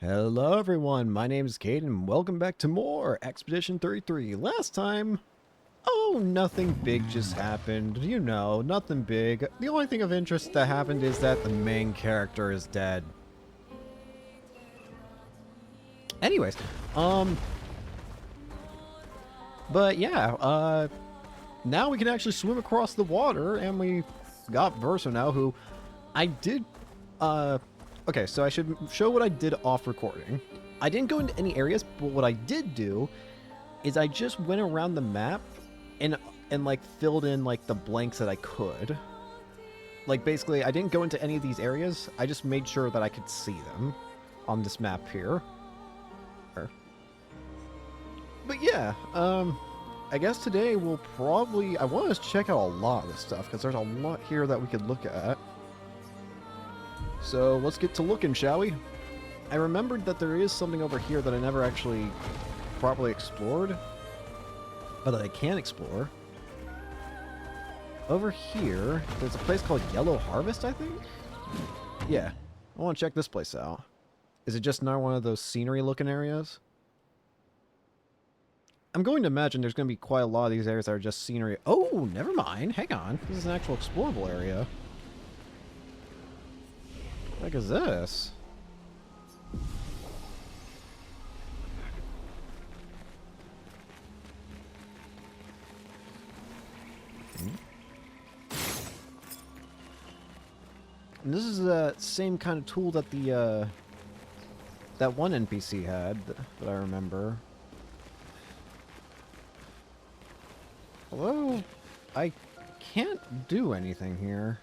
Hello everyone, my name is Caden and welcome back to more Expedition 33. Last time, nothing big just happened. You know, nothing big. The only thing of interest that happened is that the main character is dead. Anyways, but yeah, now we can actually swim across the water and we got Verso now who I did, okay, so I should show what I did off recording. I didn't go into any areas, but what I did do is I just went around the map and like filled in like the blanks that I could. Like basically, I didn't go into any of these areas. I just made sure that I could see them on this map here. But yeah, I guess today we'll probably... I want to check out a lot of this stuff because there's a lot here that we could look at. So let's get to looking, shall we? I remembered that there is something over here that I never actually properly explored, but that I can explore. Over here, there's a place called Yellow Harvest, I think? Yeah, I want to check this place out. Is it just not one of those scenery-looking areas? I'm going to imagine there's going to be quite a lot of these areas that are just scenery. Oh, never mind. Hang on. This is an actual explorable area. What the heck is this? And this is the same kind of tool that the that one NPC had that I remember. Hello? I can't do anything here.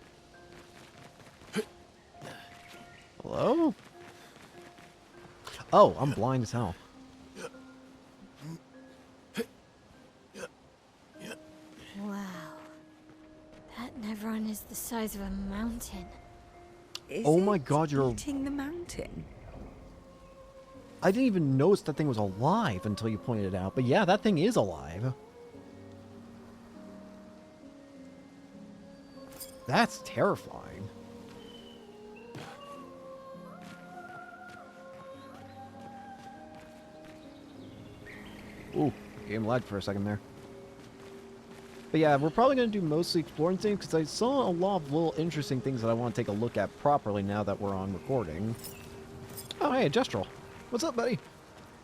Hello? Oh, I'm blind as hell. Wow. That Nevron is the size of a mountain. Oh my god, you're eating the mountain. I didn't even notice that thing was alive until you pointed it out. But yeah, that thing is alive. That's terrifying. Ooh, game lagged for a second there. But yeah, we're probably going to do mostly exploring things because I saw a lot of little interesting things that I want to take a look at properly now that we're on recording. Oh, hey, Gestrel. What's up, buddy?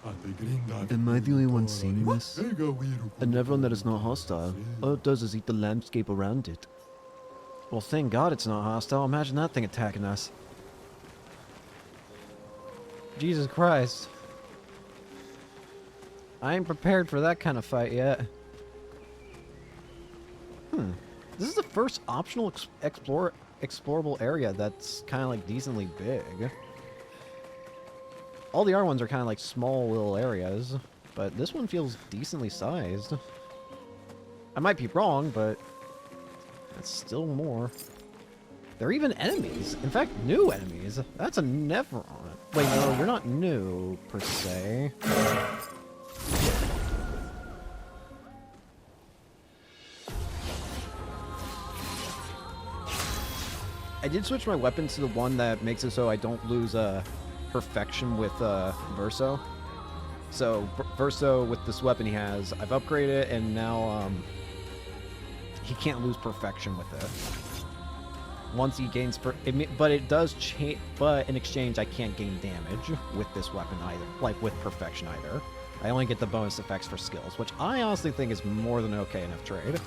Am I the only one seeing this? A Nevron that is not hostile. All it does is eat the landscape around it. Well, thank God it's not hostile. Imagine that thing attacking us. Jesus Christ. I ain't prepared for that kind of fight yet. This is the first optional explorable area that's kind of like decently big. All the other ones are kind of like small little areas, but this one feels decently sized. I might be wrong, but it's still more. There are even enemies. In fact, new enemies. That's a Nevron. Wait, no, you're not new, per se. I did switch my weapon to the one that makes it so I don't lose perfection with Verso. So Verso, with this weapon he has, I've upgraded it, and now he can't lose perfection with it. Once he gains, but it does change. But in exchange, I can't gain damage with this weapon either, like with perfection either. I only get the bonus effects for skills, which I honestly think is more than okay enough trade,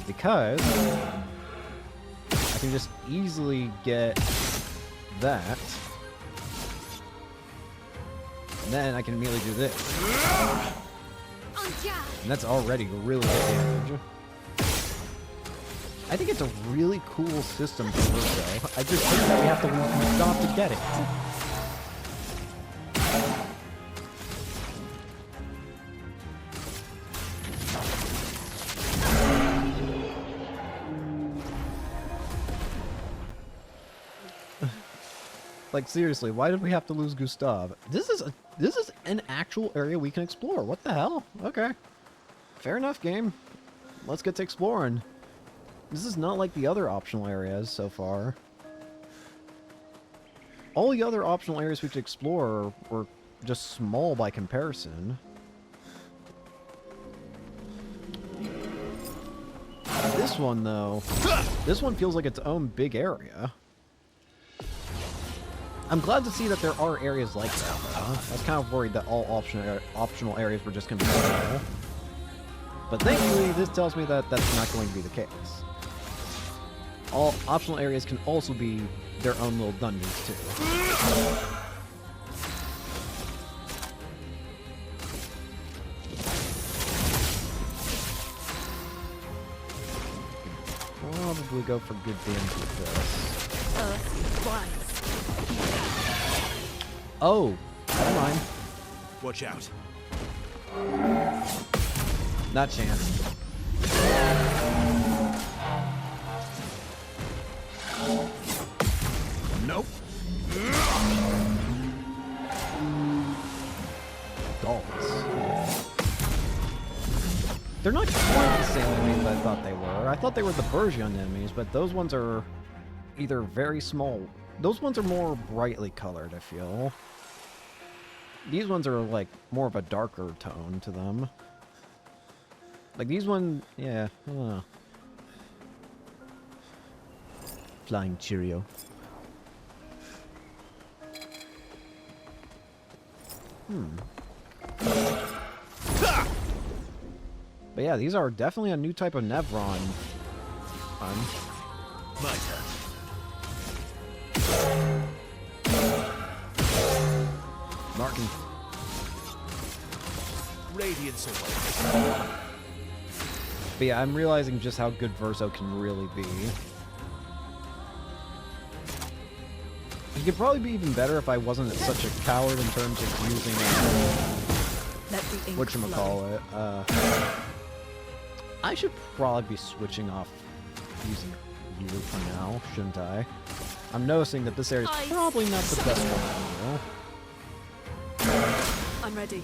because I can just easily get that, and then I can immediately do this, and that's already really good damage. I think it's a really cool system for Verso. I just think that we have to stop to get it. Like seriously, why did we have to lose Gustav? This is an actual area we can explore. What the hell? Okay. Fair enough, game. Let's get to exploring. This is not like the other optional areas so far. all the other optional areas we could explore were just small by comparison. This one, though, this one feels like its own big area. I'm glad to see that there are areas like that, though. I was kind of worried that all optional areas were just going to be small. But thankfully, this tells me that that's not going to be the case. All optional areas can also be their own little dungeons, too. Probably go for good damage with this. Oh, never mind. Watch out. Not chance. Nope. Dolls. They're not quite the same enemies I thought they were. I thought they were the Bergion enemies, but those ones are either very small. Those ones are more brightly colored, I feel. These ones are like more of a darker tone to them. Like these ones, yeah, I don't know. Flying Cheerio. But yeah, these are definitely a new type of Nevron. My turn. Marking. Radiance away. But yeah, I'm realizing just how good Verso can really be. He could probably be even better if I wasn't such a coward in terms of using whatchamacallit. I should probably be switching off using you for now, shouldn't I? I'm noticing that this area is probably not the best one to do. I'm ready.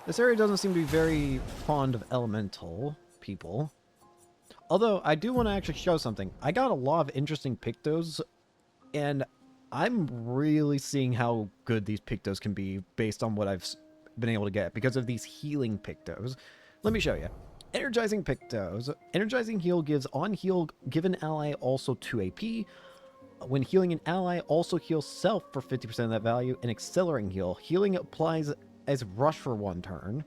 This area doesn't seem to be very fond of elemental people. Although, I do want to actually show something. I got a lot of interesting Pictos, and I'm really seeing how good these Pictos can be based on what I've been able to get because of these healing Pictos. Let me show you. Energizing Pictos. Energizing heal gives on heal given ally also 2 AP. When healing an ally, also heals self for 50% of that value. And accelerating heal. Healing applies as rush for 1 turn.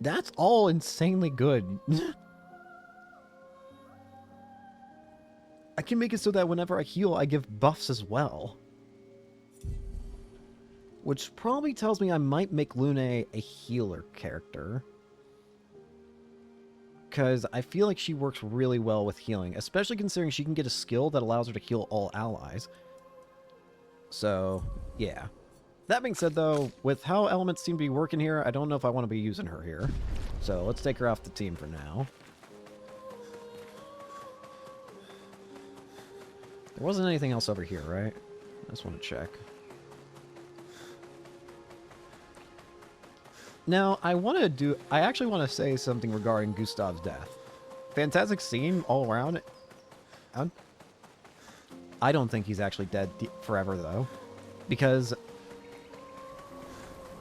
That's all insanely good. I can make it so that whenever I heal, I give buffs as well. Which probably tells me I might make Lune a healer character. Because I feel like she works really well with healing, especially considering she can get a skill that allows her to heal all allies. So, yeah. That being said, though, with how elements seem to be working here, I don't know if I want to be using her here. So, let's take her off the team for now. There wasn't anything else over here, right? I just want to check. Now, I actually want to say something regarding Gustav's death. Fantastic scene all around. I don't think he's actually dead forever, though. Because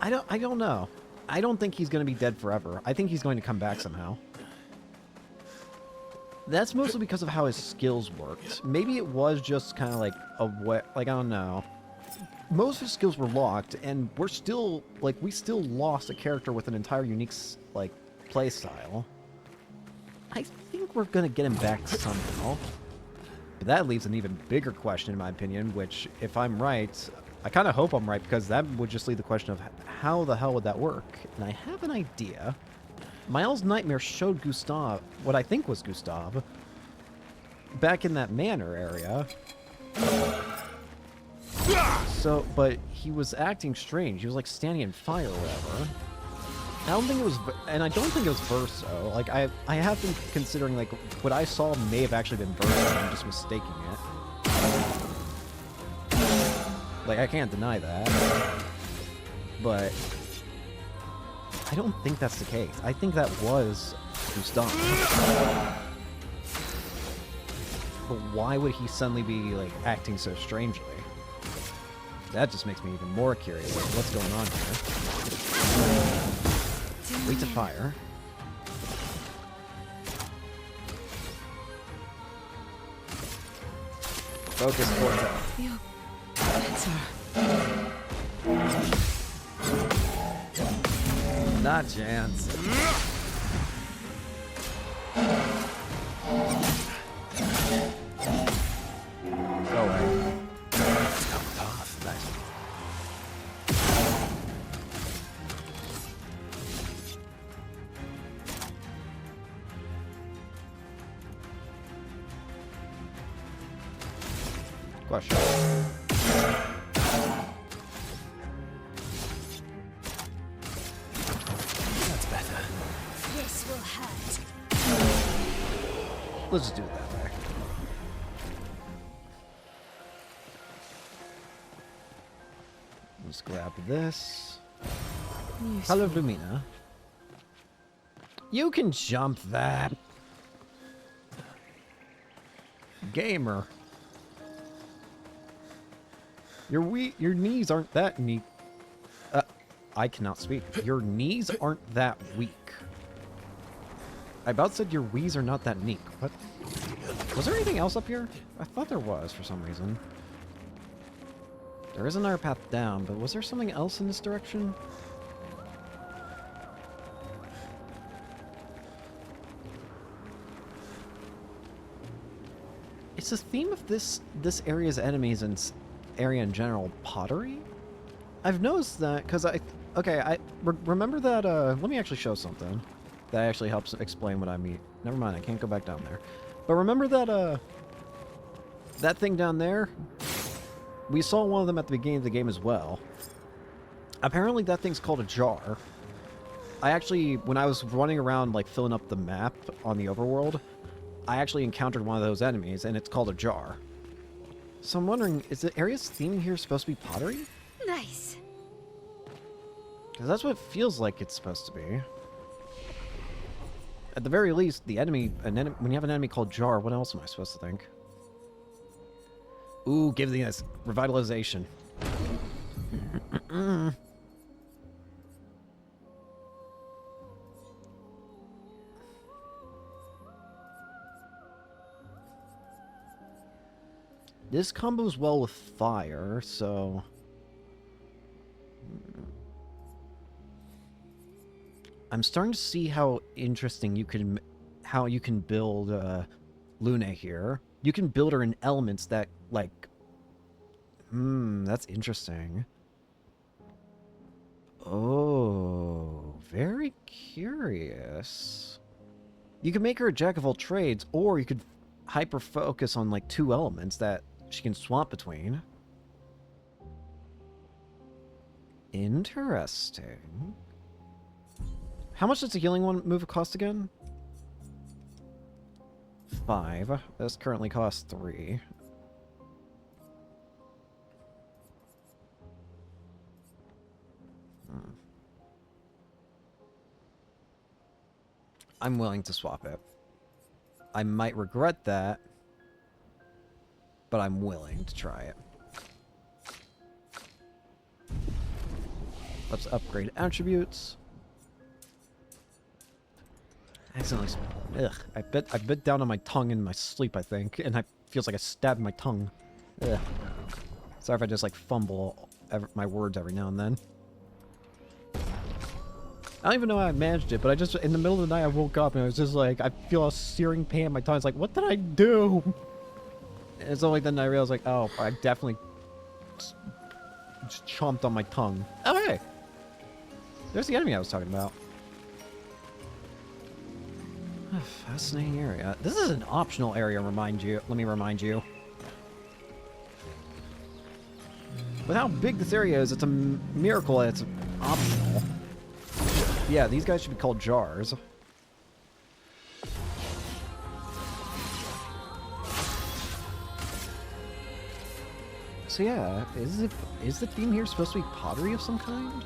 I don't know. I don't think he's going to be dead forever. I think he's going to come back somehow. That's mostly because of how his skills worked. Maybe it was just kind of like I don't know. Most of his skills were locked, and we still lost a character with an entire unique, play style. I think we're going to get him back somehow. But that leaves an even bigger question, in my opinion, which, if I'm right, I kind of hope I'm right, because that would just leave the question of how the hell would that work? And I have an idea. Miles' nightmare showed Gustav, what I think was Gustav, back in that manor area. So, but he was acting strange. He was like standing in fire or whatever. I don't think it was, and I don't think it was Verso. Like, I have been considering, like, what I saw may have actually been Verso, and I'm just mistaking it. Like, I can't deny that. But I don't think that's the case. I think that was who's done. But why would he suddenly be, like, acting so strangely? That just makes me even more curious. Like, what's going on here? Wait to fire. Focus towards out. Feel better. Not chance. Go away. Path. Nice. Question. That's better. This will hurt. Let's just do it that way. Let's grab this. Hello, Lumina. You can jump that. Gamer. Your knees aren't that neat. I cannot speak. Your knees aren't that weak. I about said your wheeze are not that neat. What? Was there anything else up here? I thought there was for some reason. There is another path down, but was there something else in this direction? It's the theme of this area's enemies and area in general, pottery? I've noticed that because remember that, let me actually show something that actually helps explain what I mean. Never mind, I can't go back down there. But remember that, that thing down there? We saw one of them at the beginning of the game as well. Apparently that thing's called a jar. I actually, when I was running around, like, filling up the map on the overworld, I actually encountered one of those enemies, and it's called a jar. So I'm wondering, is the area's theme here supposed to be pottery? Nice. Because that's what it feels like it's supposed to be. At the very least, the enemy, when you have an enemy called Jar, what else am I supposed to think? Ooh, give the revitalization. This combos well with fire, so... I'm starting to see how interesting you can build Luna here. You can build her in elements that, like... that's interesting. Oh, very curious. You can make her a jack of all trades, or you could hyper-focus on, like, 2 elements that she can swap between. Interesting. How much does the healing one move cost again? 5. This currently costs 3. I'm willing to swap it. I might regret that, but I'm willing to try it. Let's upgrade attributes. Accidentally. Ugh. I bit down on my tongue in my sleep, I think, and it feels like I stabbed my tongue. Ugh. Sorry if I just, like, fumble my words every now and then. I don't even know how I managed it, but I just, in the middle of the night, I woke up and I was just like, I feel a searing pain in my tongue. It's like, what did I do? And it's only then I realized, like, oh, I definitely just chomped on my tongue. Oh, hey! There's the enemy I was talking about. Fascinating area. This is an optional area, let me remind you. With how big this area is, it's a miracle that it's optional. Yeah, these guys should be called jars. So yeah, is the theme here supposed to be pottery of some kind?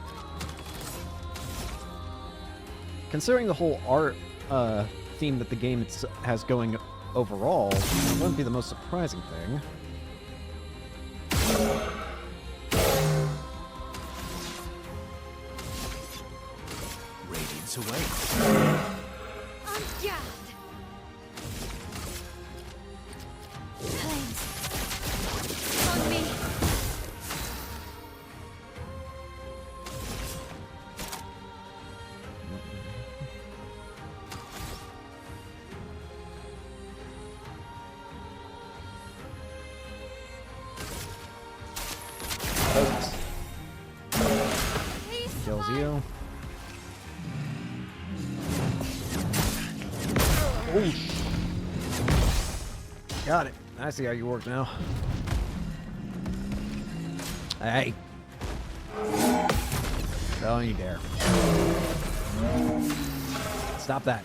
Considering the whole art theme that the game has going overall, it wouldn't be the most surprising thing. Radiance awaits. On guard! Flames! On me! Kills you. Oh, got it. I see how you work now. Hey. Don't you dare. Stop that.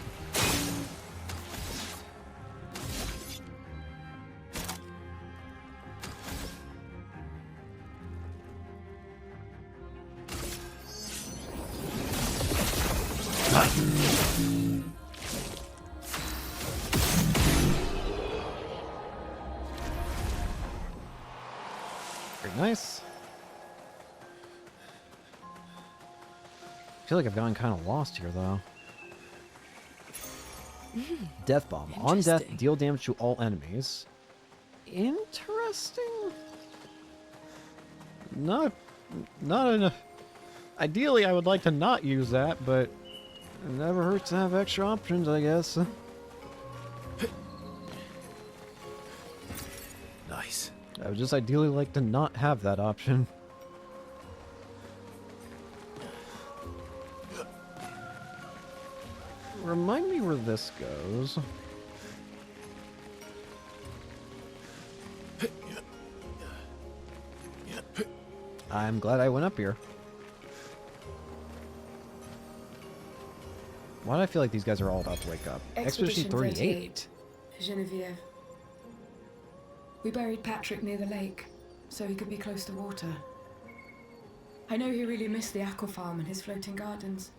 Very nice. I feel like I've gotten kind of lost here, though. Death Bomb. On death, Interesting. deal damage to all enemies. Interesting. Not enough. Ideally, I would like to not use that, but it never hurts to have extra options, I guess. Nice. I would just ideally like to not have that option. Remind me where this goes. I'm glad I went up here. Why do I feel like these guys are all about to wake up? Expedition 38. Genevieve. We buried Patrick near the lake, so he could be close to water. I know he really missed the aqua farm and his floating gardens.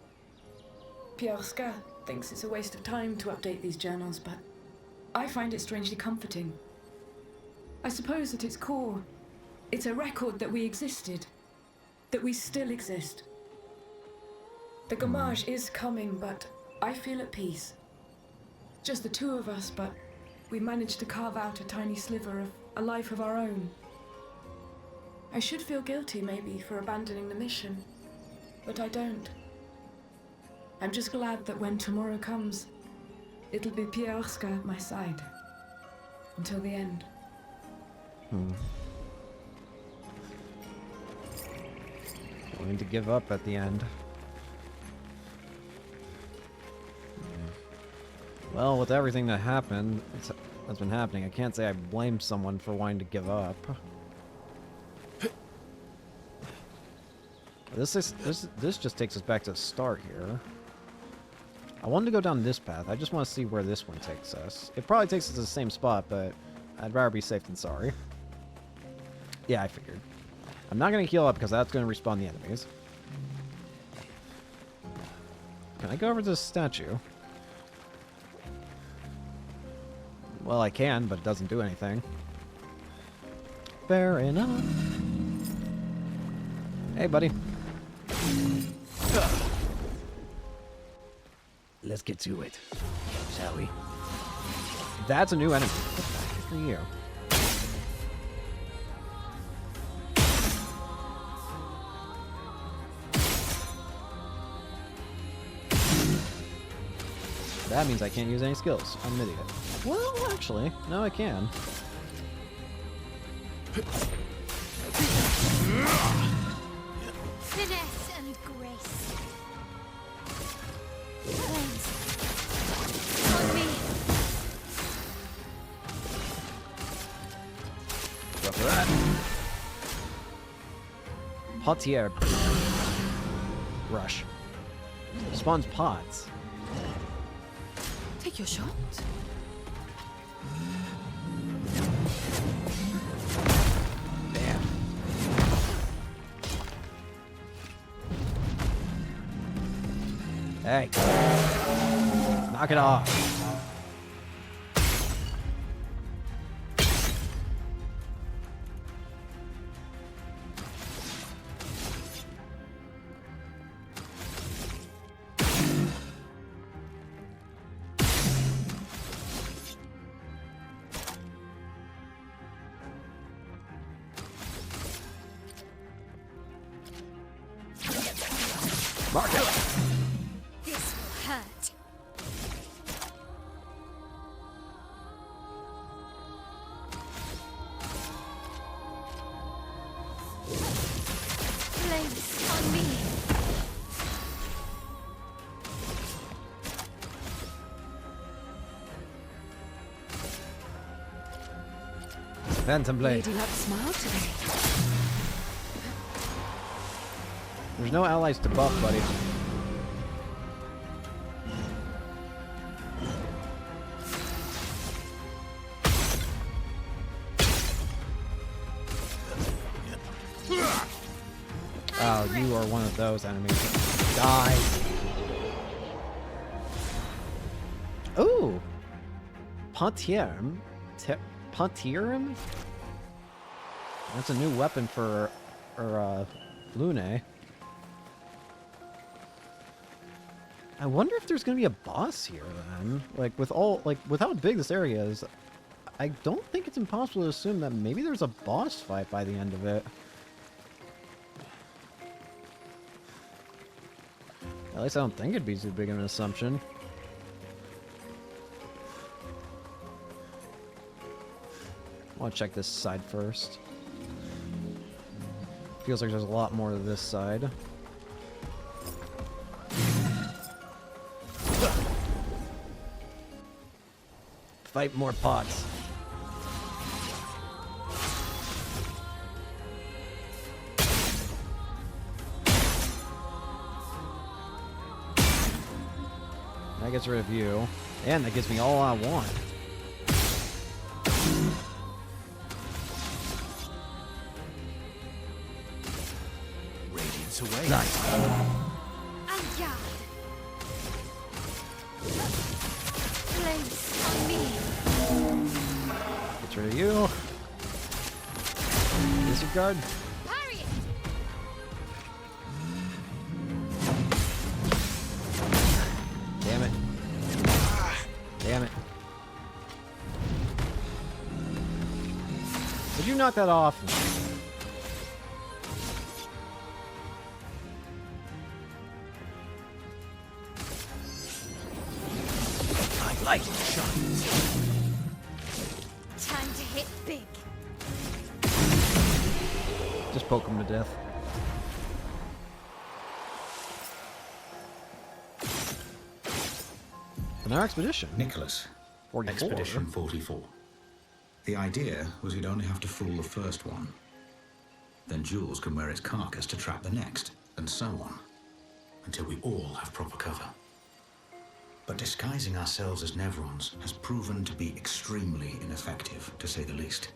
Clair Obscur thinks it's a waste of time to update these journals, but I find it strangely comforting. I suppose at its core, it's a record that we existed, that we still exist. The Gamage is coming, but I feel at peace. Just the two of us, but we managed to carve out a tiny sliver of a life of our own. I should feel guilty, maybe, for abandoning the mission, but I don't. I'm just glad that when tomorrow comes, it'll be Clair Obscur at my side. Until the end. Willing to give up at the end. Well, with everything that happened, that's been happening, I can't say I blame someone for wanting to give up. This just takes us back to the start here. I wanted to go down this path. I just want to see where this one takes us. It probably takes us to the same spot, but I'd rather be safe than sorry. Yeah, I figured. I'm not going to heal up because that's going to respawn the enemies. Can I go over to this statue? Well, I can, but it doesn't do anything. Fair enough. Hey, buddy. Let's get to it, shall we? That's a new enemy. What the heck are you? That means I can't use any skills. I'm an idiot. Well, actually, no, I can. Finesse and grace. Flames. On me. Go for that. Potier. Rush. Spawns pots. Take your shot. Bam. Hey. Knock it off. Mark it. This will hurt. Flames on me. Phantom Blade. Lady Luck smiled today. There's no allies to buff, buddy. Oh, you are one of those enemies. Die. Ooh. Pontierum? Pontierum? That's a new weapon for Lune. I wonder if there's gonna be a boss here then. Like with how big this area is, I don't think it's impossible to assume that maybe there's a boss fight by the end of it. At least I don't think it'd be too big of an assumption. I want to check this side first. Feels like there's a lot more to this side. Fight more pots. That gets rid of you. And that gives me all I want. Radiance away. Nice. Aya. Flames on me. Gets rid of you. Disregard. Parry it. Damn it. Damn it. Did you knock that off? My light shines. Time to hit big. Just poke him to death. An expedition. Nicholas, 44. Expedition 44. The idea was you'd only have to fool the first one. Then Jules can wear its carcass to trap the next, and so on, until we all have proper cover. But disguising ourselves as Nevrons has proven to be extremely ineffective, to say the least.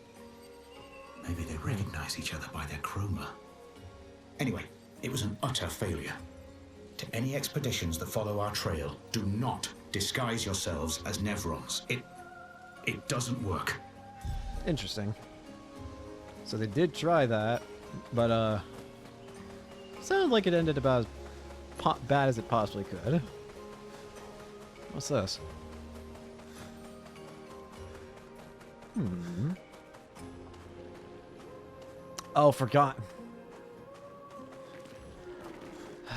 Maybe they recognize each other by their chroma. Anyway, it was an utter failure. To any expeditions that follow our trail, do not disguise yourselves as Nevrons. It doesn't work. Interesting. So they did try that, but sounded like it ended about as bad as it possibly could. What's this? Oh, forgot.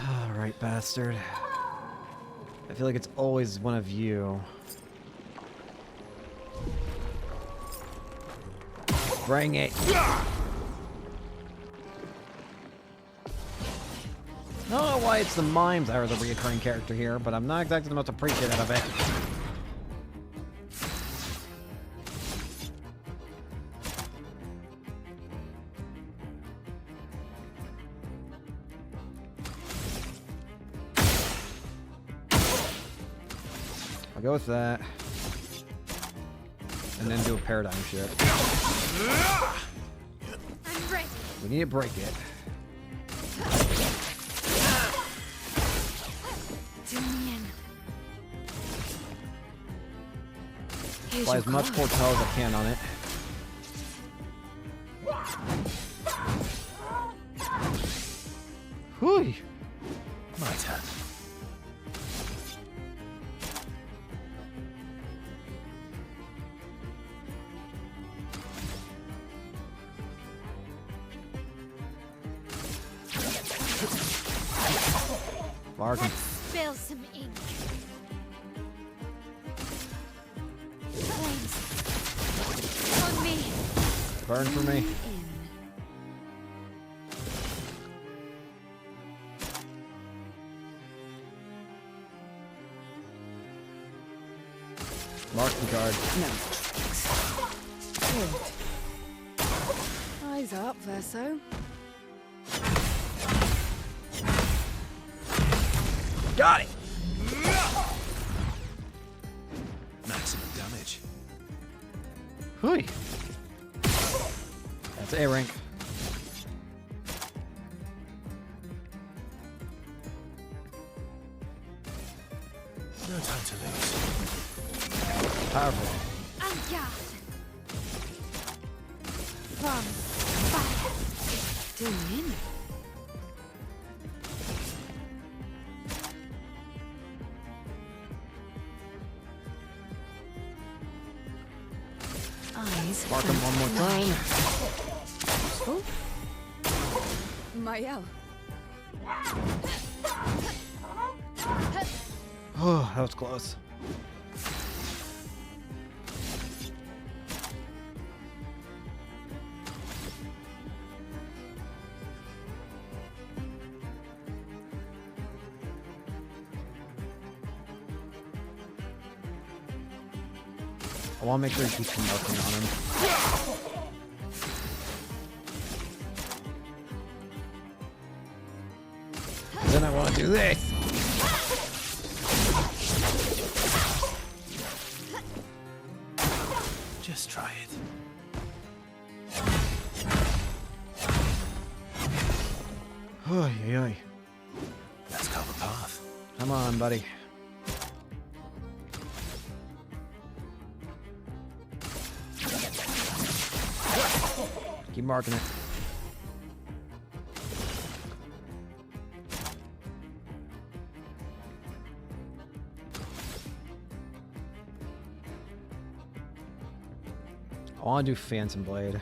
Alright, bastard. I feel like it's always one of you. Bring it. I don't know why it's the mimes that are the recurring character here, but I'm not exactly the most appreciative of it. I'll go with that. And then do a paradigm shift. I'm ready. We need to break it. To me Apply as much foretell as I can on it. Whew. My turn. Bargain. Spill some ink. Flames. On me. Burn for me. Mark the card. No. Good. Eyes up, Verso. Got it! Maximum damage. Hui. That's A rank. No time to lose. Powerful. En garde. From fire. Doing in. Eyes. Mark him one more time. Oh. Mael. Oh, that was close. I want to make sure he keeps marking on him. Then I want to do this. Just try it. Oy, oy, oy. Let's cover path. Come on, buddy. Keep marking it. I want to do Phantom Blade.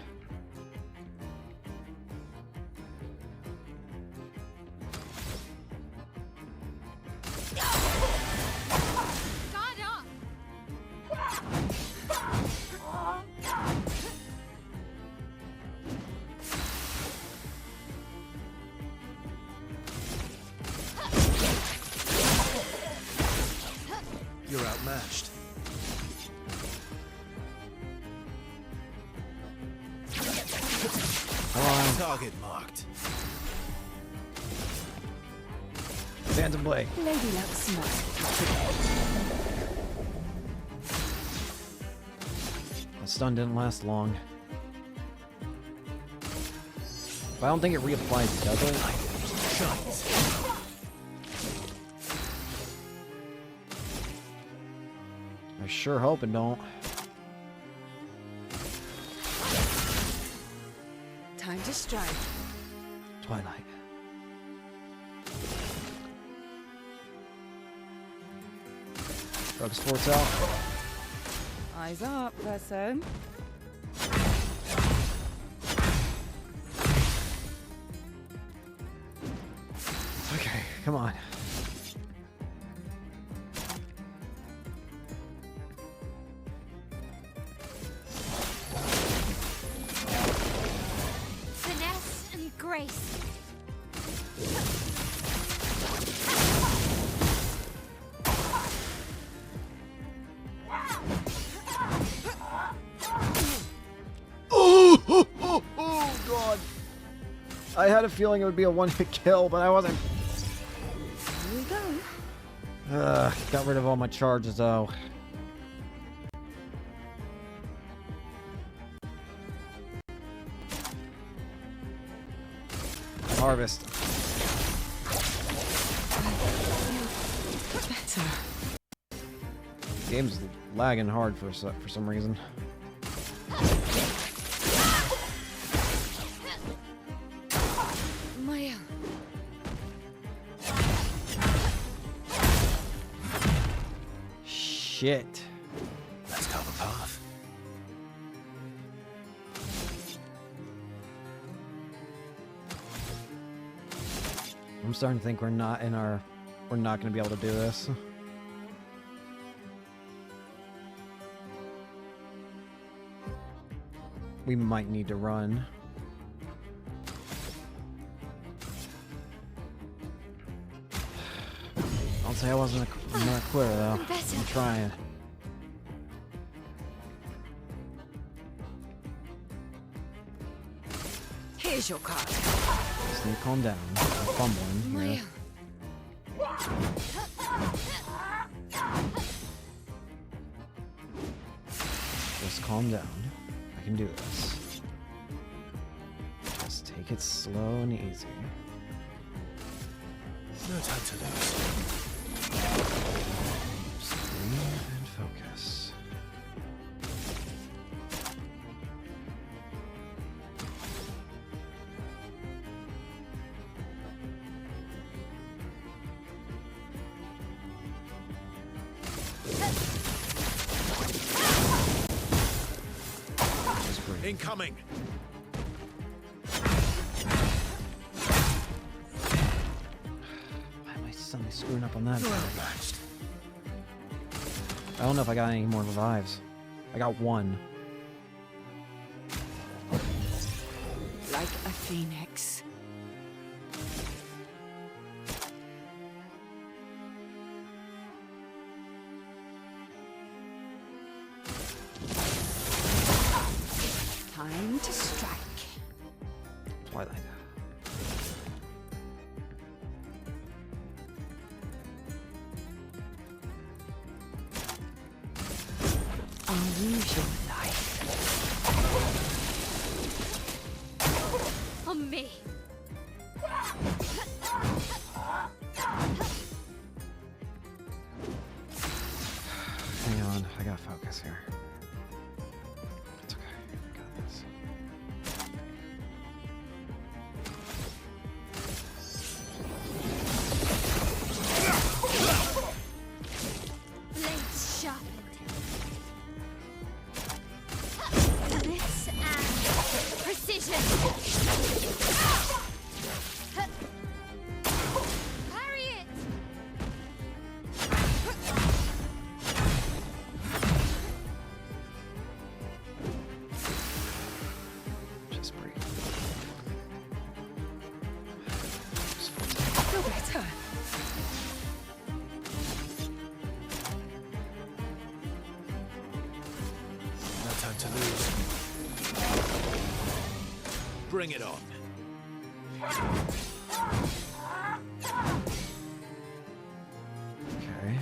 Guard up. You're outmatched. Come on, Target marked. Phantom Blade. Lady Luck smart. The stun didn't last long. But I don't think it reapplies, does it? Shines. I sure hope it don't. Time to strike. Twilight. Drug sports out. Eyes up, Verso. Okay, come on. Finesse and grace. Oh, God. I had a feeling it would be a one-hit kill, but I wasn't. Here we go. Got rid of all my charges, though. Harvest. Better. Game's lagging hard for some reason. Maya. Shit. Let's cover path. I'm starting to think we're not going to be able to do this. We might need to run. I'll say I wasn't not clear though. I'm trying. Here's your card. Just need to calm down. I'm fumbling Maya. here. Just calm down. I can do this. Just take it slow and easy. No time to lose. Just breathe and focus. Just breathe. Incoming. Why am I suddenly screwing up on that? You're outmatched. I don't know if I got any more revives. I got one. Like a phoenix. Time to strike. Twilight. Unusual life. On me. Hang on, I gotta focus here. It's okay, I got this. Blades sharpened. This and precision. Parry it. Just breathe. Feel better. No time to lose. Bring it on. Okay.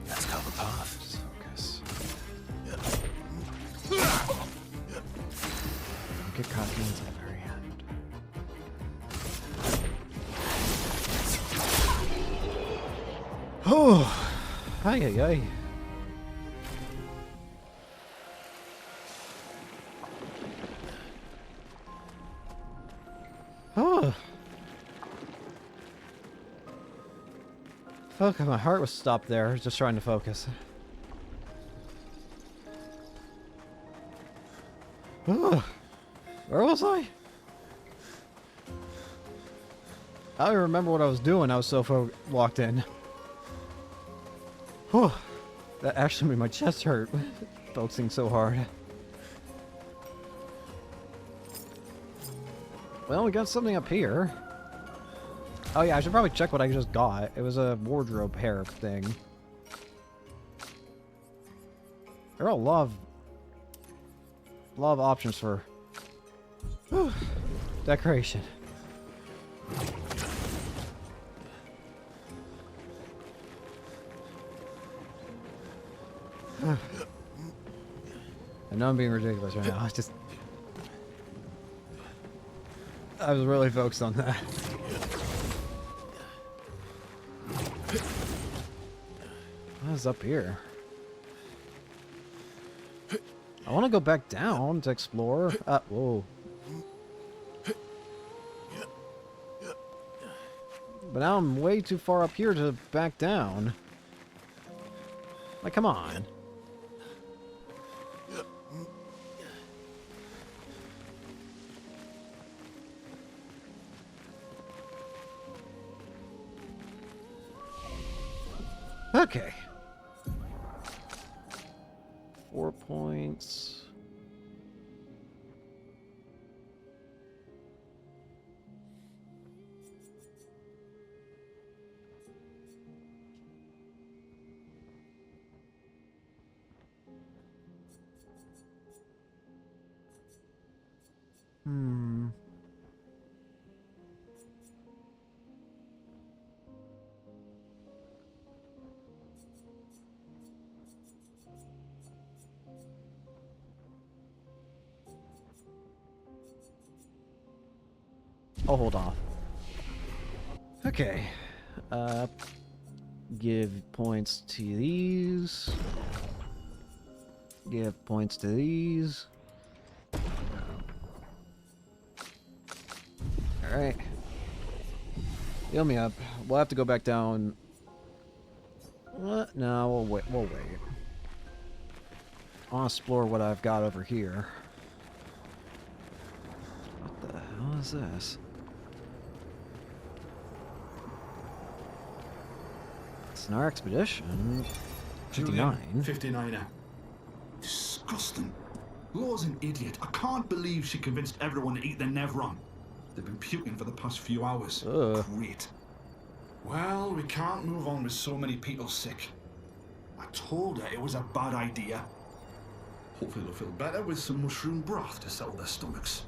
Let's cover path. Just focus. Don't get cocky until the very end. Oh, ay ay ay. Oh. Felt like my heart was stopped there, just trying to focus. Oh. Where was I? I don't even remember what I was doing. I was so locked in. Whew. That actually made my chest hurt. Focusing so hard. Well, we got something up here. Oh yeah, I should probably check what I just got. It was a wardrobe hair thing. There are a lot of options for decoration. I know I'm being ridiculous right now. It's just I was really focused on that. What is up here? I want to go back down to explore. Whoa. But now I'm way too far up here to back down. Like, come on. Okay. 4 points. I'll hold off. Okay. Give points to these. Give points to these. Alright. Heal me up. We'll have to go back down. What? No, we'll wait. We'll wait. I'll explore what I've got over here. What the hell is this? It's an expedition. 59. 59er. Disgusting. Law's an idiot. I can't believe she convinced everyone to eat the Nevron. They've been puking for the past few hours. Great. Well, we can't move on with so many people sick. I told her it was a bad idea. Hopefully they'll feel better with some mushroom broth to settle their stomachs.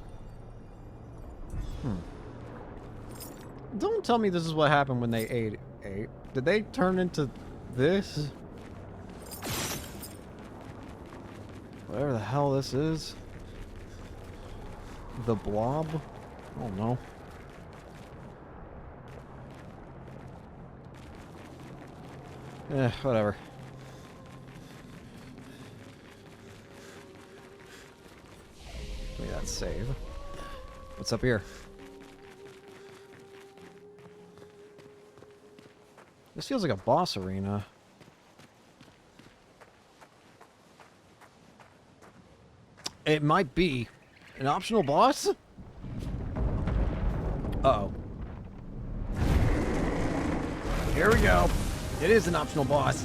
Don't tell me this is what happened when they ate. Did they turn into this? Whatever the hell this is. The blob? I don't know. Whatever. Give me that save. What's up here? This feels like a boss arena. It might be an optional boss? Uh-oh. Here we go. It is an optional boss.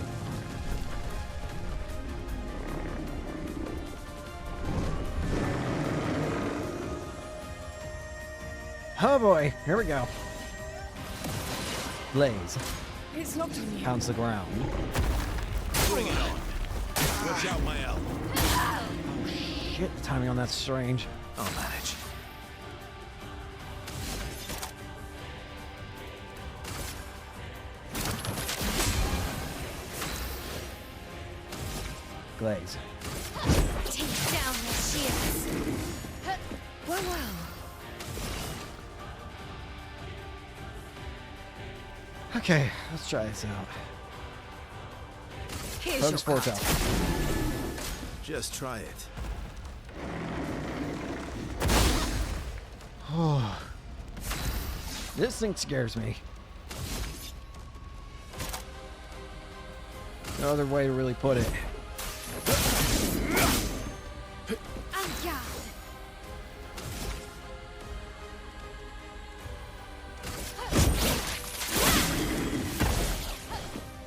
Oh boy, here we go. Blaze. It's locked on you. Pounds the ground. Bring it on. Watch out, my elf. Shit, the timing on that's strange. I'll manage. Glaze. Take down the shields. Well, well. Okay, let's try this out. Here's Focus your force card. out. Just try it. This thing scares me. No other way to really put it.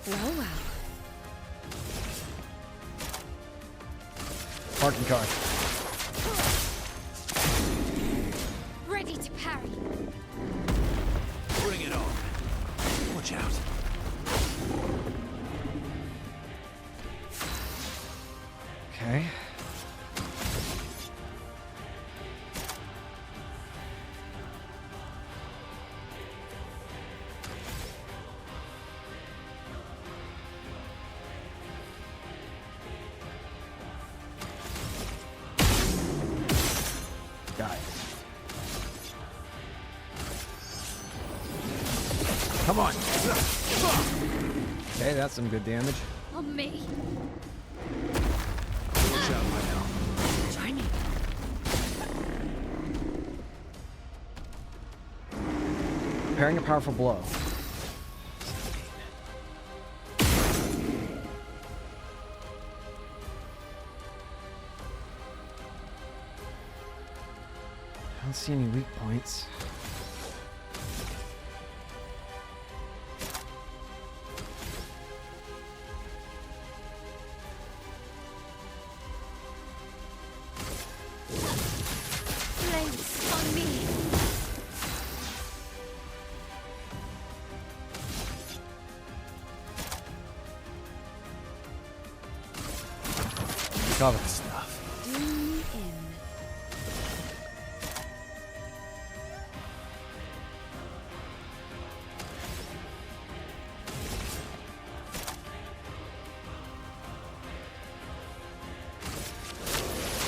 Well, well. Parking car. Ready to parry. Bring it on. Watch out. Okay. Got it. Come on. Okay, that's some good damage. On me. Watch out, my now. Try me. Preparing a powerful blow. I don't see any weak points. Place on me. Cover. Do me in.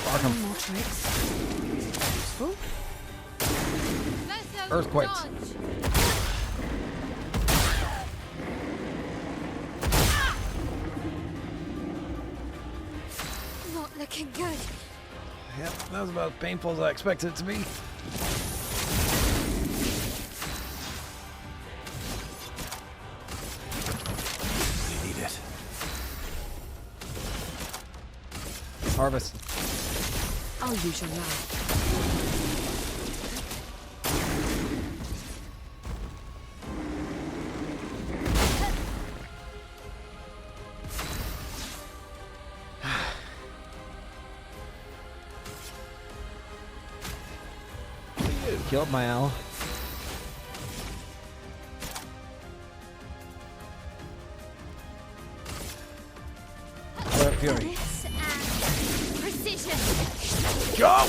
Arkham. More tricks. Useful. Earthquakes. Not looking good. Yep, that was about as painful as I expected it to be. You need it. Harvest. I'll use your knife. Killed my owl. Fury. This and precision. Go!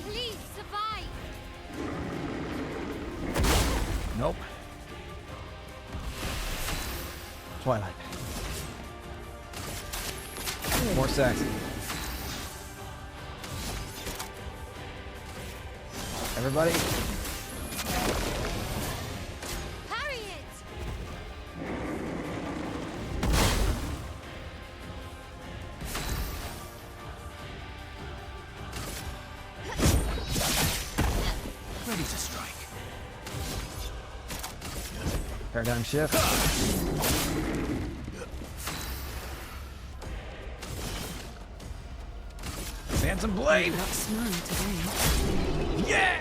Please survive. Nope. Twilight. More Saxon. Everybody. Parry it. Ready to strike. Paradigm shift. Phantom blade. Not smile today. Yeah!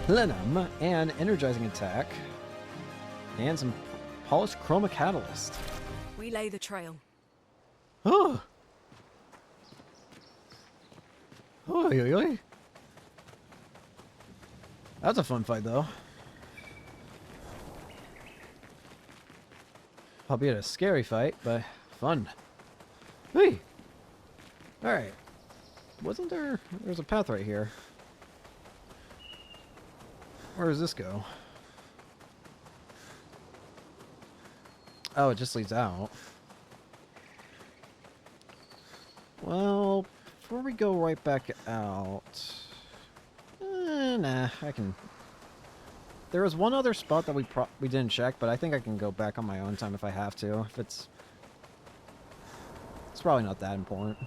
Plenum and energizing attack. And some polished chroma catalyst. We lay the trail. Oh. Oh, oy. That's a fun fight, though. Albeit a scary fight, but fun. Hey! Alright. Wasn't there... There's a path right here. Where does this go? Oh, it just leads out. Well, before we go right back out... nah, I can... There was one other spot that we didn't check, but I think I can go back on my own time if I have to. If it's... It's probably not that important.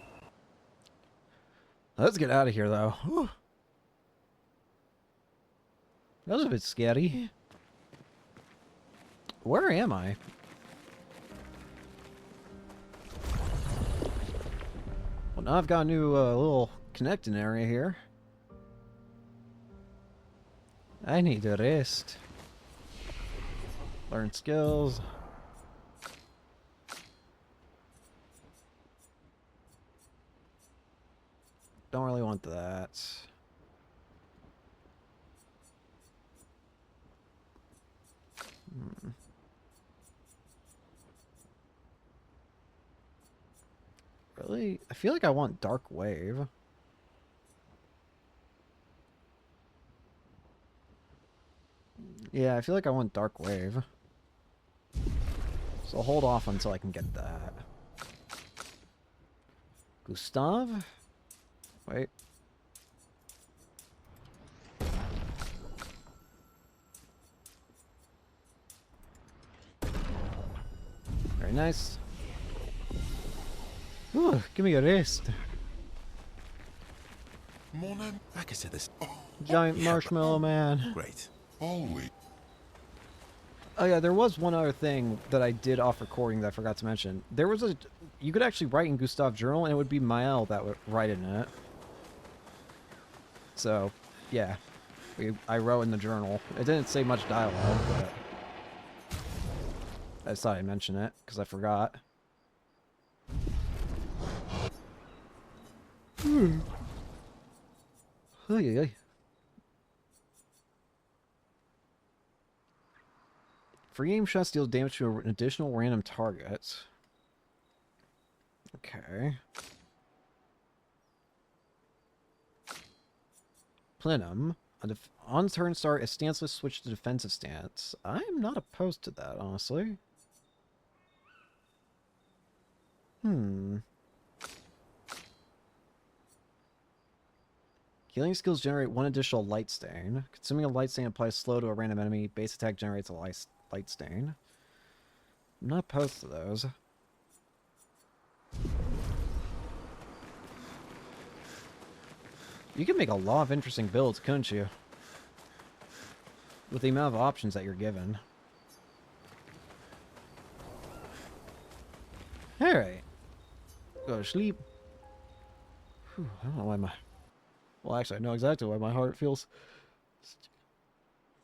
Let's get out of here, though. Whew. That was a bit scary. Where am I? Well, now I've got a new little connecting area here. I need to rest. Learn skills. Don't really want that. Really? I feel like I want Dark Wave. Yeah, I feel like I want Dark Wave. So I'll hold off until I can get that. Gustav? Wait. Very nice. Ooh, give me a rest. Like I said, this. Giant marshmallow man. Great. Always. Oh yeah, there was one other thing that I did off recording that I forgot to mention. There was you could actually write in Gustav's journal, and it would be Mael that would write in it. So, yeah, I wrote in the journal. It didn't say much dialogue, but I just thought I'd mention it because I forgot. Oy. Free aim shots deal damage to an additional random target. Okay. Plenum. On turn start, a stance list switch to defensive stance. I'm not opposed to that, honestly. Healing skills generate one additional light stain. Consuming a light stain applies slow to a random enemy. Base attack generates a light stain. I'm not opposed to those. You can make a lot of interesting builds, couldn't you? With the amount of options that you're given. Alright. Go to sleep. Whew, I don't know why my... Well, actually, I know exactly why my heart feels...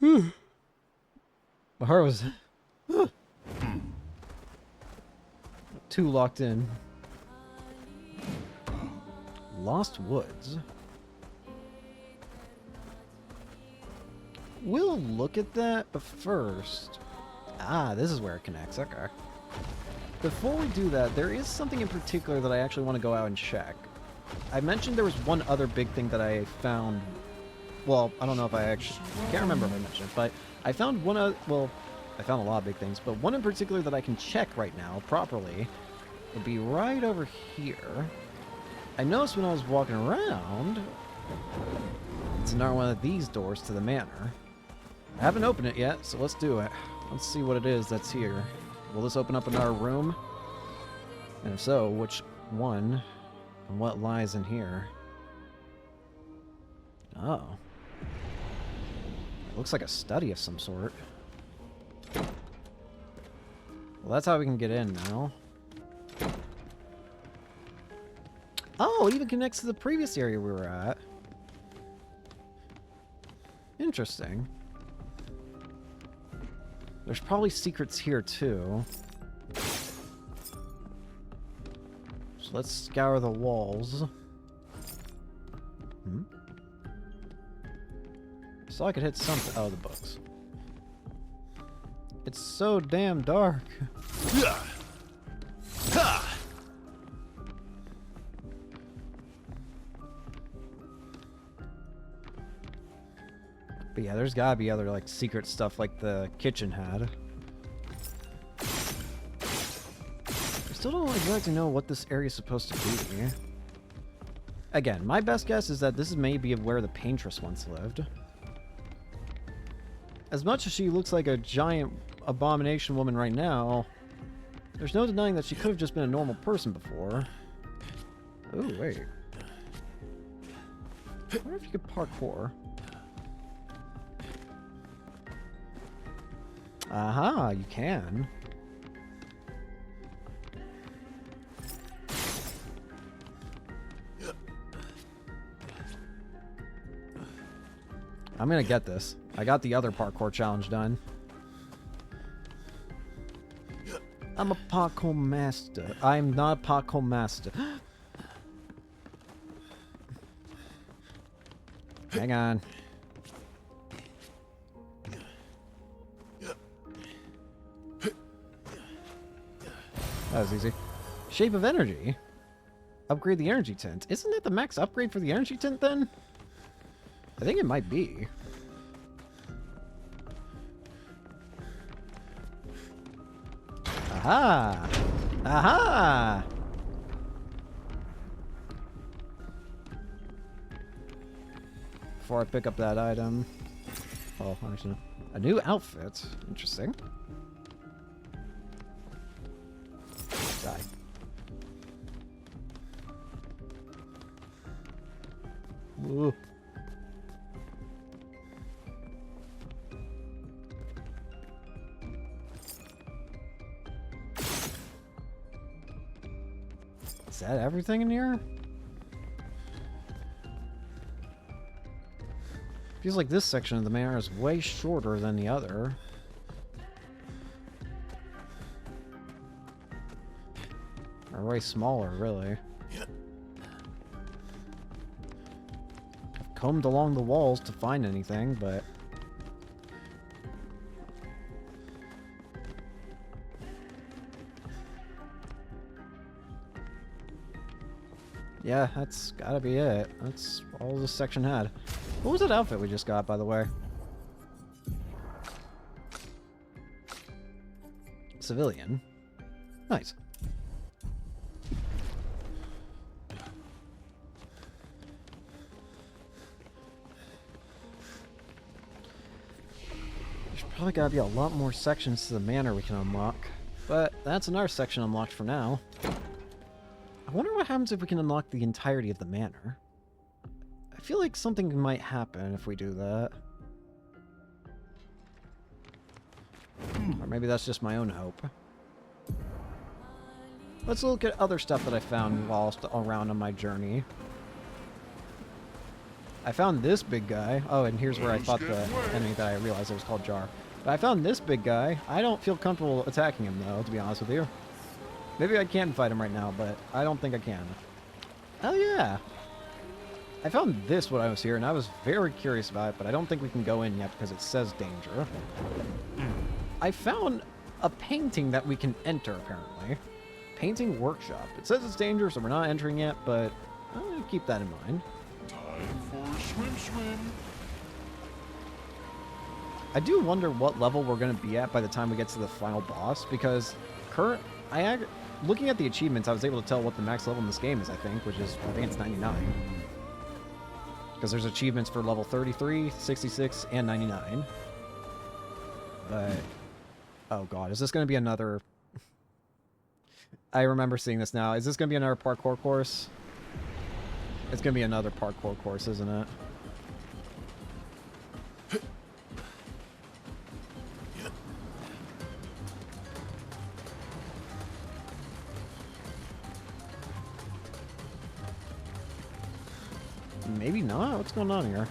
My heart was... too locked in. Lost Woods. We'll look at that, but first... Ah, this is where it connects. Okay. Before we do that, there is something in particular that I actually want to go out and check. I mentioned there was one other big thing that I found... Well, I don't know if I actually... I can't remember if I mentioned it, but I found one of... Well, I found a lot of big things, but one in particular that I can check right now, properly, would be right over here. I noticed when I was walking around... It's another one of these doors to the manor. I haven't opened it yet, so let's do it. Let's see what it is that's here. Will this open up another room? And if so, which one? And what lies in here? Oh. It looks like a study of some sort. Well, that's how we can get in now. Oh, it even connects to the previous area we were at. Interesting. There's probably secrets here, too. So let's scour the walls. So I could hit something. Oh, the books. It's so damn dark. But yeah, there's gotta be other, like, secret stuff like the kitchen had. I still don't exactly know what this area is supposed to be. Again, my best guess is that this is maybe where the paintress once lived. As much as she looks like a giant abomination woman right now, there's no denying that she could have just been a normal person before. Ooh, wait. I wonder if you could parkour. Aha, you can. I'm gonna get this. I got the other parkour challenge done. I'm a parkour master. I'm not a parkour master. Hang on. That was easy. Shape of energy. Upgrade the energy tint. Isn't that the max upgrade for the energy tint then? I think it might be. Aha! Aha! Before I pick up that item. Oh, actually, a new outfit. Interesting. Die. Ooh. Is that everything in here? Feels like this section of the manor is way shorter than the other. Or way smaller, really. I've combed along the walls to find anything, but... yeah, that's gotta be it. That's all this section had. What was that outfit we just got, by the way? Civilian. Nice. There's probably gotta be a lot more sections to the manor we can unlock. But that's another section unlocked for now. I wonder what happens if we can unlock the entirety of the manor. I feel like something might happen if we do that. Or maybe that's just my own hope. Let's look at other stuff that I found whilst around on my journey. I found this big guy. Oh, and here's where I fought the enemy that I realized it was called Jar. But I found this big guy. I don't feel comfortable attacking him, though, to be honest with you. Maybe I can fight him right now, but I don't think I can. Oh, yeah. I found this when I was here, and I was very curious about it, but I don't think we can go in yet because it says danger. I found a painting that we can enter, apparently. Painting workshop. It says it's dangerous, so we're not entering yet, but I'll keep that in mind. Time for swim, swim. I do wonder what level we're going to be at by the time we get to the final boss, because looking at the achievements, I was able to tell what the max level in this game is, I think it's 99. Because there's achievements for level 33, 66, and 99. But, oh god, is this going to be another... I remember seeing this now. Is this going to be another parkour course? It's going to be another parkour course, isn't it? Maybe not. What's going on here?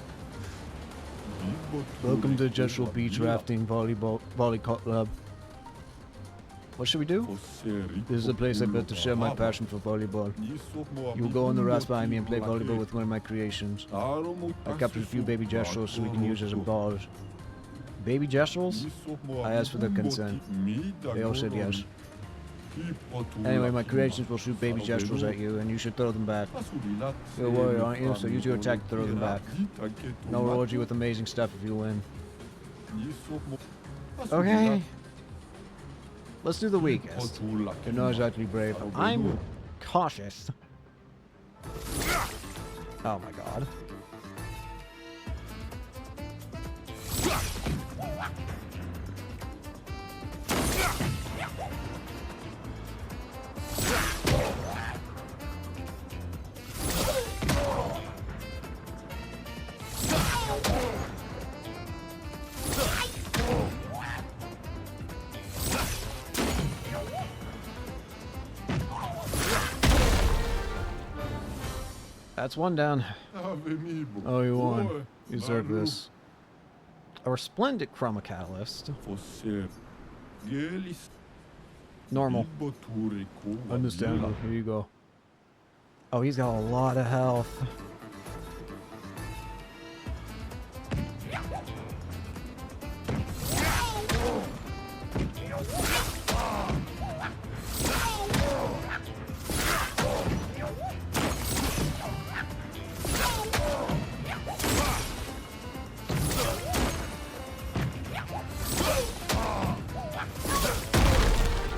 Welcome to Jeshua Beach Rafting Volley Club. What should we do? This is a place I built to share my passion for volleyball. You will go on the rafts behind me and play volleyball with one of my creations. I captured a few baby Jestrals so we can use as balls. Baby Jestrals? I asked for their consent. They all said yes. Anyway, my creations will shoot baby Jestrals at you, and you should throw them back. You're a warrior, aren't you? So use your attack to throw them back. And I'll reward you with amazing stuff if you win. Okay. Let's do the weakest. You're not exactly brave. I'm cautious. Oh my god. That's one down. Oh, you won. You deserve this. A resplendent chroma catalyst. Normal. Understandable. Here you go. Oh, he's got a lot of health.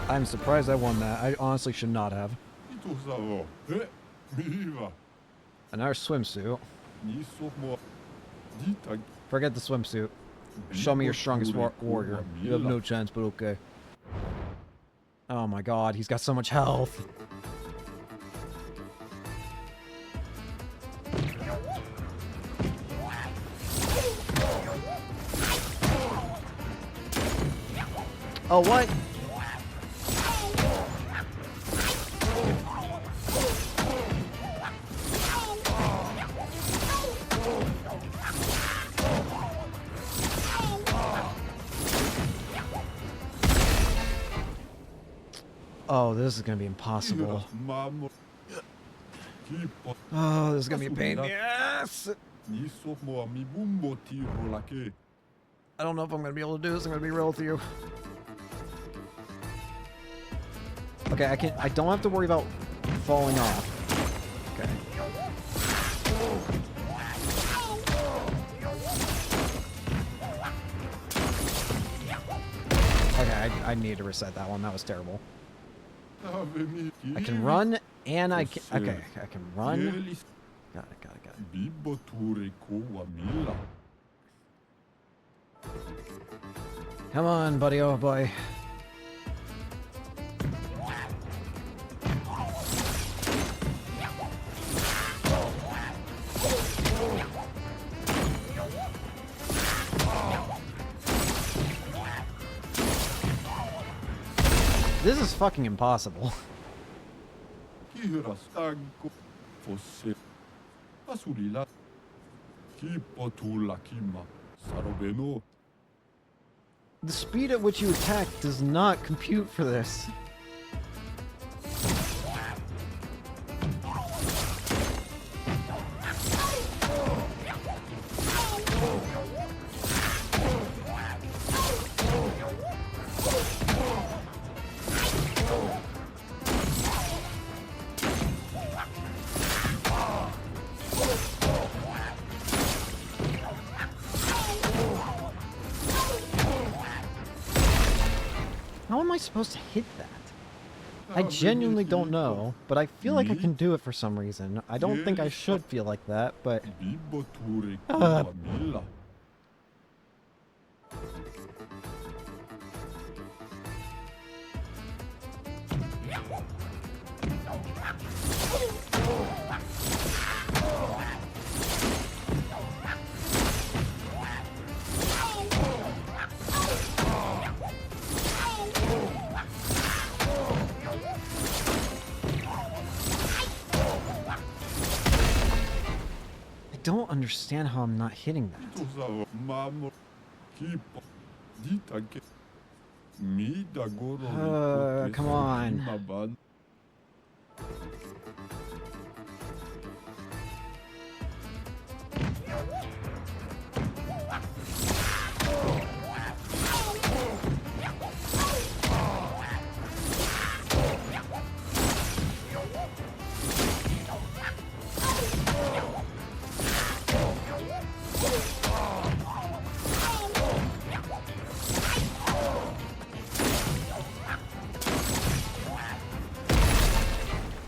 I'm surprised I won that. I honestly should not have. Another swimsuit. Forget the swimsuit. Show me your strongest warrior. You have no chance, but okay. Oh my god, he's got so much health. Oh, what? Oh, this is gonna be impossible. Oh, this is gonna be a pain in the ass. I don't know if I'm gonna be able to do this. I'm gonna be real with you. Okay, I don't have to worry about falling off. Okay. Okay, I need to reset that one. That was terrible. I can run, and I can... Okay, I can run. Got it. Come on, buddy, oh boy. This is fucking impossible. The speed at which you attack does not compute for this. How am I supposed to hit that? I genuinely don't know, but I feel like I can do it for some reason. I don't think I should feel like that, but... I don't understand how I'm not hitting that. Come on.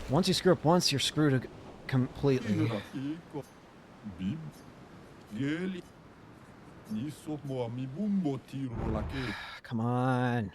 Once you screw up once, you're screwed completely. Come on.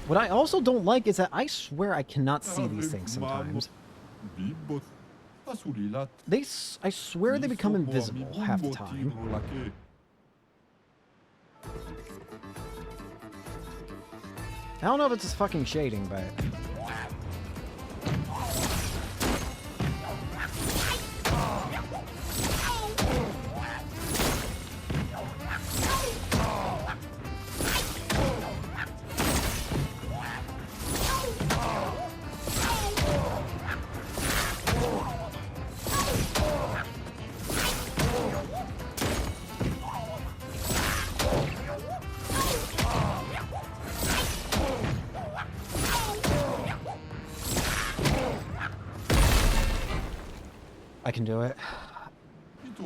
What I also don't like is that I swear I cannot see these things sometimes. I swear they become invisible half the time. I don't know if it's just fucking shading, but... I can do it.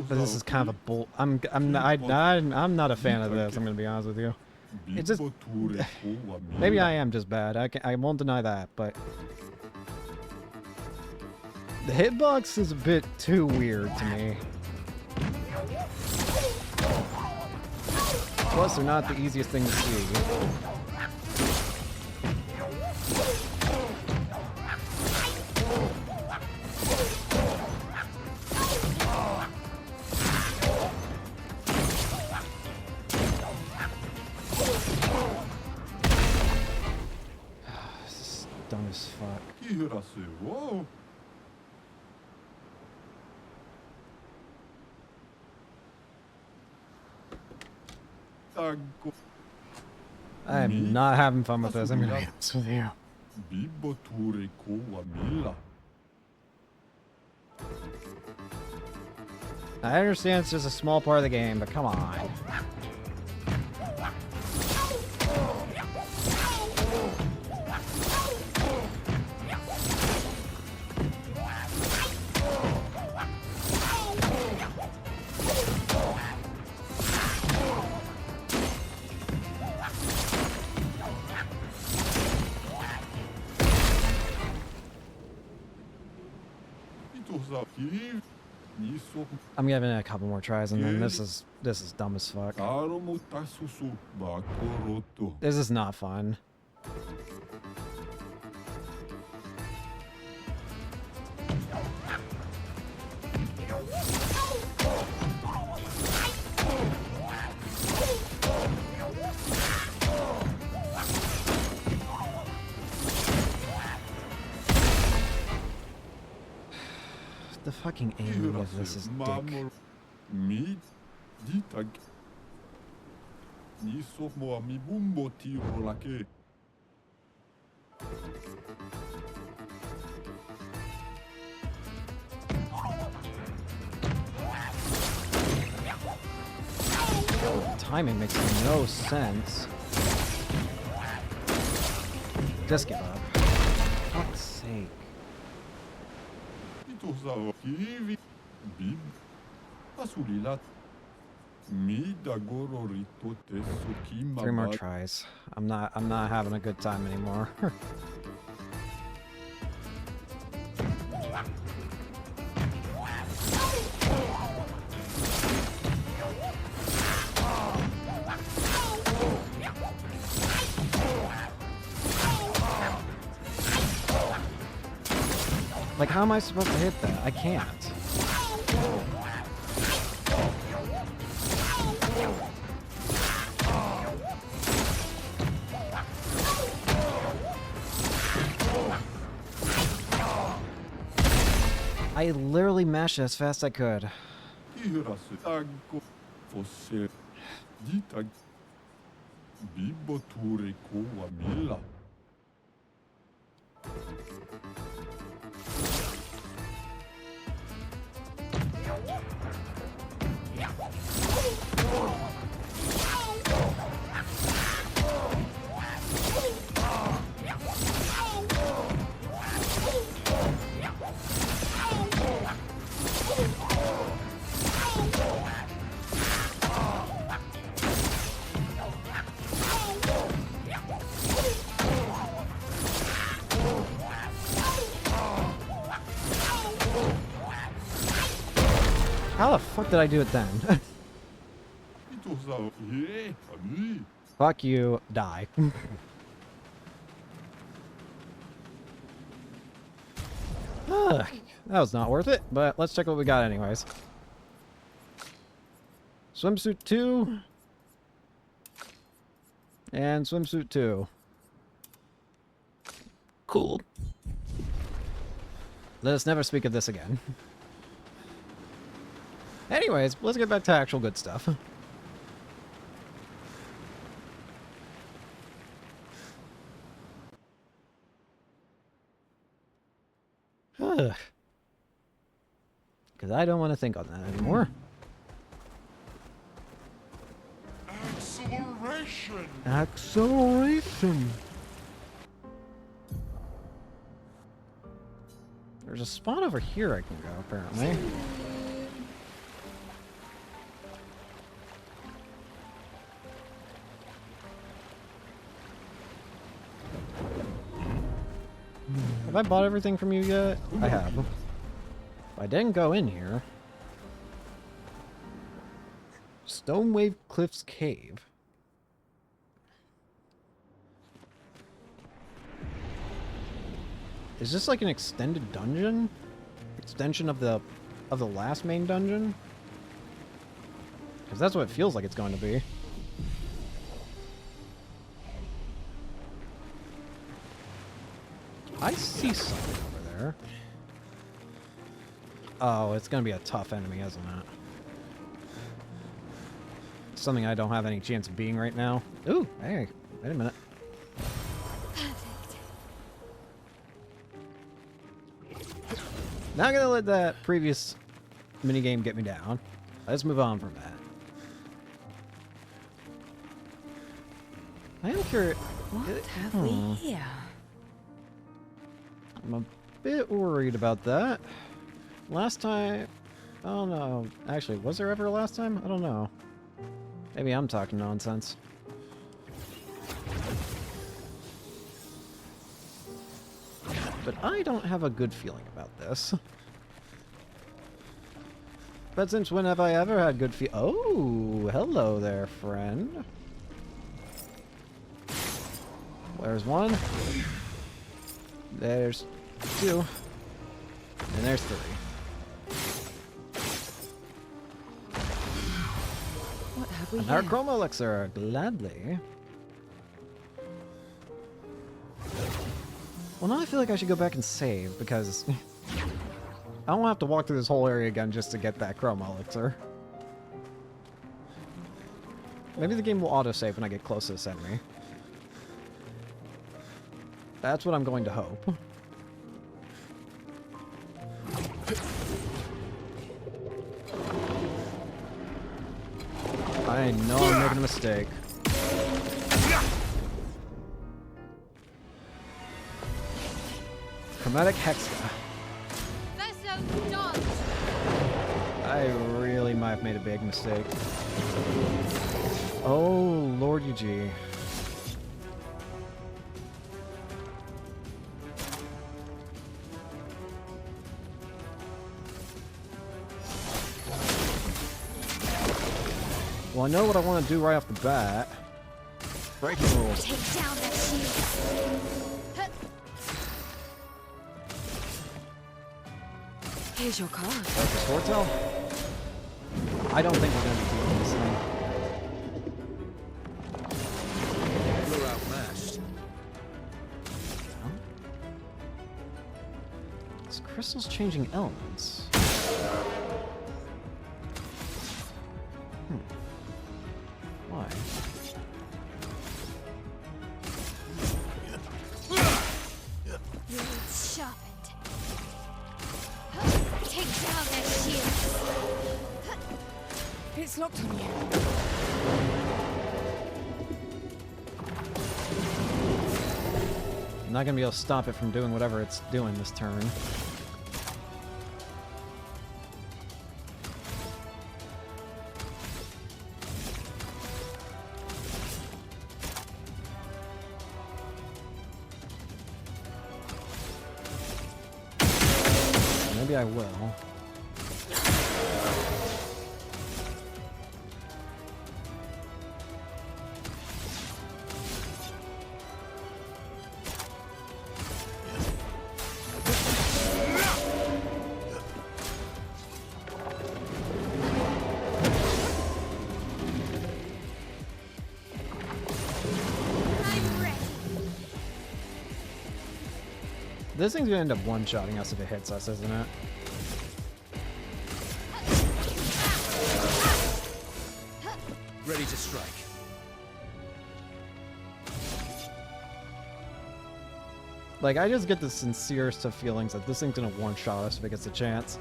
But this is kind of a bull. I'm not a fan of this. I'm gonna be honest with you. It's just maybe I am just bad. I won't deny that, but the hitbox is a bit too weird to me. Plus, they're not the easiest thing to see. This is dumb as fuck. I am not having fun with this. I'm gonna be honest with you. I understand it's just a small part of the game, but come on. I'm giving it a couple more tries, and then this is dumb as fuck. This is not fun. The fucking aiming of this is dick. The timing makes no sense. Just give up. For fuck's sake. 3 more tries. I'm not having a good time anymore. Like, how am I supposed to hit that? I can't. I literally mashed it as fast as I could. How the fuck did I do it then? Fuck you, die. That was not worth it, but let's check what we got anyways. Swimsuit 2. And swimsuit 2. Cool. Let us never speak of this again. Anyways, let's get back to actual good stuff. Because I don't want to think on that anymore. Acceleration! Acceleration! There's a spot over here I can go, apparently. Have I bought everything from you yet? I have. If I didn't go in here. Stonewave Cliffs Cave. Is this like an extended dungeon? Extension of the last main dungeon? Because that's what it feels like it's going to be. I see something over there. Oh, it's going to be a tough enemy, isn't it? Something I don't have any chance of being right now. Ooh, hey, wait a minute. Not gonna let that previous minigame get me down. Let's move on from that. I am curious. What have we here? I'm a bit worried about that. Last time... Oh no. Actually, was there ever a last time? I don't know. Maybe I'm talking nonsense. But I don't have a good feeling about this. But since when have I ever had good feel? Oh, hello there, friend. There's one. There's two. And there's three. What have we Another here? chroma elixir, gladly. Well, now I feel like I should go back and save, because I don't have to walk through this whole area again just to get that chroma elixir. Maybe the game will autosave when I get close to this enemy. That's what I'm going to hope. I know I'm making a mistake. Chromatic Hexa. I really might have made a big mistake. Oh, Lord UG. Well, I know what I want to do right off the bat. Breaking rules. Take down that shield. Here's your card. Like the sword tell? I don't think we're going to be doing this thing. You're outmatched. This crystal's changing elements. Why? Blades sharpened. Take down that shield. It's locked on you. I'm not going to be able to stop it from doing whatever it's doing this turn. Maybe I will. I'm ready. This thing's gonna end up one-shotting us if it hits us, isn't it? Ready to strike. Like, I just get the sincerest of feelings that this thing's gonna one-shot us if it gets a chance.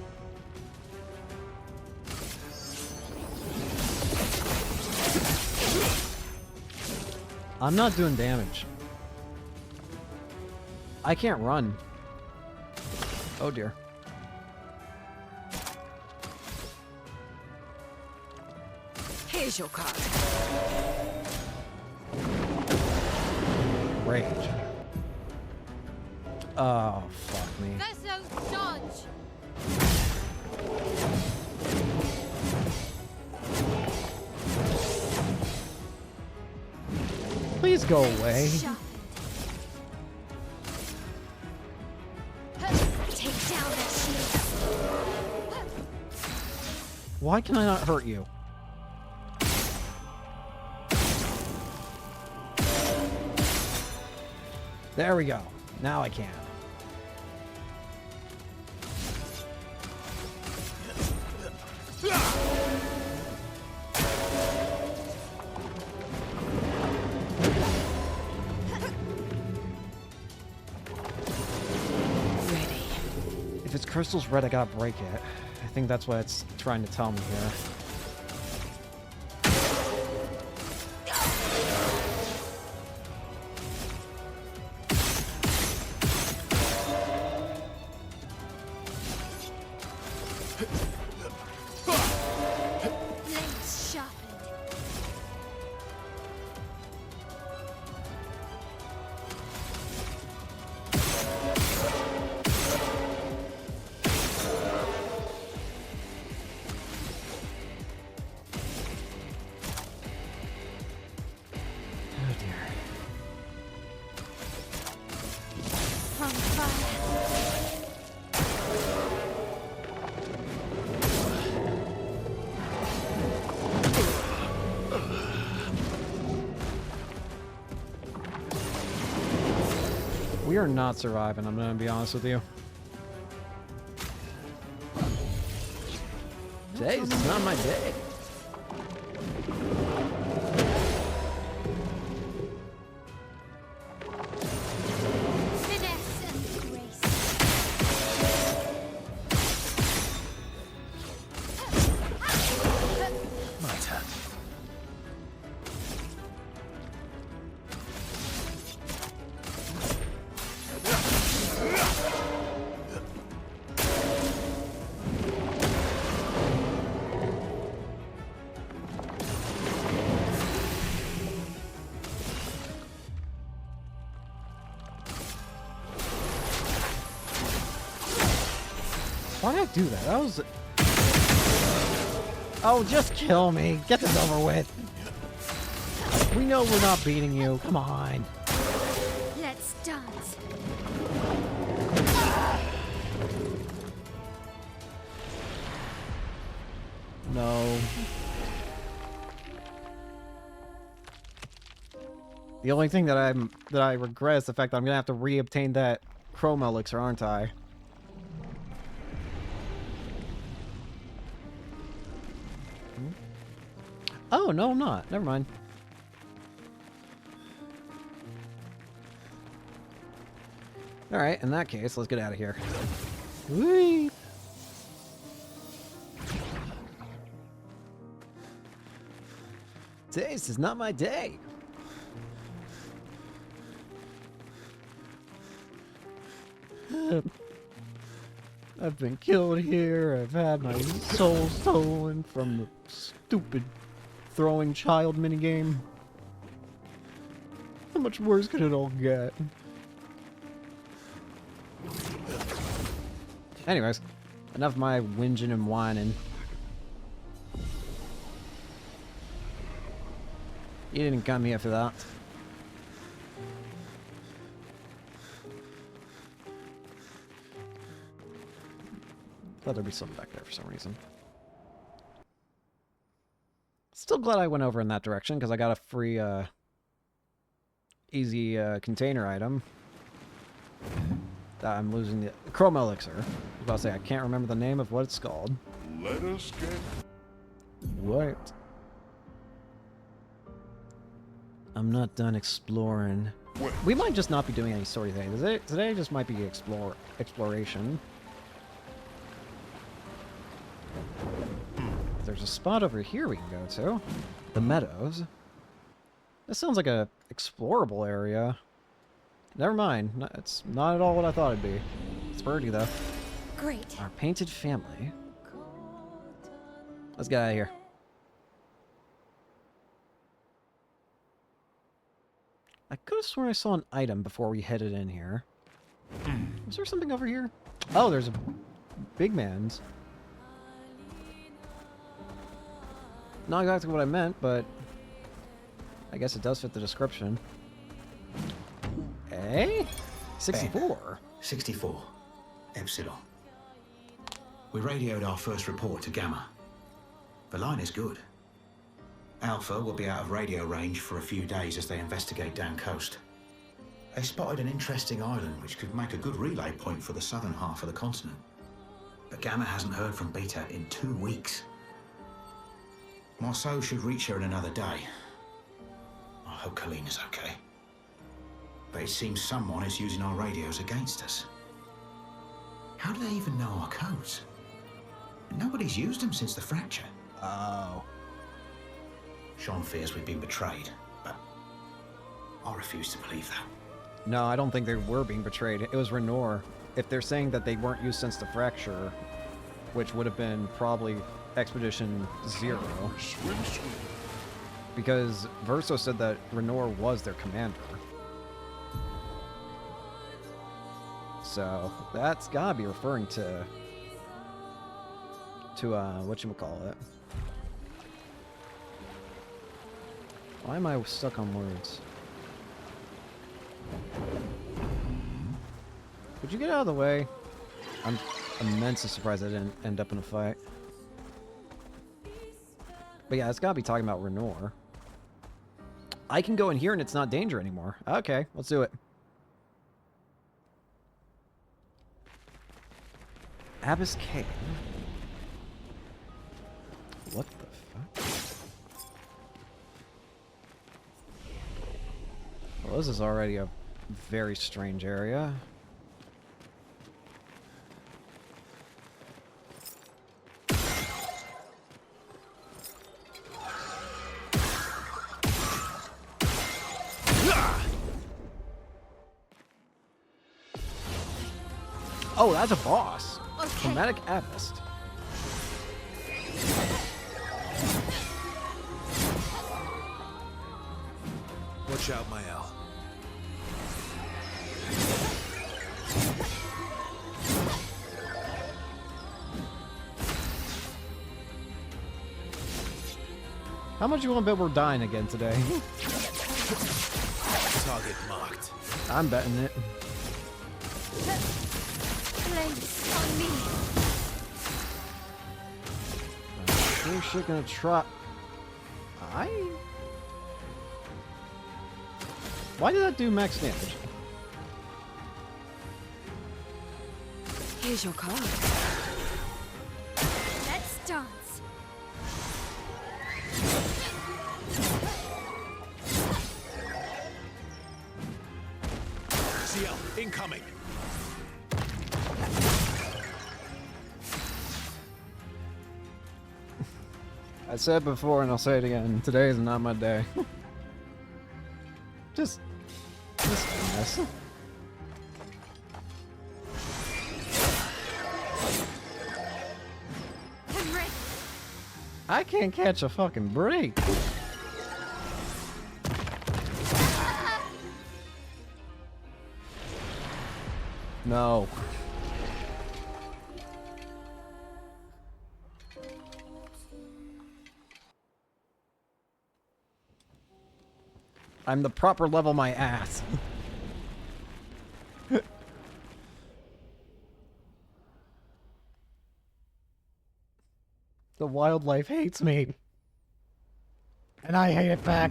I'm not doing damage. I can't run. Oh dear. Here's your card. Rage. Oh, fuck me. Verso, dodge! Please go away. Sharpened. Take down that shield. Why can I not hurt you? There we go. Now I can. Ready. If its crystal's red, I gotta break it. I think that's what it's trying to tell me here. Blades sharpened. Oh dear. On fire. We are not surviving, I'm gonna be honest with you. Today's not my day. Finesse and grace. My turn. Why did I do that? That was... Oh, just kill me. Get this over with. We know we're not beating you. Come on. Let's dance. No. The only thing that I regret is the fact that I'm gonna have to re-obtain that chrome elixir, aren't I? Oh, no, I'm not. Never mind. Alright, in that case, let's get out of here. Whee! This is not my day. I've been killed here. I've had my soul stolen from the stupid throwing child minigame. How much worse could it all get? Anyways, enough of my whinging and whining. You didn't come here for that. Thought there'd be something back there for some reason. Still glad I went over in that direction, because I got a free, easy, container item. I'm losing the chrome elixir. I was about to say, I can't remember the name of what it's called. Let us get... What? I'm not done exploring. Wait. We might just not be doing any story today. Today just might be exploration. There's a spot over here we can go to. The meadows. This sounds like a explorable area. Never mind. It's not at all what I thought it'd be. It's birdie though. Great. Our painted family. Let's get out of here. I could have sworn I saw an item before we headed in here. Was there something over here? Oh, there's a big man's. Not exactly what I meant, but I guess it does fit the description. Eh? 64. 64. Epsilon. We radioed our first report to Gamma. The line is good. Alpha will be out of radio range for a few days as they investigate down coast. They spotted an interesting island which could make a good relay point for the southern half of the continent. But Gamma hasn't heard from Beta in 2 weeks. Marceau should reach her in another day. I hope Colleen is okay. But it seems someone is using our radios against us. How do they even know our codes? Nobody's used them since the fracture. Oh. Sean fears we've been betrayed, but I refuse to believe that. No, I don't think they were being betrayed. It was Renor. If they're saying that they weren't used since the fracture, which would have been probably Expedition 0. Because Verso said that Renor was their commander. So, that's gotta be referring to whatchamacallit. Why am I stuck on words? Could you get out of the way? I'm immensely surprised I didn't end up in a fight. But yeah, it's gotta be talking about Renor. I can go in here and it's not danger anymore. Okay, let's do it. Abyss Cave. What the fuck? Well, this is already a very strange area. Oh, that's a boss. Okay. Chromatic Abyss. Watch out, Mael. How much you want to bet we're dying again today? Target marked. I'm betting it. Place on me. Sure shit gonna try. Why did that do max damage? Here's your card. Let's dance. CL, incoming. I said before and I'll say it again. Today is not my day. Just a mess. I'm ready. I can't catch a fucking break. No. I'm the proper level my ass. The wildlife hates me. And I hate it back.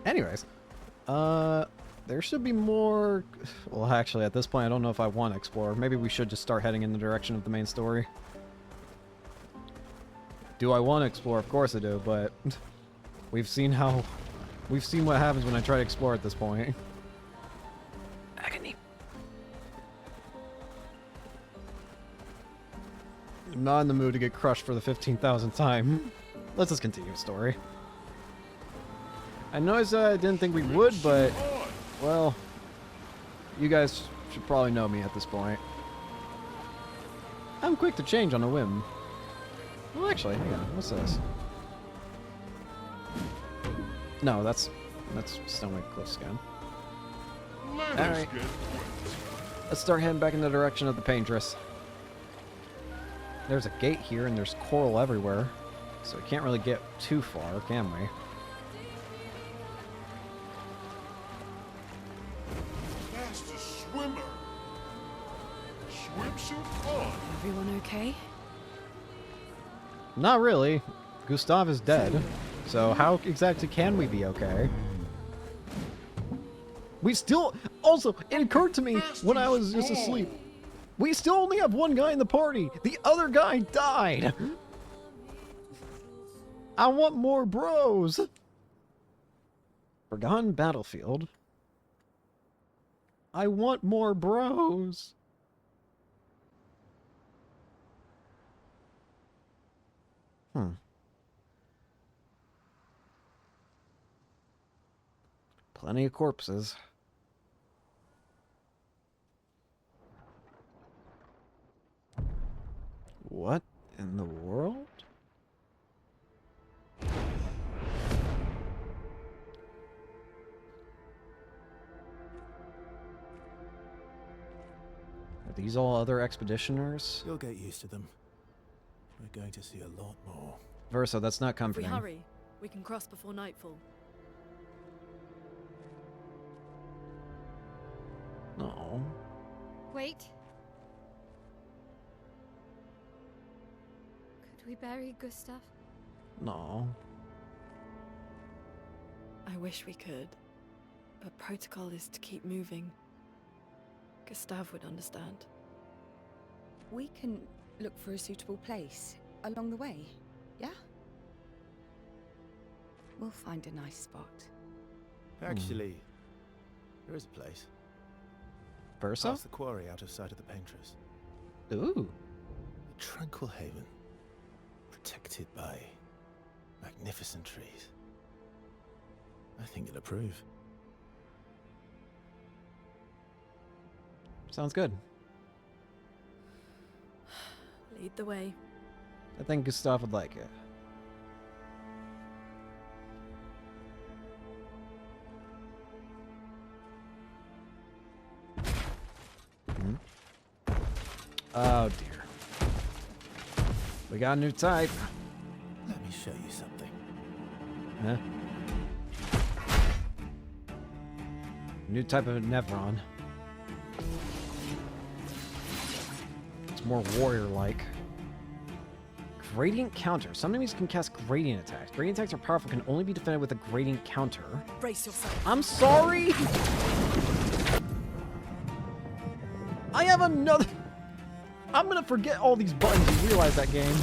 Anyways, there should be more. Well, actually, at this point, I don't know if I want to explore. Maybe we should just start heading in the direction of the main story. Do I want to explore? Of course I do, but we've seen what happens when I try to explore at this point. Agony. I'm not in the mood to get crushed for the 15,000th time. Let's just continue the story. I know I didn't think we would, but, well, you guys should probably know me at this point. I'm quick to change on a whim. Well, actually, hang on. What's this? No, that's Stoneway Cliffs again. Alright. Let's start heading back in the direction of the Paintress. There's a gate here, and there's coral everywhere. So we can't really get too far, can we? Fastest swimmer. Swimsuit on. Everyone okay? Not really. Gustav is dead. So how exactly can we be okay? We still... Also, it occurred to me when I was just asleep. We still only have one guy in the party. The other guy died. I want more bros. Forgotten battlefield. I want more bros. Plenty of corpses. What in the world? Are these all other expeditioners? You'll get used to them. We're going to see a lot more. Verso, that's not If we comforting. hurry, we can cross before nightfall. No. Wait. Could we bury Gustav? No. I wish we could, but protocol is to keep moving. Gustav would understand. We can look for a suitable place along the way, yeah? We'll find a nice spot. Actually, there is a place. Verso? Past the quarry out of sight of the Paintress. Ooh. A tranquil haven. Protected by magnificent trees. I think you'll approve. Sounds good. Lead the way. I think Gustav would like it. Oh dear. We got a new type. Let me show you something. Huh? New type of Nevron. It's more warrior-like. Gradient counter. Some enemies can cast gradient attacks. Gradient attacks are powerful, can only be defended with a gradient counter. Brace yourself. I'm sorry! I have another... I'm gonna forget all these buttons and realize that game.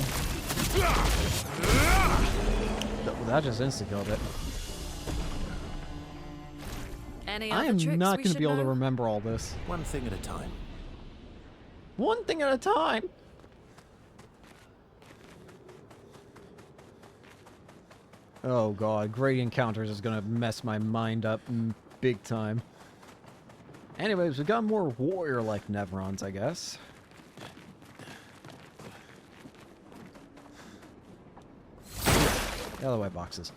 That just insta-killed it. Any I other am tricks not we gonna should be able to know? remember all this. One thing at a time. One thing at a time! Oh god, gradient counters is gonna mess my mind up big time. Anyways, we got more warrior-like Nevrons, I guess. The other way boxes.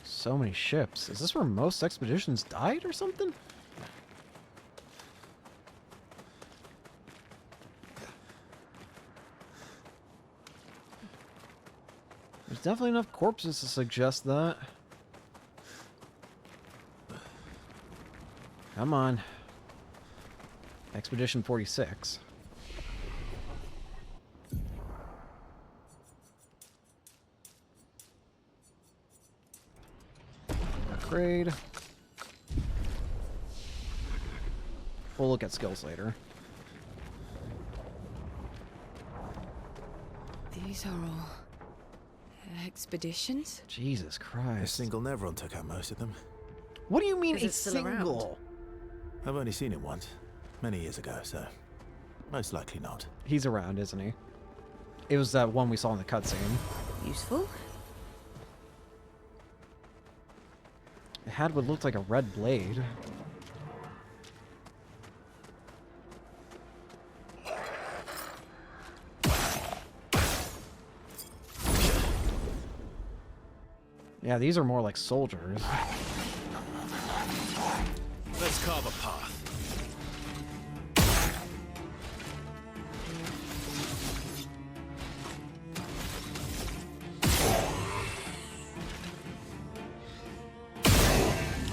So many ships. Is this where most expeditions died or something? There's definitely enough corpses to suggest that. Come on. Expedition 46. Upgrade. We'll look at skills later. These are all expeditions? Jesus A Christ. single Nevron took out most of them. What do you mean Is a it still around? single? I've only seen it once. Many years ago, so Most likely not. He's around, isn't he? It was that one we saw in the cutscene. Useful. It had what looked like a red blade. Yeah, these are more like soldiers. Let's carve a path.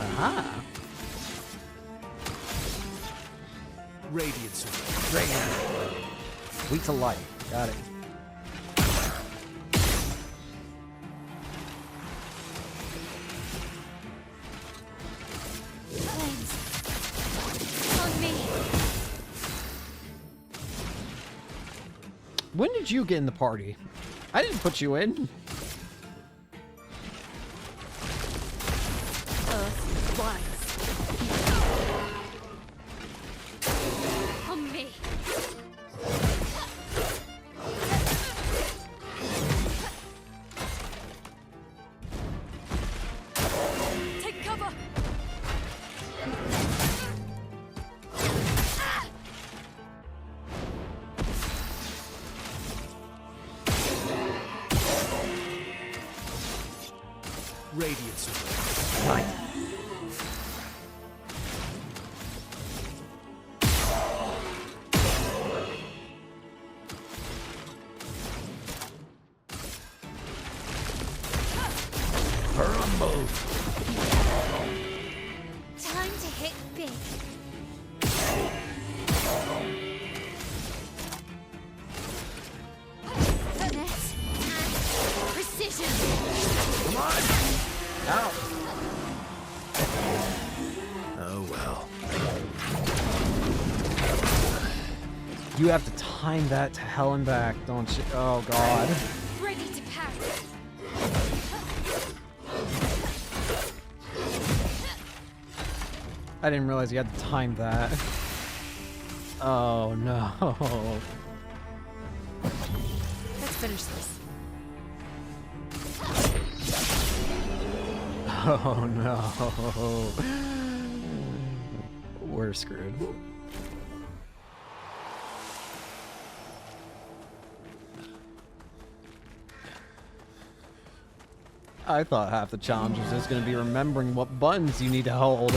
Aha! Radiance. Radiant. Weak to light. Got it. Flames. On me. When did you get in the party? I didn't put you in. Earth rise. On me. Take cover. Radiance. Right. Time to hit big. Finesse and precision. Ow. Oh well. You have to time that to hell and back, don't you? Oh god. Ready to parry. I didn't realize you had to time that. Oh no. Let's finish this. Oh no. We're screwed. I thought half the challenge was just going to be remembering what buttons you need to hold.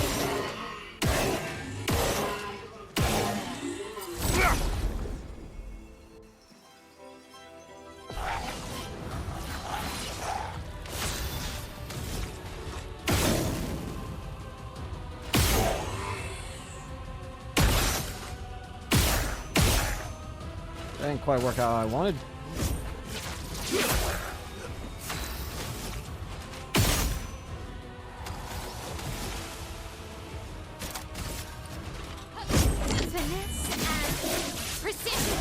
That didn't quite work out how I wanted. Finesse and precision.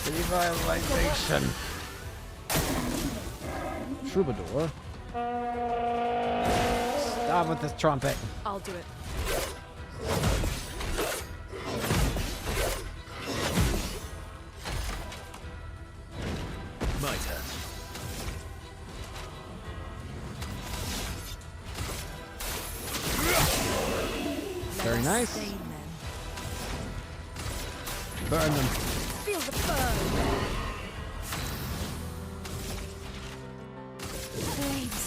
Revitalization. Troubadour. Stop with this trumpet. I'll do it. My turn. Very nice. Stain them. Burn them. Feel the burn. Flames.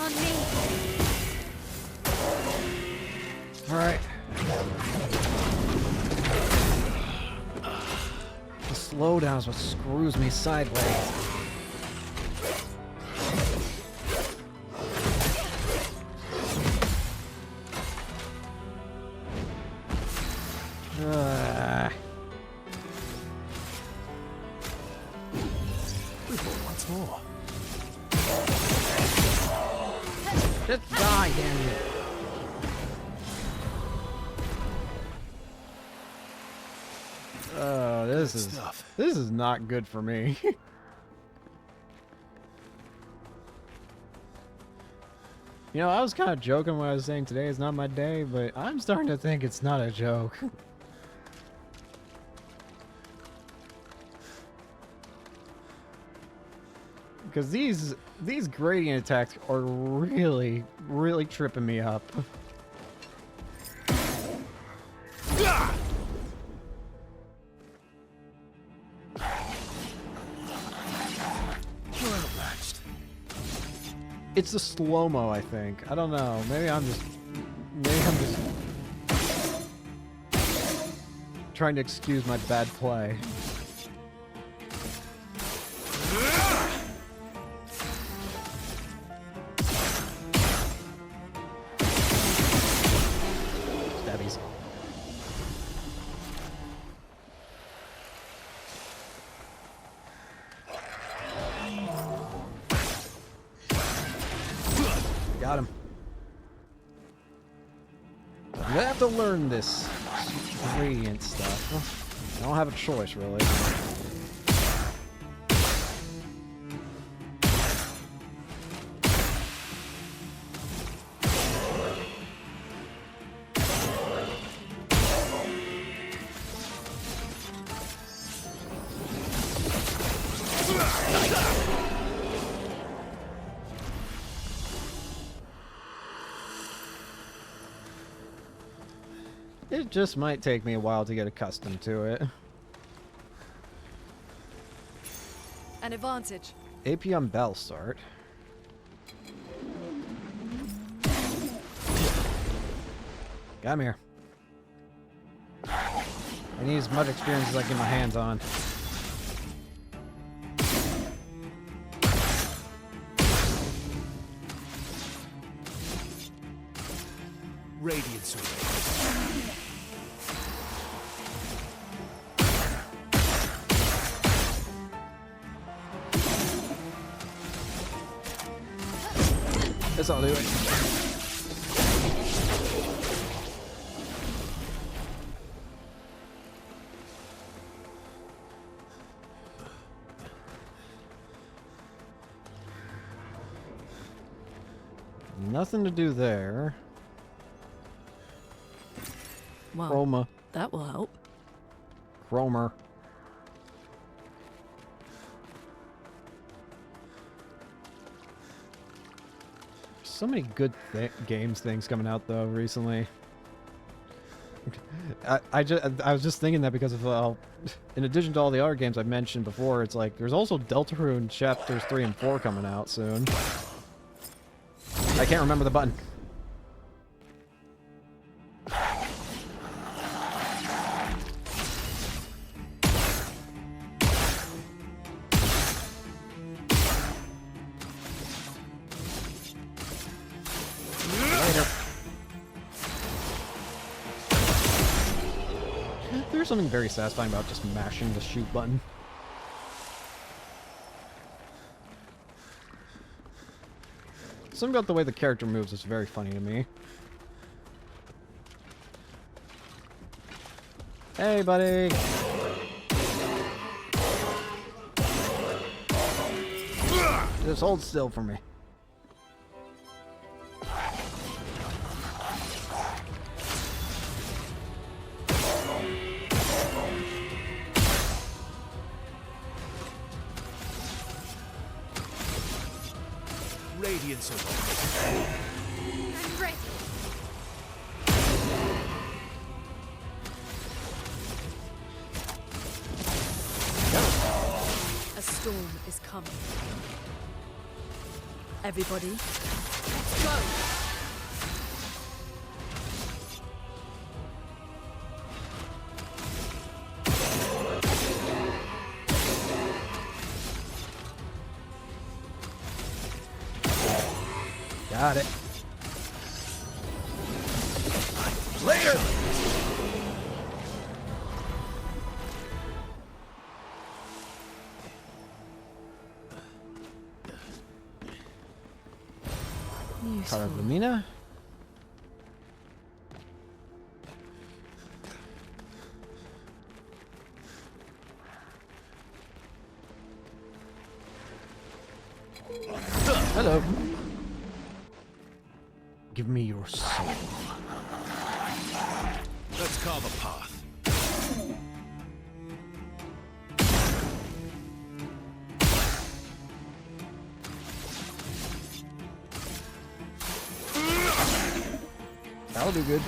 On me. Alright. The slowdown is what screws me sideways. Once more. Just die, damn you. Oh, this is stuff. this is not good for me. You know, I was kind of joking when I was saying today is not my day, but I'm starting to think it's not a joke. Because these gradient attacks are really, really tripping me up. It's the slow-mo, I think. I don't know. Maybe I'm just trying to excuse my bad play. Stabbies. Got him. I'm gonna have to learn this gradient stuff. I don't have a choice, really. It just might take me a while to get accustomed to it. An advantage. AP on Bell start. Got him here. I need as much experience as I can get my hands on. Radiant sword. That's all I'll do it. Nothing to do there. Well, Chroma. that will help. Chromer. So many good games things coming out though recently. I was just thinking that because of in addition to all the other games I mentioned before, it's like there's also Deltarune chapters 3 and 4 coming out soon. I can't remember the button. There's something very satisfying about just mashing the shoot button. Something about the way the character moves is very funny to me. Hey, buddy! Just hold still for me. Radiant sword. I'm ready. A storm is coming. Everybody, let's go! Got it. Later! Part of Lumina. Hello. Give me your soul. Let's carve a path. That'll do good.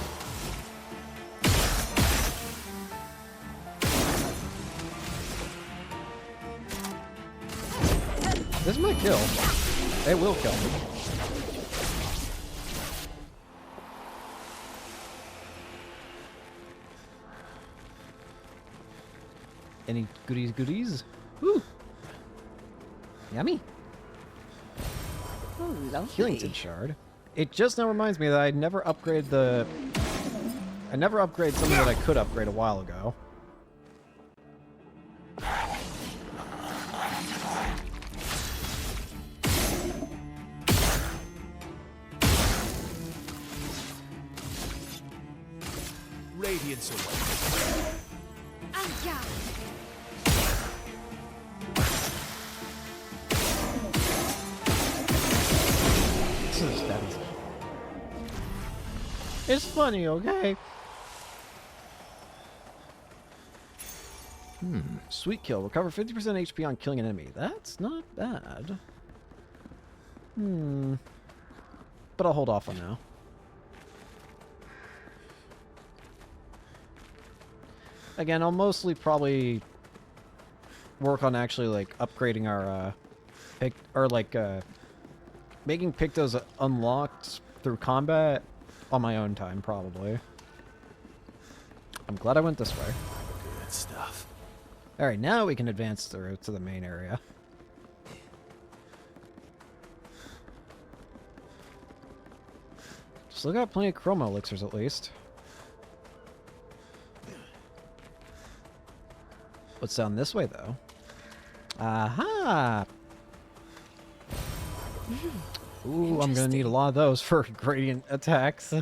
This might kill. It will kill me. Any goodies? Woo! Yummy. Oh, lovely. Healington shard. It just now reminds me that I never upgraded the... I never upgraded something that I could upgrade a while ago. Radiance away. It's funny, okay? Sweet kill. Recover 50% HP on killing an enemy. That's not bad. But I'll hold off on now. Again, I'll mostly probably work on actually like upgrading our making Pictos unlocked through combat on my own time, probably. I'm glad I went this way. Good stuff. Alright, now we can advance through to the main area. Still got plenty of chroma elixirs at least. What's down this way, though? Aha! Ooh, I'm gonna need a lot of those for gradient attacks.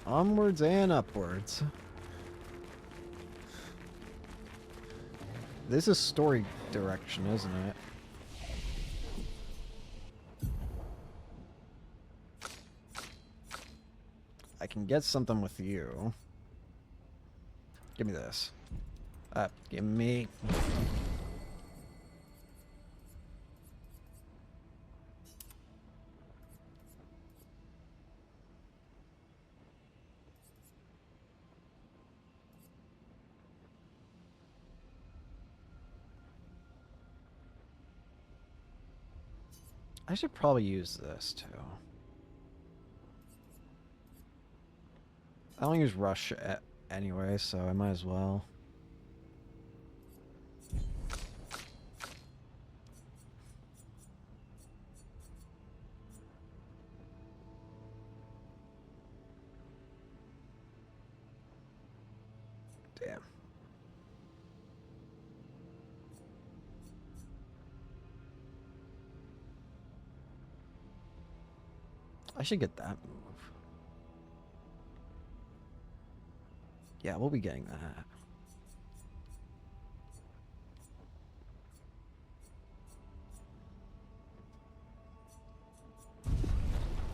Onwards and upwards. This is story direction, isn't it? I can get something with you. Give me this. Give me... I should probably use this, too. I don't use rush anyway, so I might as well. Damn. I should get that move. Yeah, we'll be getting that.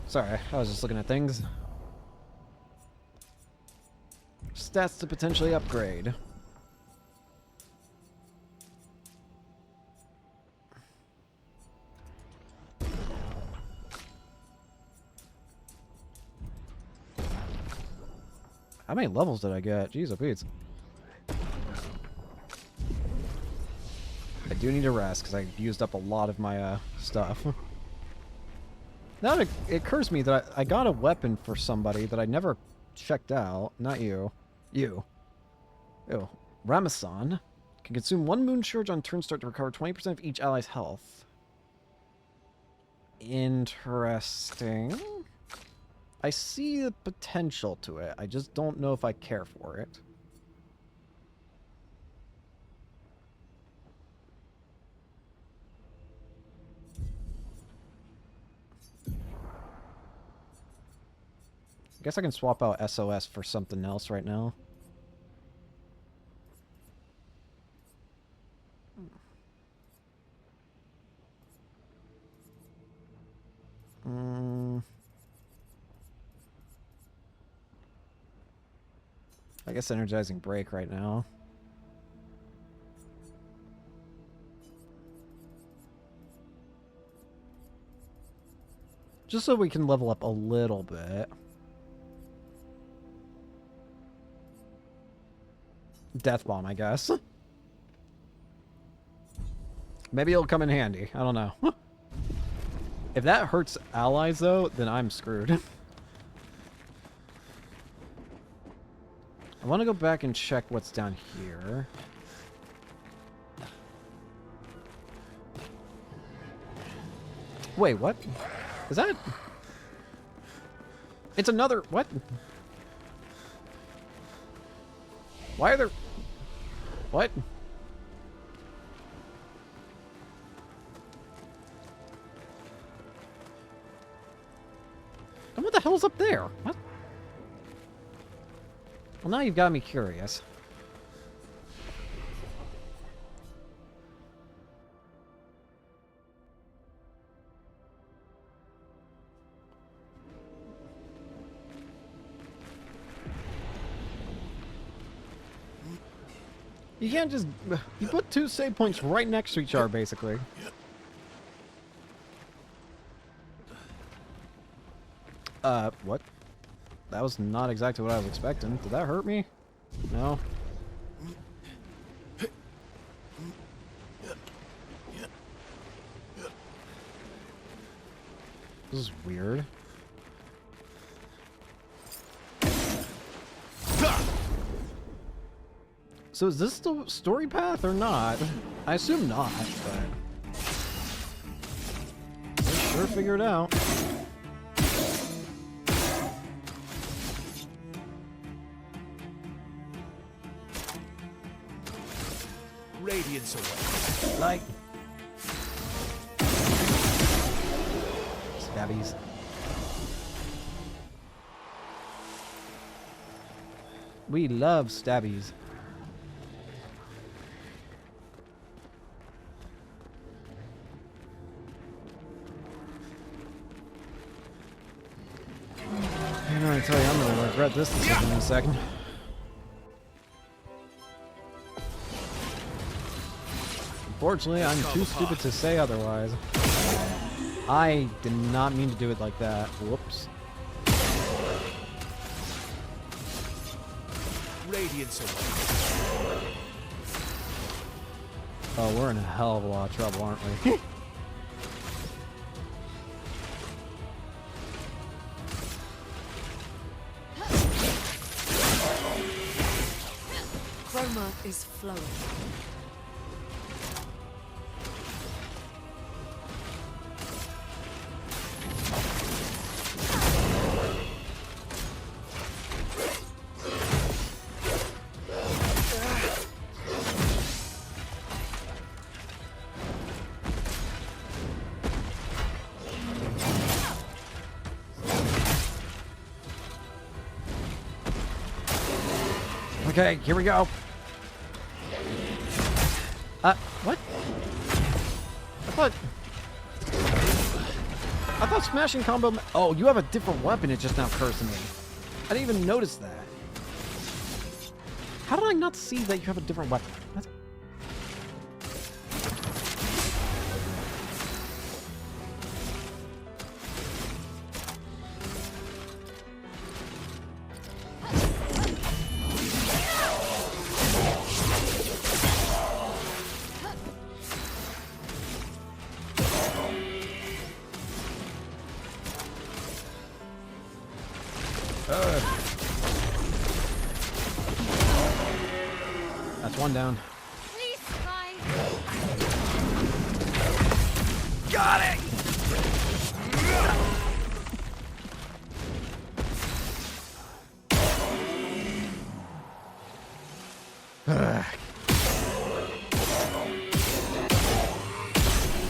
Sorry, I was just looking at things. Stats to potentially upgrade. How many levels did I get? Jeez, oh Pete. I do need to rest because I used up a lot of my stuff. Now it occurs to me that I got a weapon for somebody that I never checked out. Not you. You. Ew. Ramasan can consume 1 moon charge on turn start to recover 20% of each ally's health. Interesting. I see the potential to it. I just don't know if I care for it. guess I can swap out SOS for something else right now. I guess energizing break right now. Just so we can level up a little bit. Death bomb, I guess. Maybe it'll come in handy. I don't know. If that hurts allies, though, then I'm screwed. I want to go back and check what's down here. Wait, what? Is that... It's another... What? Why are there... What? And what the hell's up there? What? Well, now you've got me curious. You can't just... You put two save points right next to each other, basically. What? That was not exactly what I was expecting. Did that hurt me? No. This is weird. So is this the story path or not? I assume not, but... Let's sure figure it out. Radiance away. Like... Stabbies. We love stabbies. I tell you, I'm going to regret this decision in a second. Unfortunately, I'm too stupid to say otherwise. I did not mean to do it like that. Whoops. Radiance away. Oh, we're in a hell of a lot of trouble, aren't we? Chroma is flowing. Okay, here we go. What? I thought smashing combo... Oh, you have a different weapon, it just now occurs to me. I didn't even notice that. How did I not see that you have a different weapon? What? That's one down. Please, Spy. Got it!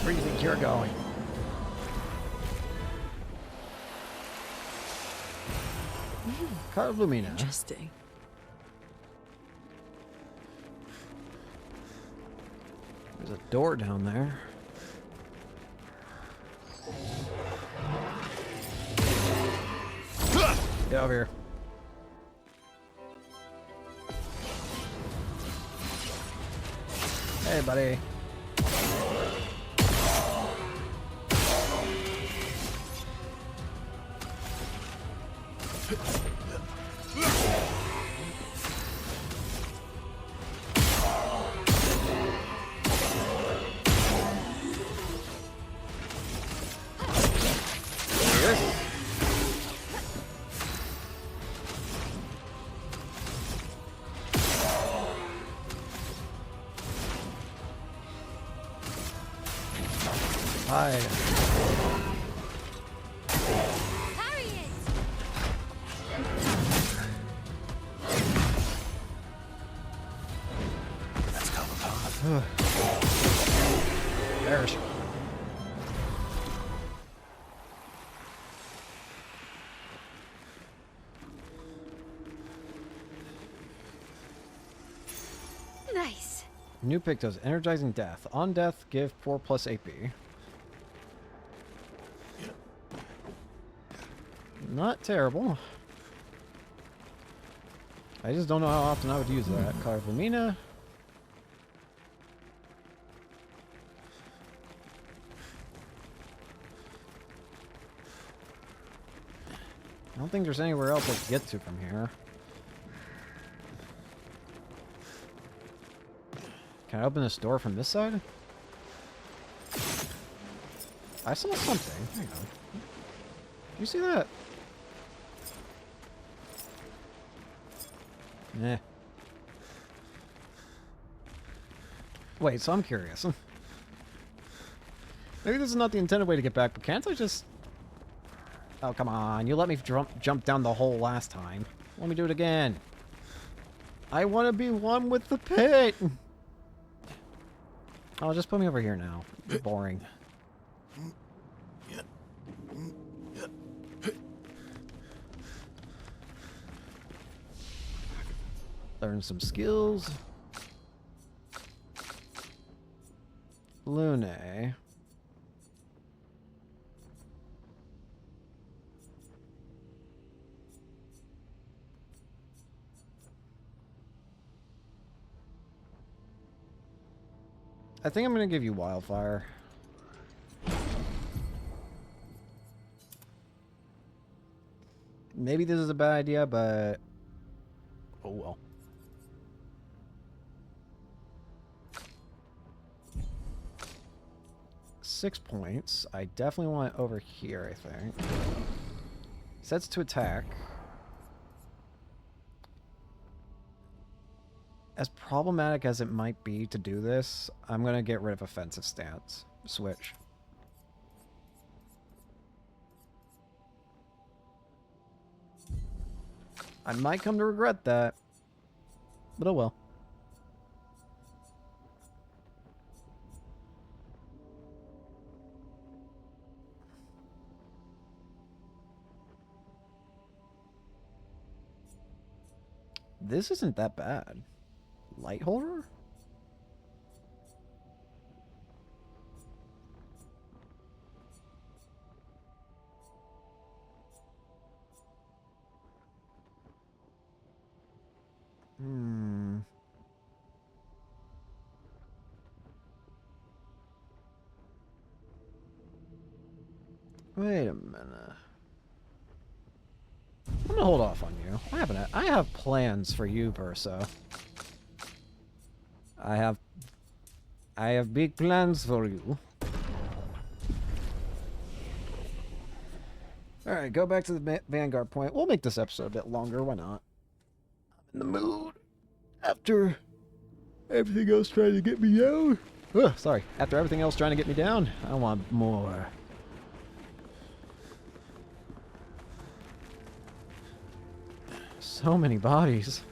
Where do you think you're going? Lumina. Interesting. There's a door down there. Get over here. Hey, buddy. Hi. Parry it! Let's come apart. There's. Nice. New pick does energizing death. On death, give 4 plus AP. Not terrible. I just don't know how often I would use that. Clair Obscur. I don't think there's anywhere else I can get to from here. Can I open this door from this side? I saw something. Hang on. You see that? Nah. Wait, so I'm curious. Maybe this is not the intended way to get back, but can't I just... Oh, come on. You let me jump down the hole last time. Let me do it again. I want to be one with the pit. Oh, just put me over here now. It's boring. Learn some skills. Lune. I think I'm going to give you Wildfire. Maybe this is a bad idea, but... Oh well. .6 points. I definitely want it over here, I think. Sets to attack. As problematic as it might be to do this, I'm going to get rid of offensive stance. Switch. I might come to regret that, but oh well. This isn't that bad. Light holder? Wait a minute. I'm gonna hold off on you. I have plans for you, Verso. I have big plans for you. Alright, go back to the Vanguard point. We'll make this episode a bit longer, why not? I'm in the mood. After everything else trying to get me down. Ugh, sorry. After everything else trying to get me down, I want more. So many bodies.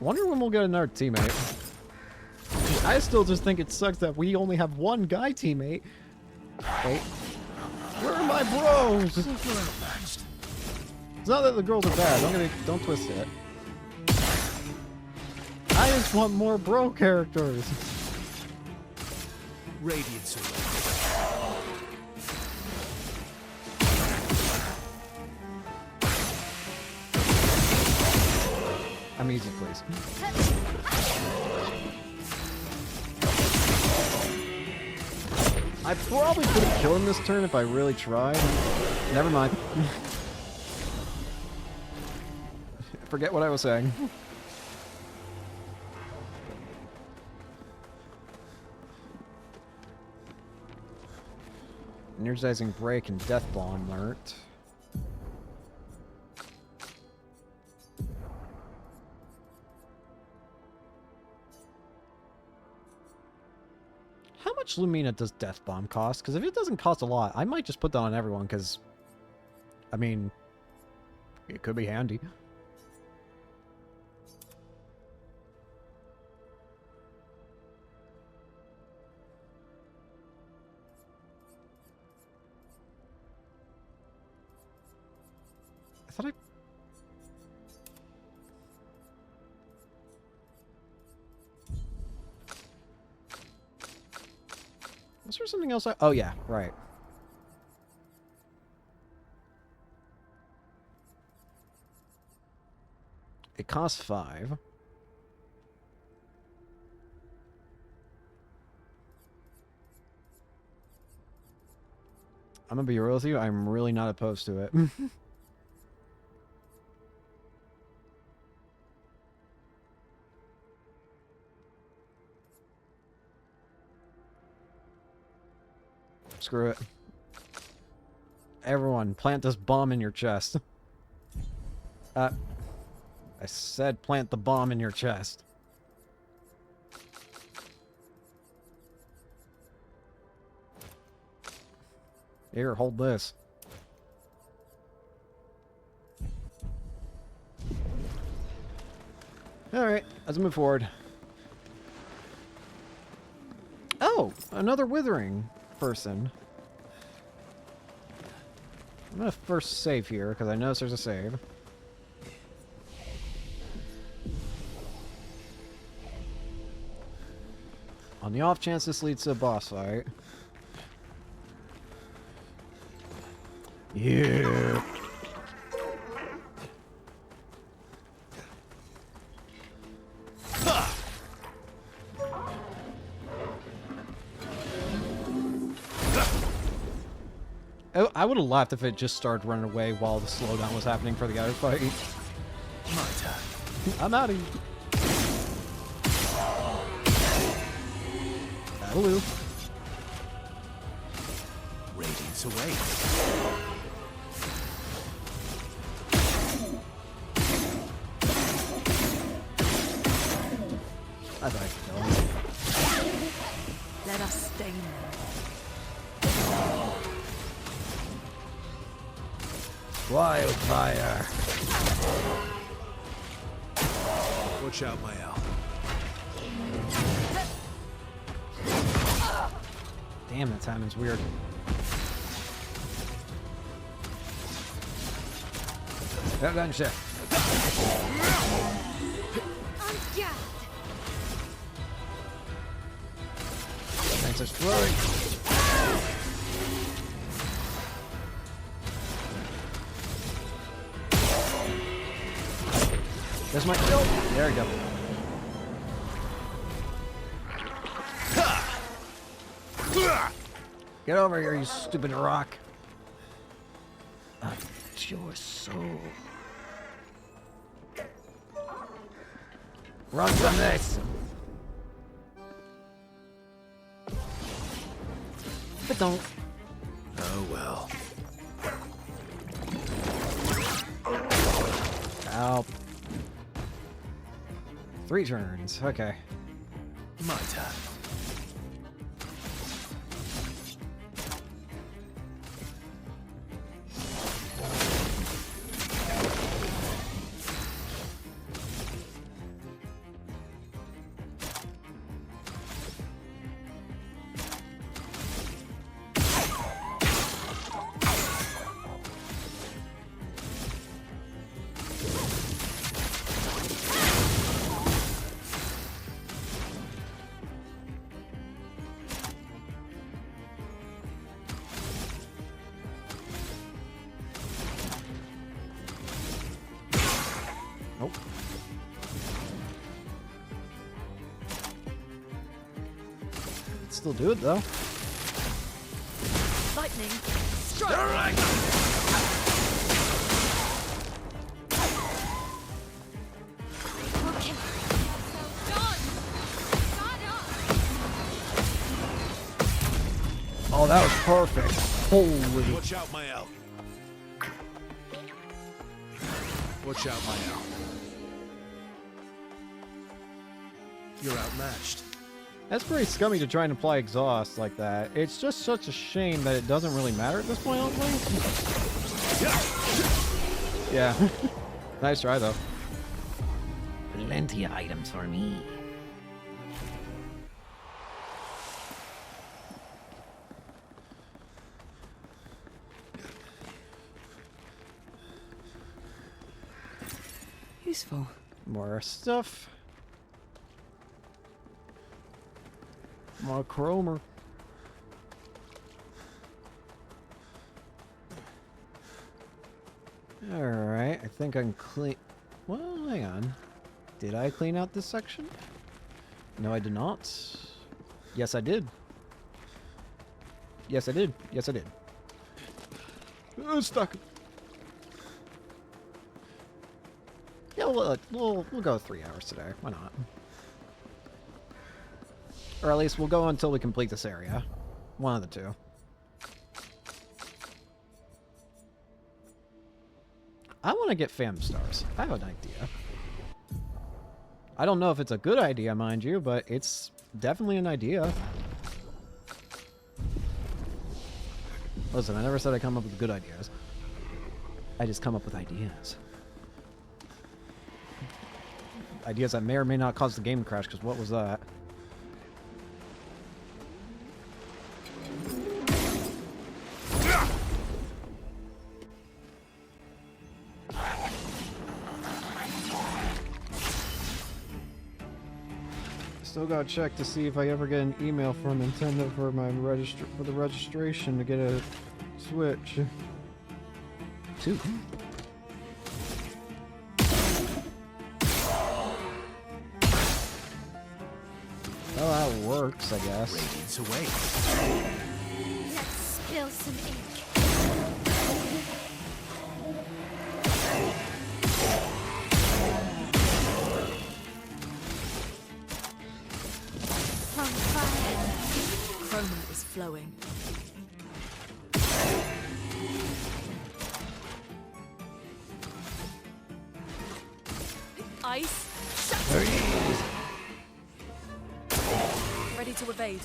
I wonder when we'll get another teammate. I still just think it sucks that we only have one guy teammate. Wait. Where are my bros? It's not that the girls are bad. Don't twist it. I just want more bro characters. Radiance away. I'm easy, please. I probably could have killed him this turn if I really tried. Never mind. Forget what I was saying. Energizing Break and Death Bomb alert. How much Lumina does Death Bomb cost? Because if it doesn't cost a lot, I might just put that on everyone, because, I mean, it could be handy. I thought I... Was there something else I... Oh, yeah, right. It costs 5. I'm gonna be real with you, I'm really not opposed to it. Screw it. Everyone, plant this bomb in your chest. I said plant the bomb in your chest. Here, hold this. Alright, let's move forward. Oh, another withering person. I'm gonna first save here, because I notice there's a save. On the off chance this leads to a boss fight. Yeah. I would have laughed if it just started running away while the slowdown was happening for the other fight. My turn. I'm out of here. That'll do. Radiance away. I thought I could kill him. Let us stain them. Wildfire. Watch out, my owl. Damn, that timing's weird. Well done, sir. Thanks, it's flurry. There's my kill. There we go. Get over here, you stupid rock. It's your soul. Run from this. But don't. Oh well. Help. 3 turns. Okay. My turn. Nope. Still do it though. Lightning strike. Okay. Done. Got up. Oh, that was perfect. Holy. Watch out, my elk. Watch out, my elk. You're outmatched. That's pretty scummy to try and apply exhaust like that. It's just such a shame that it doesn't really matter at this point, I don't think. Yeah. Nice try, though. Plenty of items for me. Useful. More stuff. More chromer. Alright, I think I can clean... Well, hang on. Did I clean out this section? No, I did not. Yes, I did. Yes, I did. Yes, I did. Stuck. Yeah, we'll go 3 hours today. Why not? Or at least we'll go until we complete this area. One of the two. I want to get fam stars. I have an idea. I don't know if it's a good idea, mind you, but it's definitely an idea. Listen, I never said I come up with good ideas. I just come up with ideas. Ideas that may or may not cause the game to crash, because what was that? Still gotta check to see if I ever get an email from Nintendo for my for the registration to get a Switch. 2. Oh, that works, I guess. Radiance away. Let's spill some ink. On fire. Chroma is flowing. Ice. Shut. Ready to evade.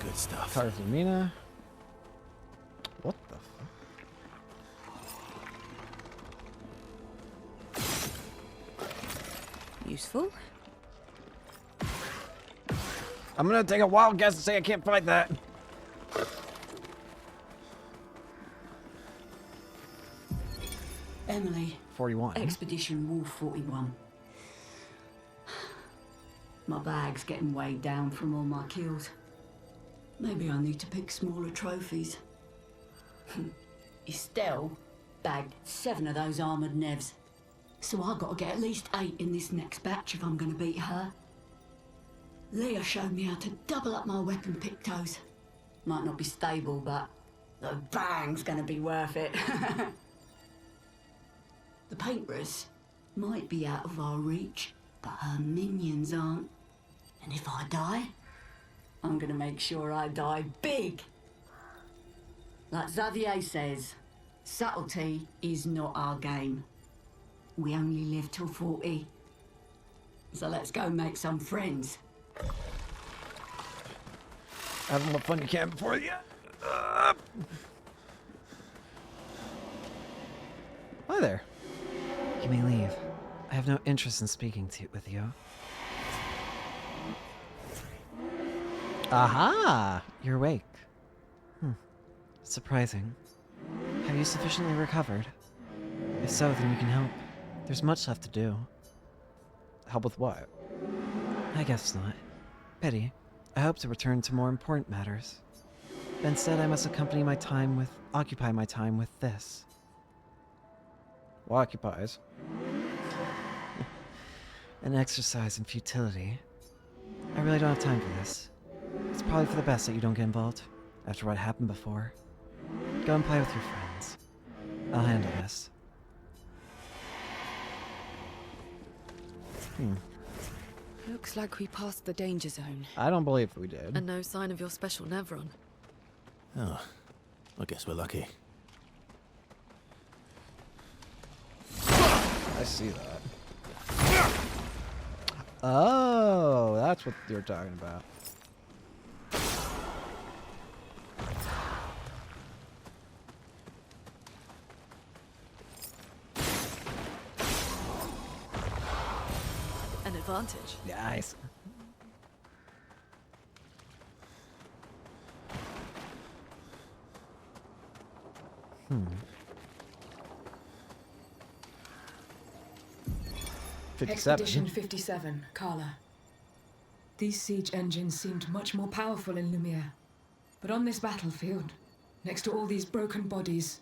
Good stuff. Tarzamina. What the fuck? Useful. I'm gonna take a wild guess and say I can't fight that. Emily. 41. Expedition Wolf 41. My bag's getting weighed down from all my kills. Maybe I need to pick smaller trophies. Estelle bagged 7 of those armoured nevs. So I gotta get at least 8 in this next batch if I'm gonna beat her. Leah showed me how to double up my weapon pictos. Might not be stable, but the bang's gonna be worth it. The painters might be out of our reach, but her minions aren't. And if I die, I'm gonna make sure I die big. Like Xavier says, subtlety is not our game. We only live till 40. So let's go make some friends. Having what fun you can before you. Hi there. You may leave. I have no interest in speaking with you. Aha! You're awake. Surprising. Have you sufficiently recovered? If so, then you can help. There's much left to do. Help with what? I guess not. Pity. I hope to return to more important matters. But instead, I must occupy my time with this. What occupies? An exercise in futility. I really don't have time for this. It's probably for the best that you don't get involved, after what happened before. Go and play with your friends. I'll handle this. Looks like we passed the danger zone. I don't believe we did. And no sign of your special Nevron. Oh, I guess we're lucky. I see that. Oh, that's what you're talking about. An advantage. Nice. Expedition 57, Carla. These siege engines seemed much more powerful in Lumiere. But on this battlefield, next to all these broken bodies,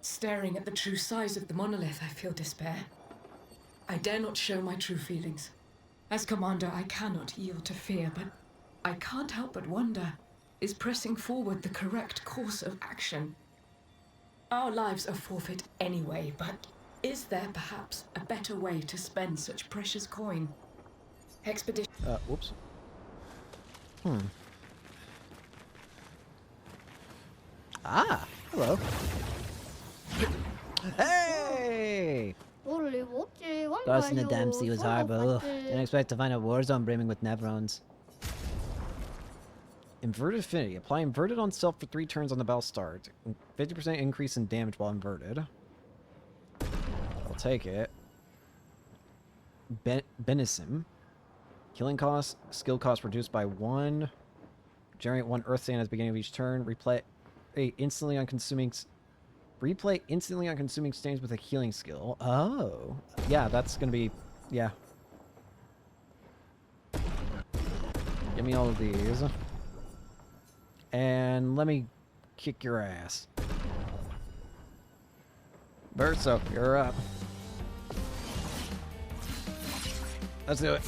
staring at the true size of the monolith, I feel despair. I dare not show my true feelings. As commander, I cannot yield to fear, but I can't help but wonder, is pressing forward the correct course of action? Our lives are forfeit anyway, but is there perhaps a better way to spend such precious coin? Expedition... Whoops. Ah, hello. Hey! Crossing the Dempsey was horrible. Didn't expect to find a war zone brimming with Nevrons. Inverted affinity. Apply inverted on self for 3 turns on the battle start. 50% increase in damage while inverted. I'll take it. Benisim. Killing cost. Skill cost reduced by 1. Generate 1 earth sand at the beginning of each turn. Replay instantly on consuming... Replay instantly on consuming stains with a healing skill. Oh. Yeah, that's gonna be... Yeah. Give me all of these. And let me kick your ass. Verso, you're up. Let's do it.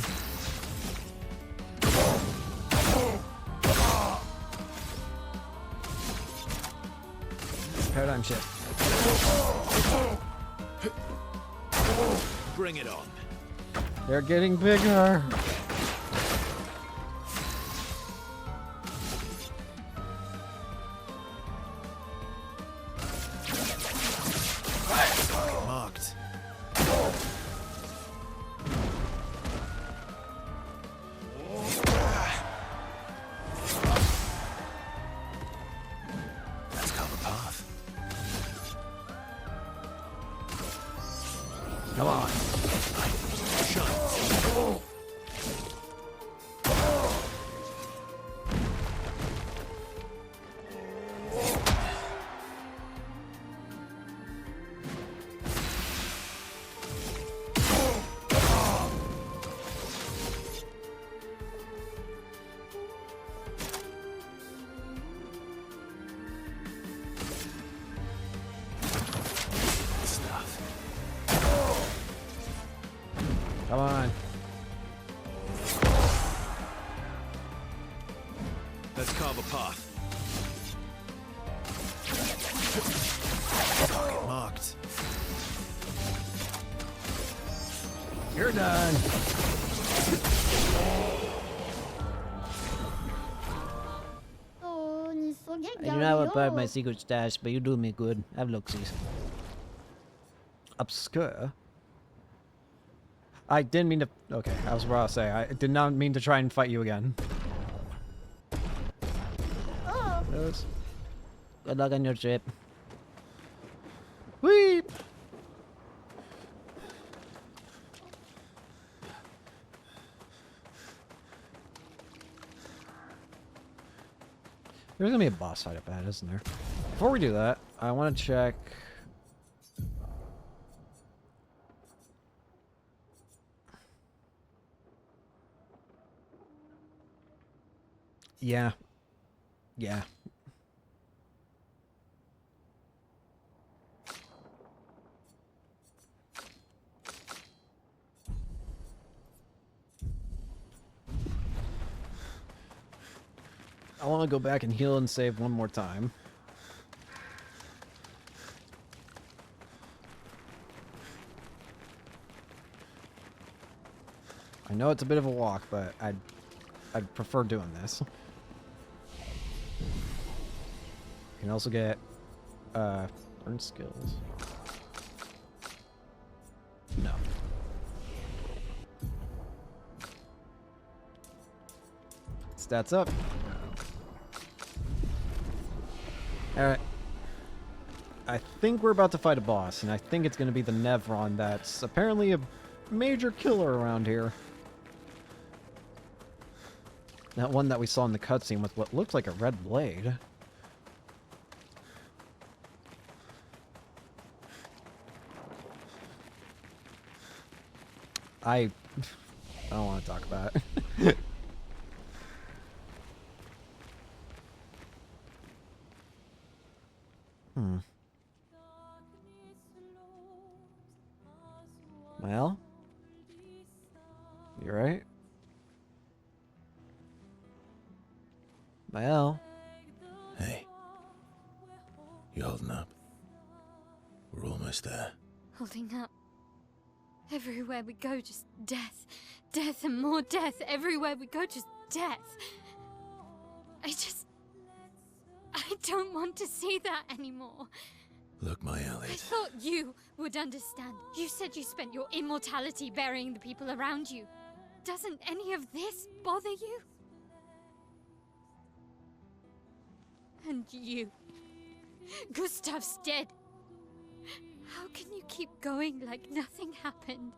Paradigm shift. Bring it on. They're getting bigger. Marked. Let's cover path. Come on. Come on. Let's carve a path. Target marked. You're done. I do not want part of my secret stash, but you do me good. Have looksies. Obscur? I didn't mean to... Okay, I was about to say. I did not mean to try and fight you again. Yes. Good luck on your trip. Weep! There's gonna be a boss fight up ahead, isn't there? Before we do that, I want to check... Yeah. Yeah. I want to go back and heal and save one more time. I know it's a bit of a walk, but I'd prefer doing this. You can also get learn skills. No. Stats up. Alright. I think we're about to fight a boss, and I think it's going to be the Nevron that's apparently a major killer around here. That one that we saw in the cutscene with what looked like a red blade. I don't want to talk about it. Well, you right? Well. Hey. You holding up? We're almost there. Holding up. Everywhere we go, just death. Death and more death. Everywhere we go, just death. I don't want to see that anymore. Look, my I Elliot. thought you would understand. You said you spent your immortality burying the people around you. Doesn't any of this bother you? And you. Gustav's dead. How can you keep going like nothing happened?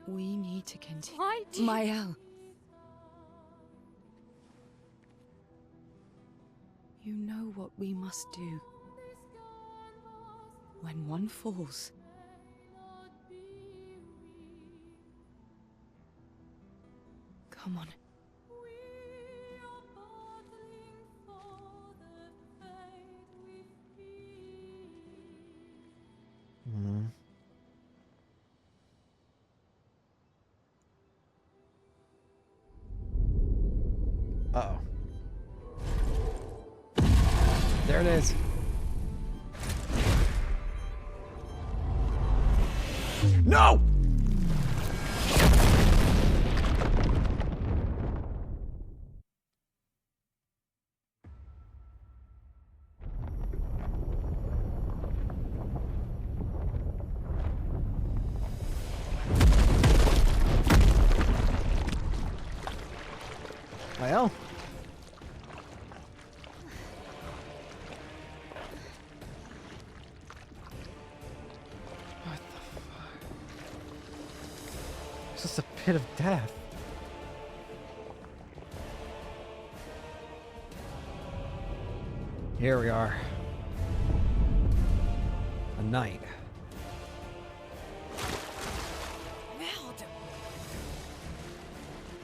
We need to continue. Why do you... Mael. You know what we must do. When one falls, come on. Uh-oh. There it is. No! Well. What the fuck? It's just a pit of death. Here we are. A night. Merde!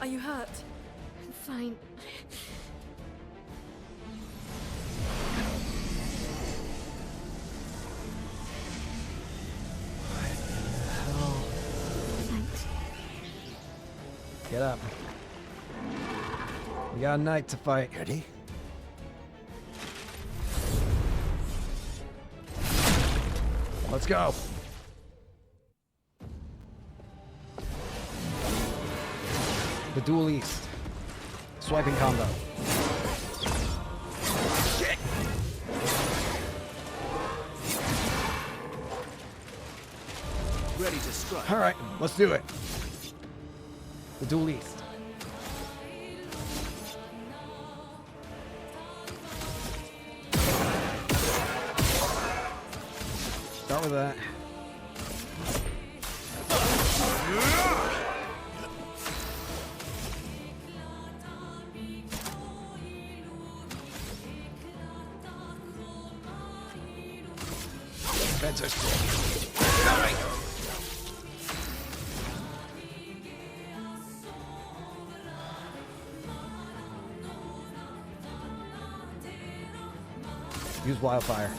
Are you hurt? I'm fine. Get up. We got a knight to fight. Ready? Let's go. The Duel East. Swiping combo. Shit. Ready to strike. All right, let's do it. The Duel East. Start with that. Defense are strong. Use wildfire.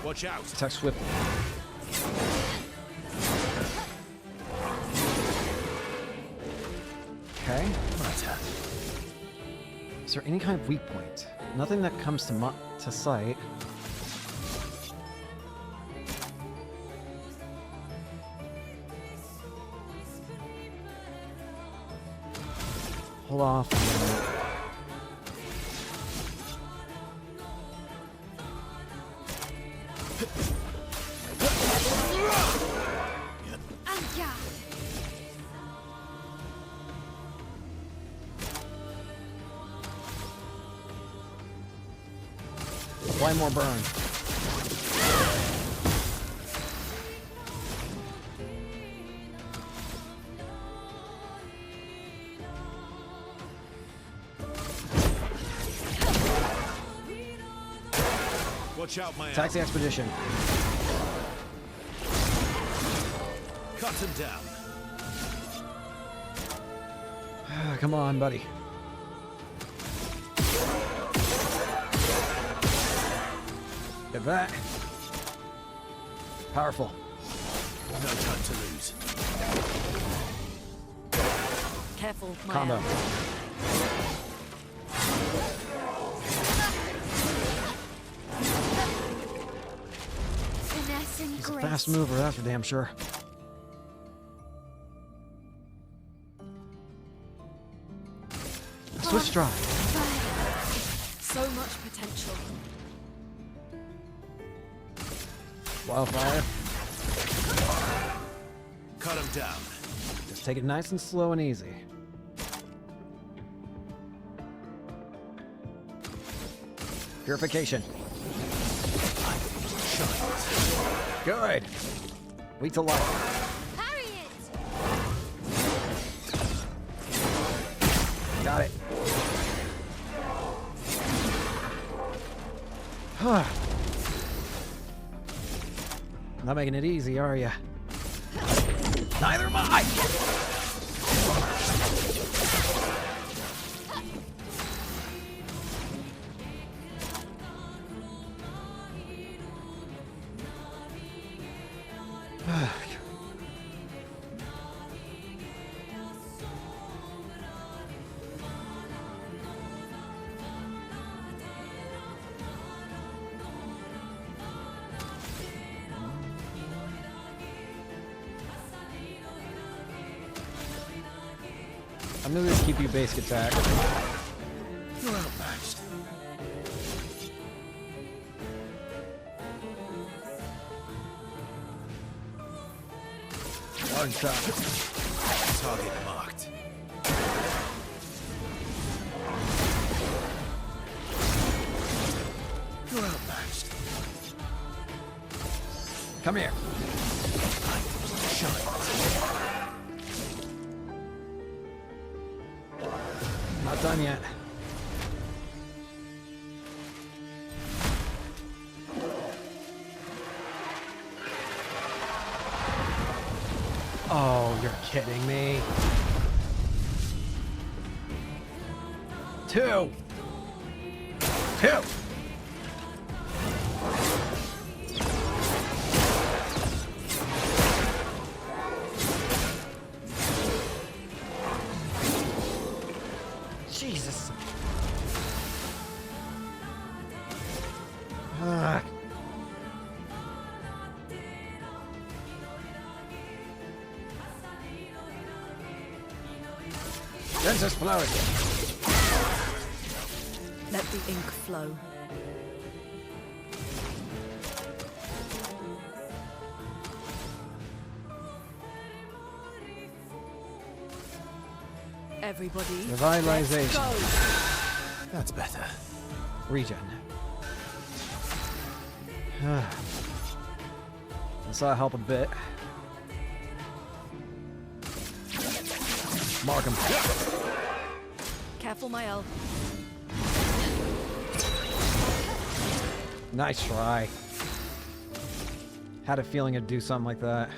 Watch out. Attack swiftly. Okay. Is there any kind of weak point? Nothing that comes to sight. Hold off. Apply more burn. Watch out, my Attack the expedition. Cut him down. Come on, buddy. Get back. Powerful. No time to lose. Careful, my Combo. Finesse and He's a grace. fast mover, that's for damn sure. Switch drive. So much potential. Wildfire. Cut him down. Just take it nice and slow and easy. Purification. Good. Weak to life. Parry it. Got it. Not making it easy, are ya? Neither am I! I'm gonna just keep you basic attack. You're outmatched. One shot. Target marked. You're outmatched. Come here. Shine. Not done yet. Oh, you're kidding me. 2. 2. Jesus. Princess Flower. Let the ink flow. Everybody, Revitalization. let's go. That's better. Regen. This will help a bit. Mark him. Careful, my elf. Nice try. Had a feeling it'd do something like that.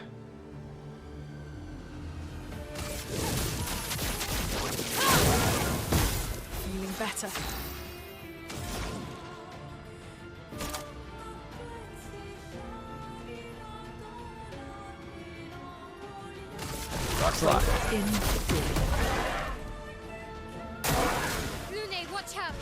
Feeling better. Rock slide. In Lune, watch out!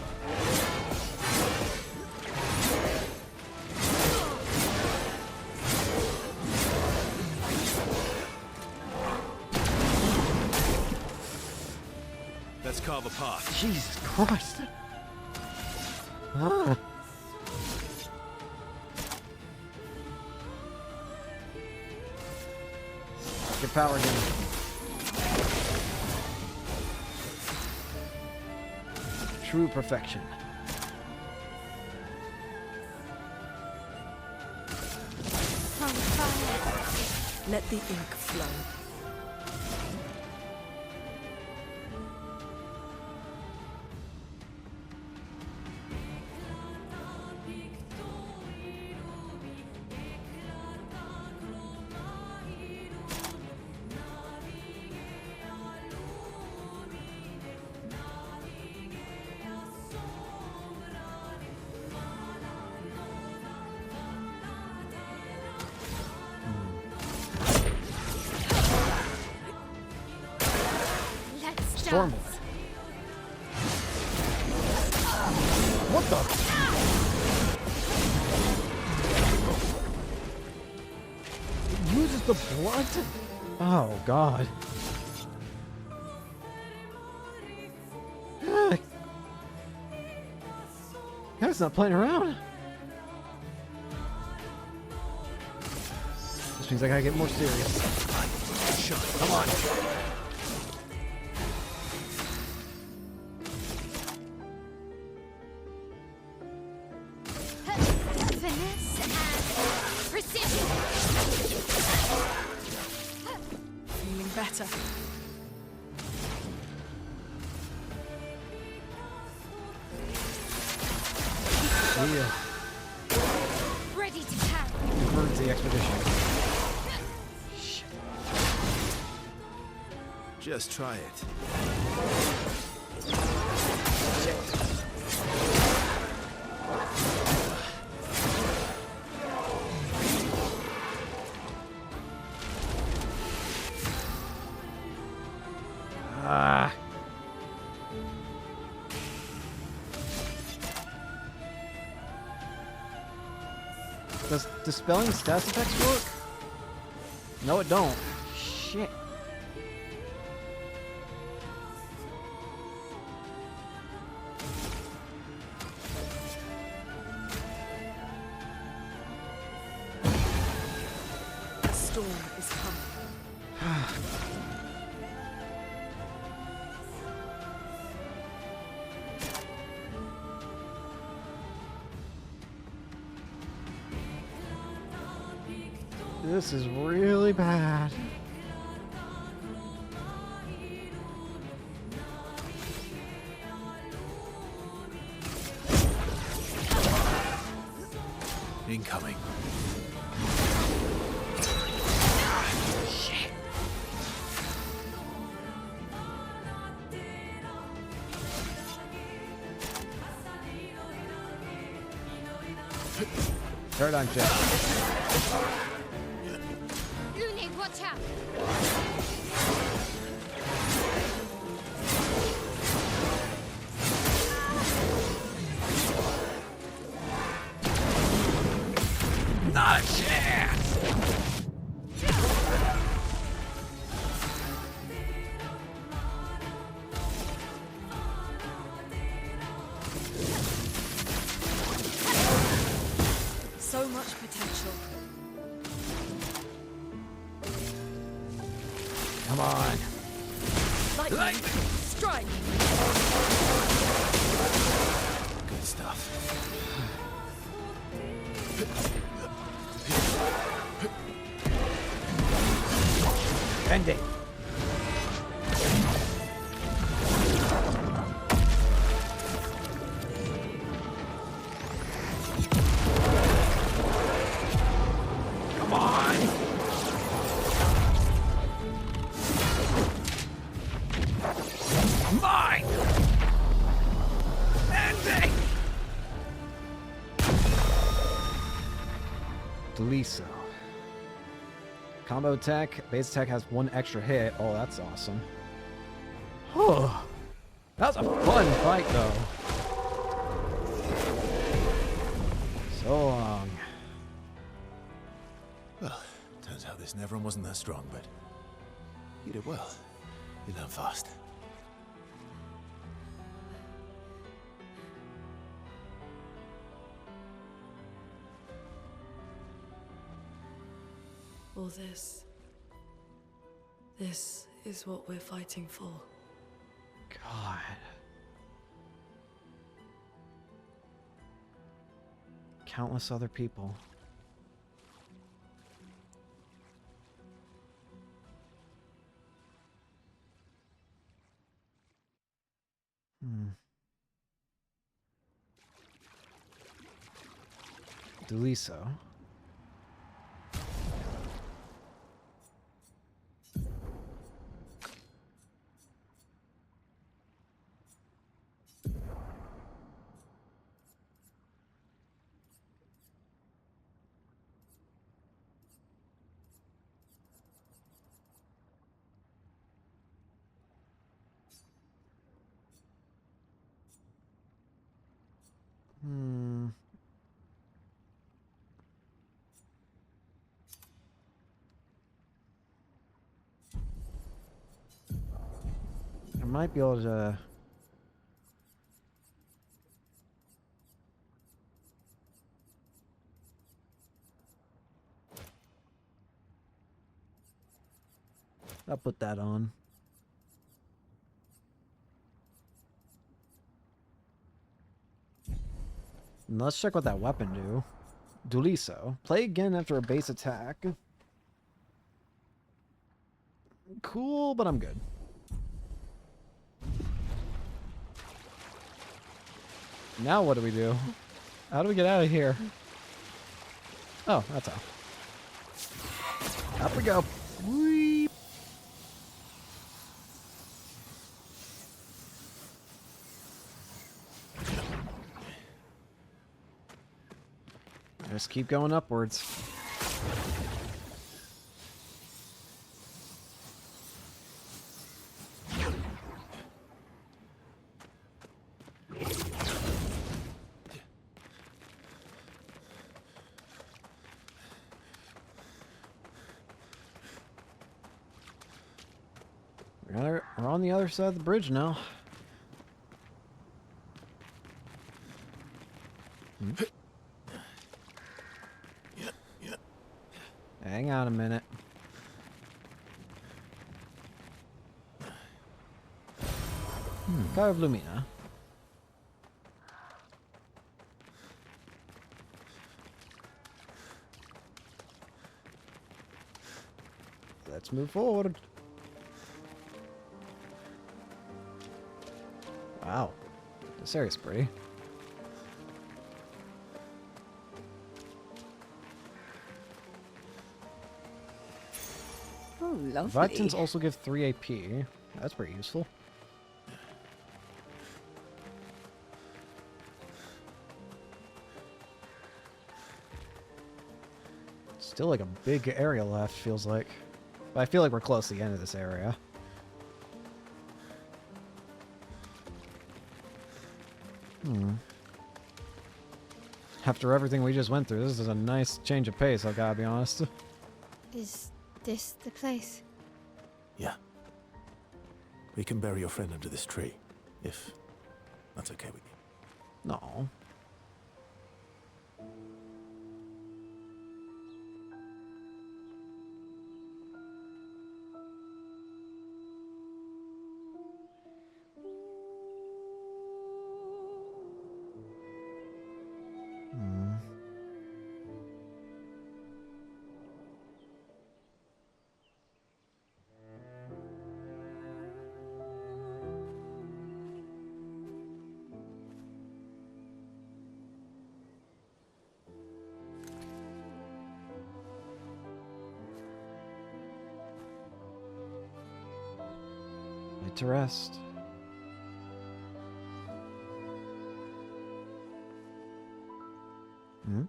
Let's carve a path. Jesus Christ. Ah. Get power again. True perfection. On fire. Let the ink flow. Let's Stormboard. dance. What the? It uses the blood? Oh, God. Guy's not playing around. This means I gotta get more serious. Come on. Finesse and precision. Feeling better. Yeah. Ready to carry. Emergency expedition. Just try it. Ah. Does dispelling status effects work? No, it don't. Shit. The storm is coming. This is really bad. Incoming. Shit. Paradigm check. Lune, watch out! Not a chance! So much potential. Come on. Lightning. Strike. Good stuff. Ending. Come on! Mine! Deliso. Combo attack. Base attack has 1 extra hit. Oh, that's awesome. Oh, that was a fun fight, though. So long. Well, turns out this Nevron wasn't that strong, but you did well. You learn fast. All this. This is what we're fighting for. God. Countless other people. Deliso. I might be able to... I'll put that on. And let's check what that weapon do. Deliso. Play again after a base attack. Cool, but I'm good. Now what do we do? How do we get out of here? Oh, that's how. Up we go. Whee! Just keep going upwards. We're on the other side of the bridge now. Hang on a minute. Clair of Lumina. Let's move forward. Wow. This area's pretty. Oh, lovely. Vitins also give 3 AP. That's pretty useful. Still like a big area left, feels like. But I feel like we're close to the end of this area. After everything we just went through, this is a nice change of pace, I've gotta be honest. Is this the place? Yeah. We can bury your friend under this tree, if that's okay with you. No. To rest. Hmm?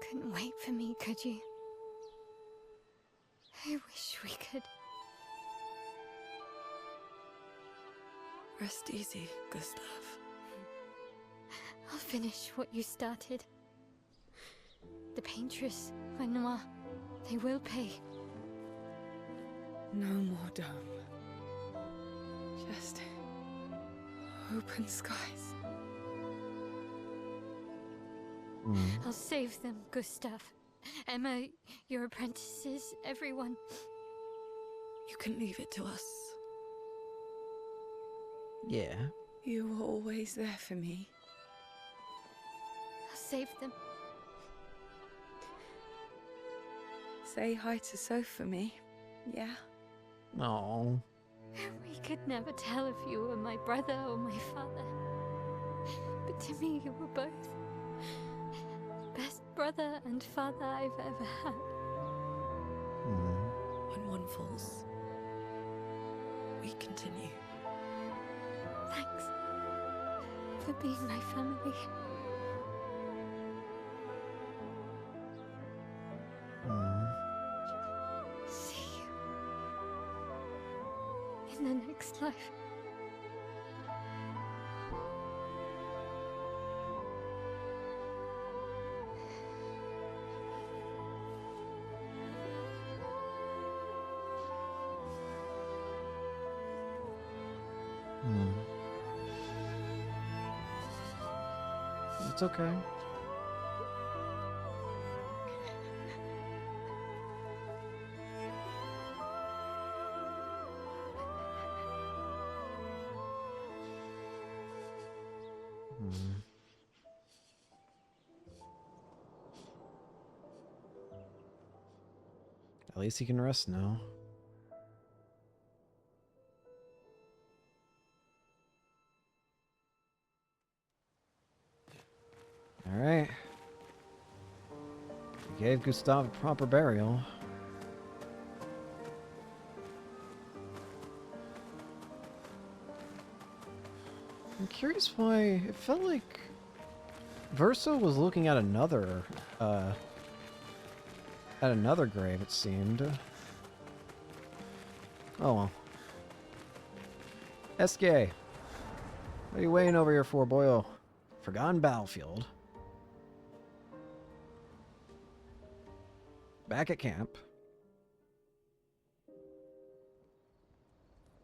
Couldn't wait for me, could you? I wish we could. Rest easy, Gustav. I'll finish what you started. The paintress, Renoir, they will pay. No more dome. Just open skies. I'll save them, Gustav. Emma, your apprentices, everyone. You can leave it to us. Yeah. You were always there for me. I'll save them. Say hi to Soph for me. Yeah? Oh. We could never tell if you were my brother or my father. But to me, you were both. Best brother and father I've ever had. When one falls, we continue. Thanks for being my family. See you in the next life. It's okay. At least he can rest now. Alright. We gave Gustav a proper burial. I'm curious why it felt like Verso was looking at another grave, it seemed. Oh well. SK. What are you waiting over here for, boyo? Forgotten battlefield. Back at camp.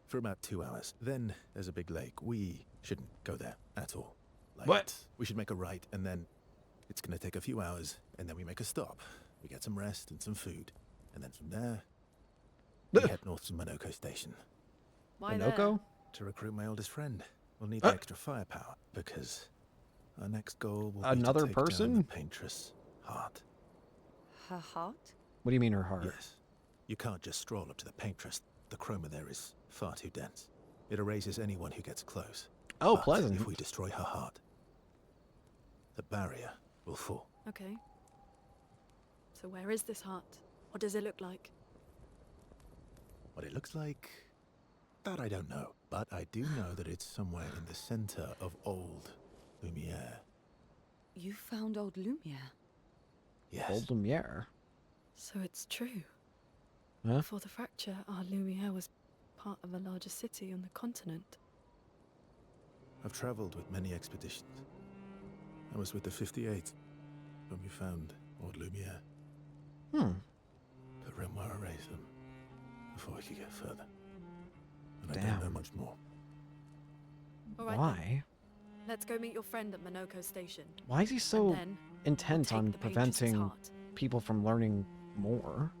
For about 2 hours. Then there's a big lake. We shouldn't go there at all. Like, what? We should make a right, and then it's gonna take a few hours, and then we make a stop. We get some rest and some food, and then from there, we head north to Minoko Station. Why Minoko? To recruit my oldest friend. We'll need the extra firepower, because our next goal will Another be to take person? down the Paintress' heart. Her heart? What do you mean her heart? Yes. You can't just stroll up to the Paintress. The chroma there is far too dense. It erases anyone who gets close. Oh, But pleasant. if we destroy her heart, the barrier will fall. Okay. So where is this heart? What does it look like? What it looks like, that I don't know. But I do know that it's somewhere in the center of old Lumiere. You found old Lumiere? Yes. Old Lumiere. So it's true. Huh? Before the fracture, our Lumiere was part of a larger city on the continent. I've traveled with many expeditions. I was with the 58th when we found old Lumiere. But Renoir erased them before we could get further. And I don't know much more. All right, Why? then. Let's go meet your friend at Minoko Station. Why is he so And then intent take on the Paintress's preventing heart. people from learning more?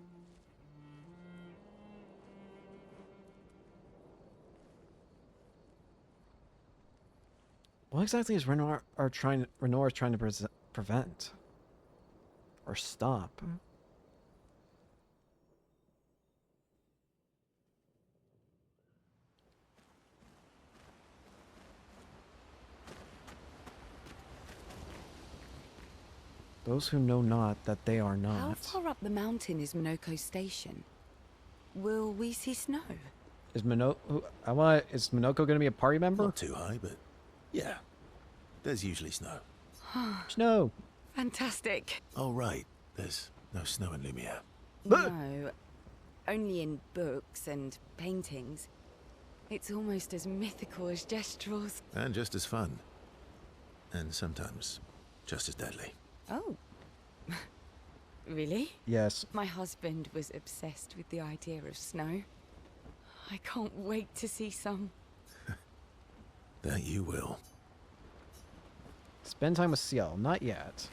What exactly is Renoir trying to prevent or stop? Those who know not that they are not. How far up the mountain is Minoko Station? Will we see snow? Is Minoko gonna be a party member? Not too high, but yeah. There's usually snow. Snow. Fantastic. Oh, right. There's no snow in Lumiere. No, only in books and paintings. It's almost as mythical as Gestrels. And just as fun. And sometimes just as deadly. Oh. Really? Yes. My husband was obsessed with the idea of snow. I can't wait to see some. That you will. Spend time with Ciel. Not yet.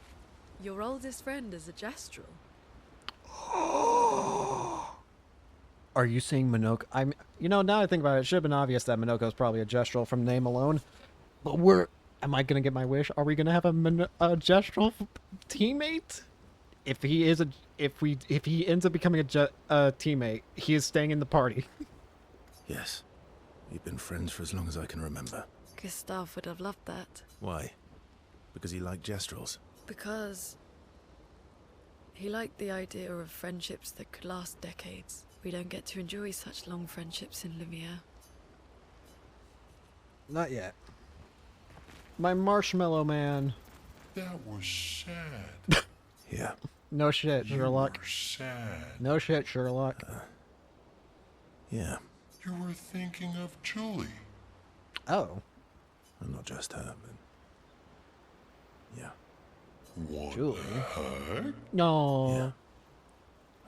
Your oldest friend is a Gestrel. Are you saying Minoko? Now that I think about it, it should have been obvious that Minoko's probably a Gestrel from name alone. But am I gonna get my wish? Are we gonna have a Gestrel teammate? If he ends up becoming a teammate, he is staying in the party. Yes. We've been friends for as long as I can remember. Gustav would have loved that. Why? Because he liked Gestrels? Because he liked the idea of friendships that could last decades. We don't get to enjoy such long friendships in Lumiere. Not yet. My marshmallow man. That was sad. Yeah. No shit, Sherlock. You were sad. No shit, Sherlock. Yeah. You were thinking of Julie. Oh. And not just her, but... yeah. What Julie? the heck? No.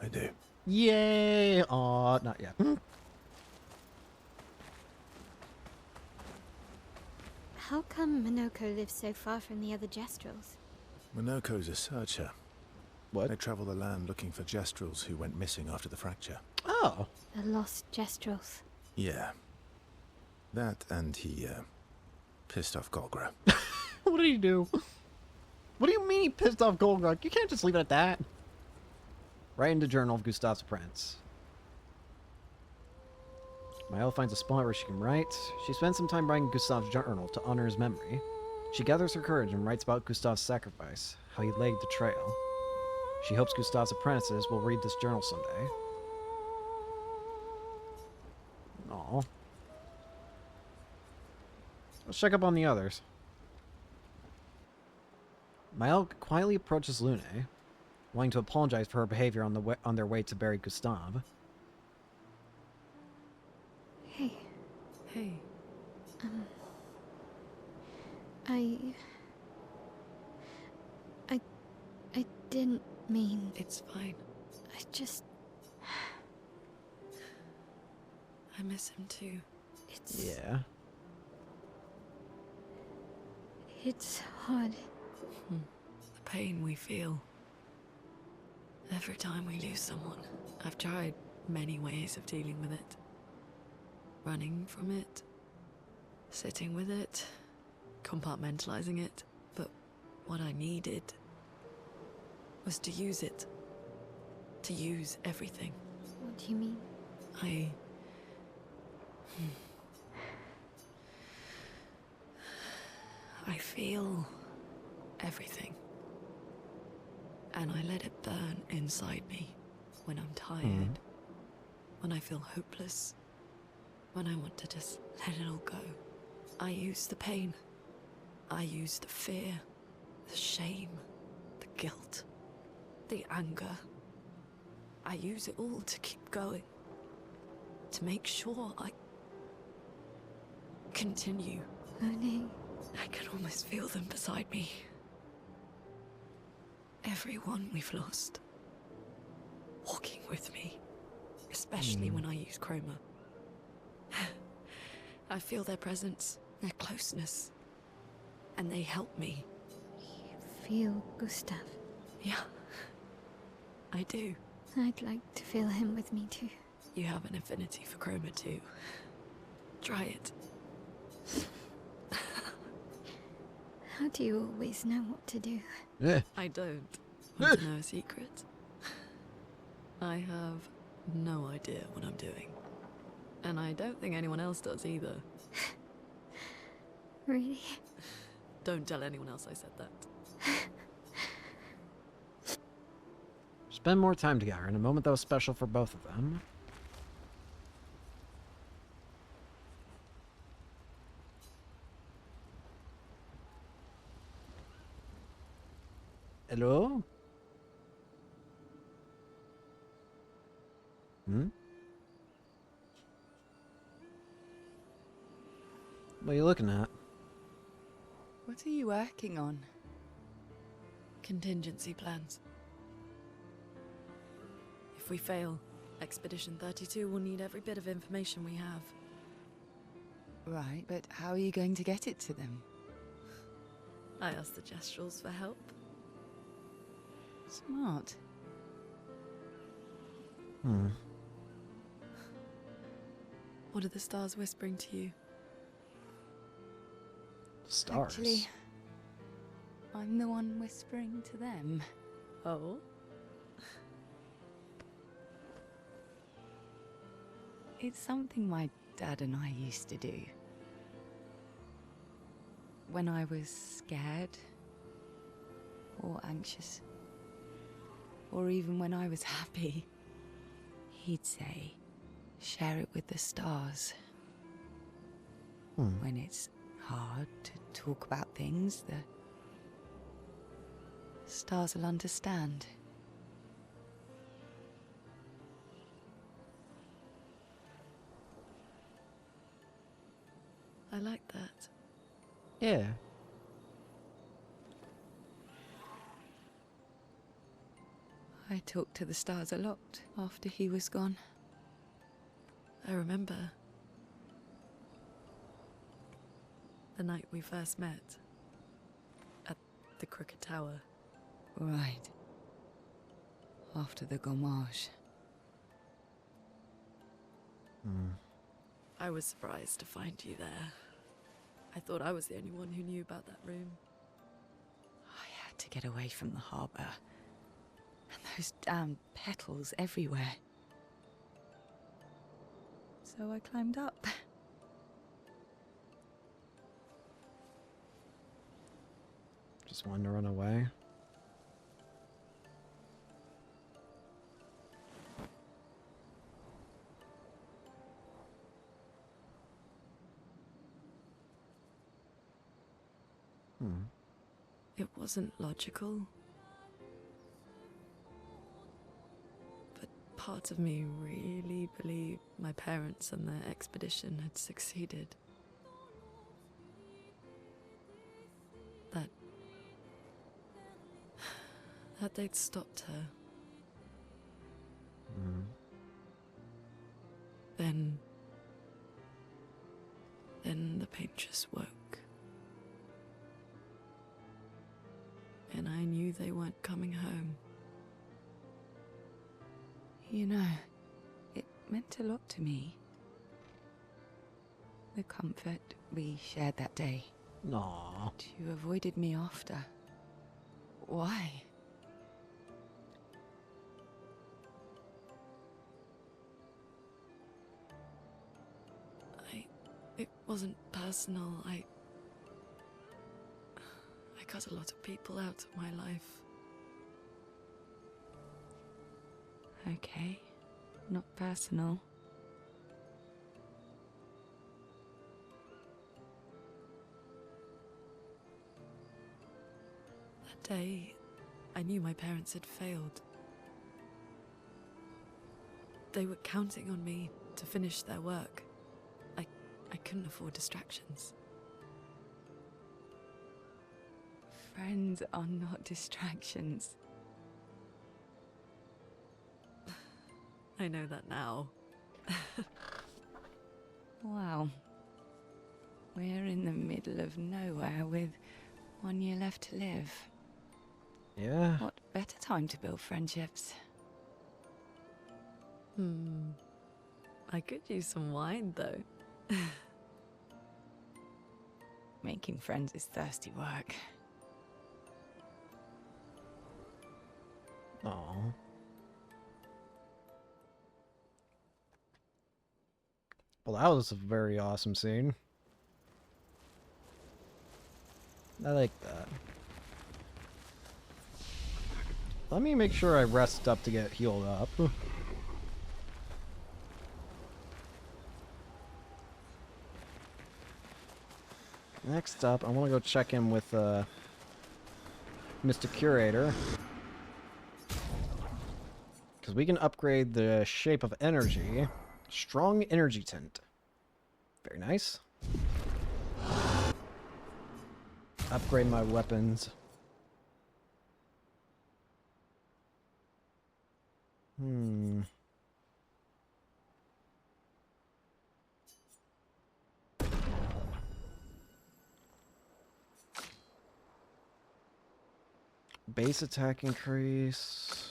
Yeah. I do. Yay! Aw, not yet. How come Minoko lives so far from the other Gestrels? Minoko's a searcher. What? They travel the land looking for Gestrels who went missing after the fracture. Oh. The lost Gestrels. Yeah. That and he, pissed off Golgra. What did he do? What do you mean he pissed off Golgrok? You can't just leave it at that. Write in the journal of Gustav's apprentice. Mael finds a spot where she can write. She spends some time writing Gustav's journal to honor his memory. She gathers her courage and writes about Gustav's sacrifice, how he laid the trail. She hopes Gustav's apprentices will read this journal someday. Aw. Let's check up on the others. Mael quietly approaches Lune, wanting to apologize for her behavior on their way to bury Gustav. Hey. Hey. I didn't mean... It's fine. I just... I miss him too. It's... Yeah. It's hard. The pain we feel. Every time we lose someone. I've tried many ways of dealing with it. Running from it. Sitting with it. Compartmentalizing it. But what I needed was to use it. To use everything. What do you mean? I feel everything. And I let it burn inside me when I'm tired. When I feel hopeless. When I want to just let it all go. I use the pain. I use the fear. The shame. The guilt. The anger. I use it all to keep going. To make sure I continue. Lune. I can almost feel them beside me. Everyone we've lost. Walking with me. Especially when I use Chroma. I feel their presence, their closeness. And they help me. You feel Gustav? Yeah. I do. I'd like to feel him with me too. You have an affinity for Chroma too. Try it. How do you always know what to do? I don't. Want to know a secret? I have no idea what I'm doing. And I don't think anyone else does either. Really? Don't tell anyone else I said that. Spend more time together in a moment that was special for both of them. Hello? What are you looking at? What are you working on? Contingency plans. If we fail, Expedition 32 will need every bit of information we have. Right, but how are you going to get it to them? I asked the Gestrals for help. Smart. What are the stars whispering to you? Stars. Actually, I'm the one whispering to them. Oh? It's something my dad and I used to do. When I was scared, or anxious, or even when I was happy, he'd say, share it with the stars. When it's hard to talk about things, the stars will understand. I like that. Yeah. I talked to the stars a lot after he was gone. I remember the night we first met at the Crooked Tower. Right. After the gommage. I was surprised to find you there. I thought I was the only one who knew about that room. I had to get away from the harbour. And those damn petals everywhere. So I climbed up. Just wanted to run away. It wasn't logical. But part of me really believed my parents and their expedition had succeeded. That they'd stopped her. Then the pain just woke. And I knew they weren't coming home. You know, it meant a lot to me. The comfort we shared that day. Aww. But you avoided me after. Why? It wasn't personal. I cut a lot of people out of my life. Okay, not personal. That day, I knew my parents had failed. They were counting on me to finish their work. I couldn't afford distractions. Friends are not distractions. I know that now. Wow. We're in the middle of nowhere with 1 year left to live. Yeah. What better time to build friendships? I could use some wine, though. Making friends is thirsty work. Aww. Well, that was a very awesome scene. I like that. Let me make sure I rest up to get healed up. Next up, I want to go check in with Mr. Curator. Because we can upgrade the shape of energy. Strong energy tint. Very nice. Upgrade my weapons. Base attack increase.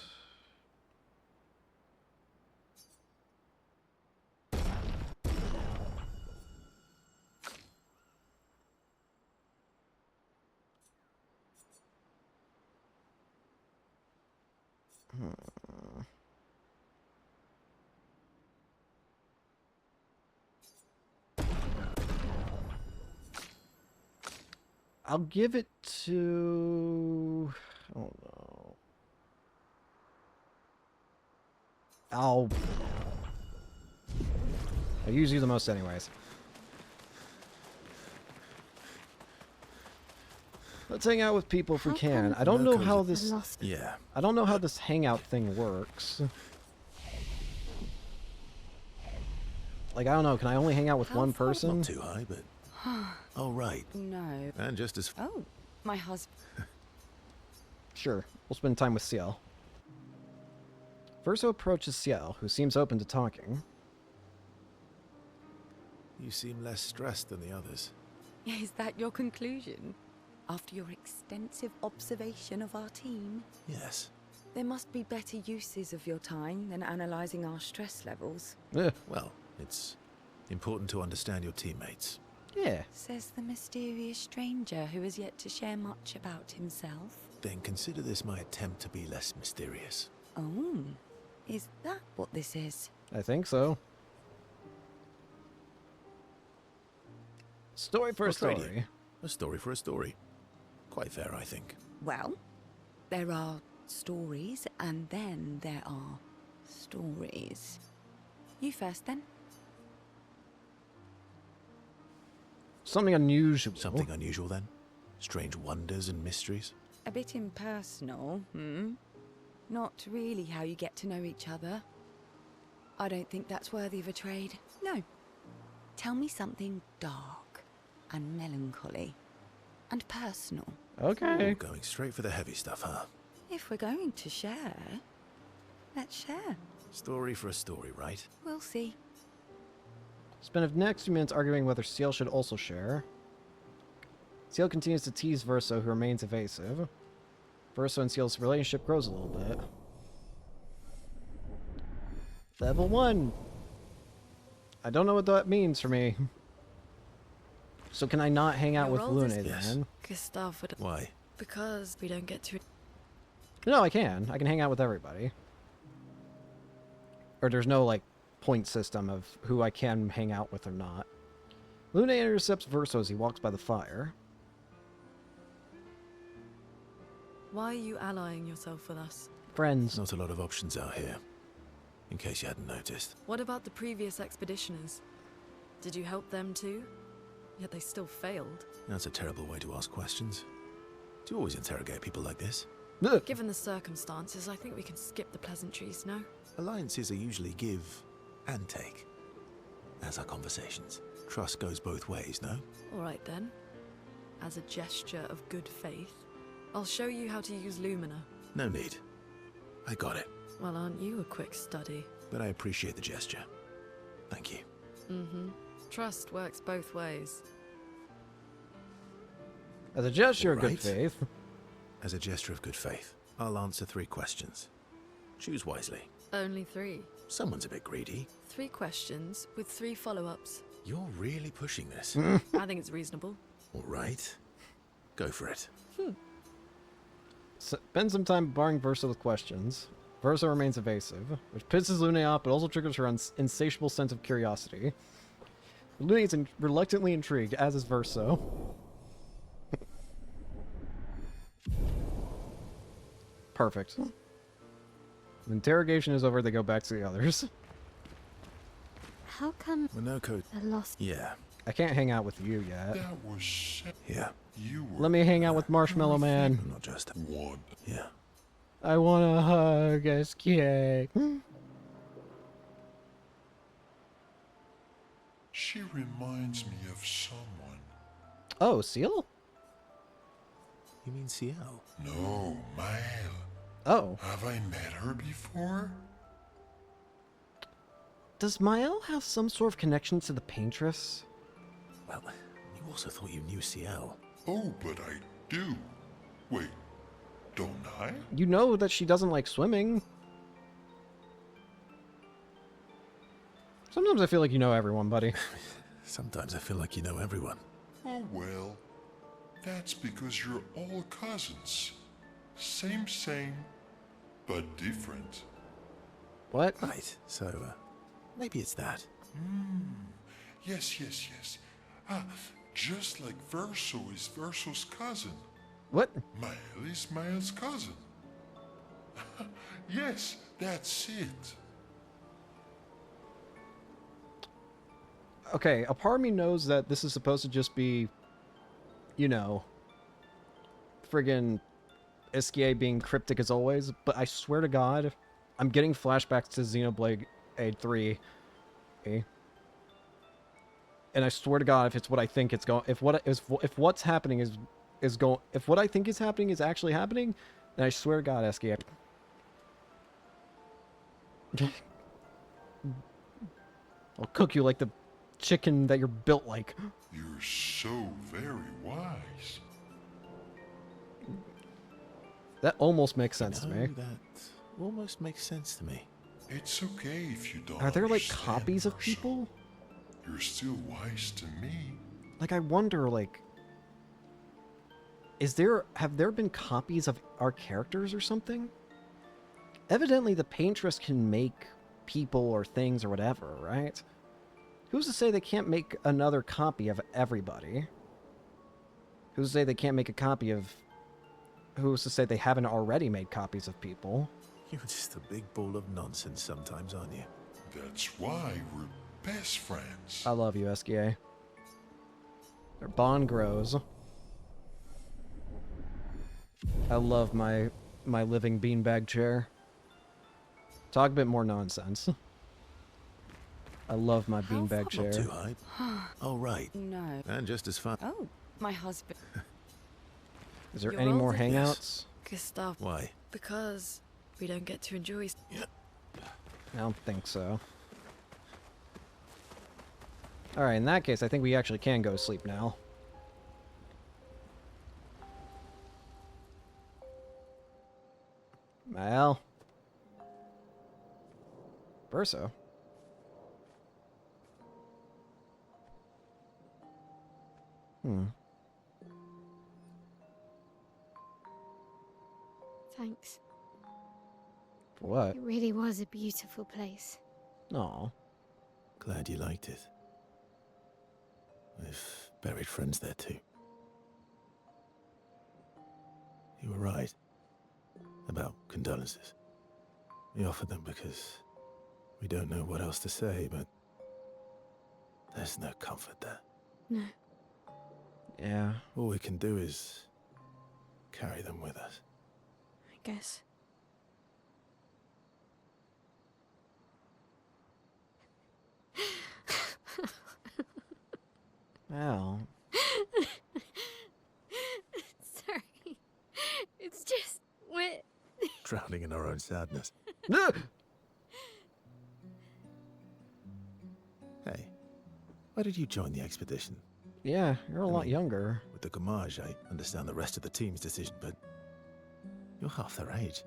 I'll give it to... I don't know. I use you the most anyways. Let's hang out with people if we can. I don't know how this... Yeah. I don't know how this hangout thing works. Like, I don't know. Can I only hang out with one person? Not too high, but... Oh, right. No. And just as... Oh, my husband. Sure. We'll spend time with Ciel. Verso approaches Ciel, who seems open to talking. You seem less stressed than the others. Is that your conclusion? After your extensive observation of our team? Yes. There must be better uses of your time than analysing our stress levels. Well, it's important to understand your teammates. Yeah. Says the mysterious stranger who has yet to share much about himself. Then consider this my attempt to be less mysterious. Oh, is that what this is? I think so. Story for a story. A story for a story. Quite fair, I think. Well, there are stories, and then there are stories. You first, then. Something unusual. Something unusual, then? Strange wonders and mysteries? A bit impersonal, Not really how you get to know each other. I don't think that's worthy of a trade. No. Tell me something dark and melancholy and personal. Okay. Ooh, going straight for the heavy stuff, huh? If we're going to share, let's share. Story for a story, right? We'll see. Spend the next few minutes arguing whether Ciel should also share. Ciel continues to tease Verso, who remains evasive. Verso and Ciel's relationship grows a little bit. Level 1! I don't know what that means for me. So can I not hang out with Lune then? Gustav would... Why? Because we don't get to... No, I can. I can hang out with everybody. Or there's no, like, point system of who I can hang out with or not. Lune intercepts Verso as he walks by the fire. Why are you allying yourself with us? Friends. Not a lot of options out here, in case you hadn't noticed. What about the previous expeditioners? Did you help them too? Yet they still failed. That's a terrible way to ask questions. Do you always interrogate people like this? Given the circumstances, I think we can skip the pleasantries, no? Alliances are usually give and take, as are conversations. Trust goes both ways, no? Alright then. As a gesture of good faith, I'll show you how to use Lumina. No need. I got it. Well, aren't you a quick study? But I appreciate the gesture. Thank you. Mm-hmm. Trust works both ways. As a gesture of good Right. faith. As a gesture of good faith, I'll answer 3 questions. Choose wisely. Only 3. Someone's a bit greedy. 3 questions with 3 follow-ups. You're really pushing this. I think it's reasonable. All right. Go for it. Spend some time barring Verso with questions. Verso remains evasive, which pisses Lune off, but also triggers her insatiable sense of curiosity. Lune is reluctantly intrigued, as is Verso. Perfect. The interrogation is over, they go back to the others. How come Monoko. the lost... Yeah. I can't hang out with you yet. That was Yeah. you were Let me hang out with Marshmallow Man. Not just one. Yeah. I want a hug, SK. She reminds me of someone. Oh, Seal? You mean CL? No, Mael. Oh. Have I met her before? Does Mael have some sort of connection to the Paintress? Well, you also thought you knew CL. Oh, but I do. Wait, don't I? You know that she doesn't like swimming. Sometimes I feel like you know everyone, buddy. Sometimes I feel like you know everyone. Oh, well. That's because you're all cousins. Same, but different. What? Right, so, maybe it's that. Yes. Ah, just like Verso is Verso's cousin. What? Mael is Mael's cousin. Yes, that's it. Okay, a part of me knows that this is supposed to just be, you know, friggin' SKA being cryptic as always, but I swear to God, I'm getting flashbacks to Xenoblade 3. Okay? And I swear to God, if it's what I think it's going, if what's happening if what I think is happening is actually happening, then I swear to God, SKA. I'll cook you like the chicken that you're built like. You're so very wise. That almost makes sense to me. That almost makes sense to me. It's okay if you don't. Are there like understand, copies of Verso. people? You're still wise to me. Like, I wonder, like, have there been copies of our characters or something? Evidently, the Paintress can make people or things or whatever, right? Who's to say they can't make another copy of everybody? Who's to say they can't make a copy of... Who's to say they haven't already made copies of people? You're just a big ball of nonsense sometimes, aren't you? That's why we're best friends. I love you, SKA. Their bond grows. I love my living beanbag chair. Talk a bit more nonsense. I love my beanbag chair. Not too high. Oh, right. No. And just as fun. Oh, my husband. Is there You're any more older. hangouts? Gustav. Why? Because we don't get to enjoy. I don't think so. Alright, in that case, I think we actually can go to sleep now. Mal? Verso? Thanks. For what? It really was a beautiful place. Aw. Glad you liked it. I've buried friends there too. You were right about condolences. We offered them because we don't know what else to say, but there's no comfort there. No. Yeah. All we can do is carry them with us. I guess. Mal. Sorry. It's just what. Drowning in our own sadness. Hey, why did you join the expedition? Yeah, you're a lot younger. With the Gamage, I understand the rest of the team's decision, but you're half their age.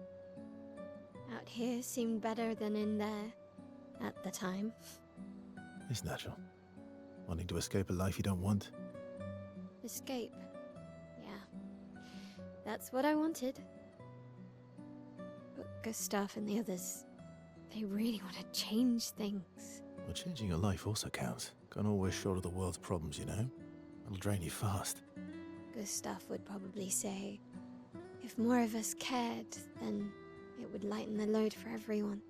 Out here seemed better than in there at the time. It's natural. Wanting to escape a life you don't want. Escape. Yeah. That's what I wanted. But Gustav and the others, they really want to change things. Well, changing your life also counts. Can't always shoulder the world's problems, you know? It'll drain you fast. Gustav would probably say, if more of us cared, then it would lighten the load for everyone.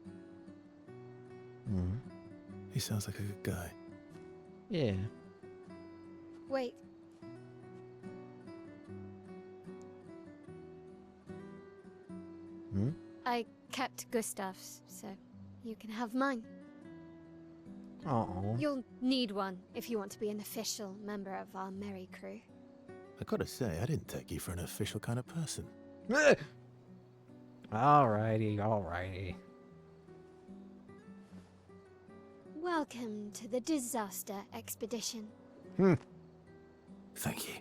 He sounds like a good guy. Yeah. Wait. Hmm? I kept Gustav's, so you can have mine. Oh. You'll need one if you want to be an official member of our merry crew. I gotta say, I didn't take you for an official kind of person. Alrighty, alrighty. Welcome to the disaster expedition. Thank you.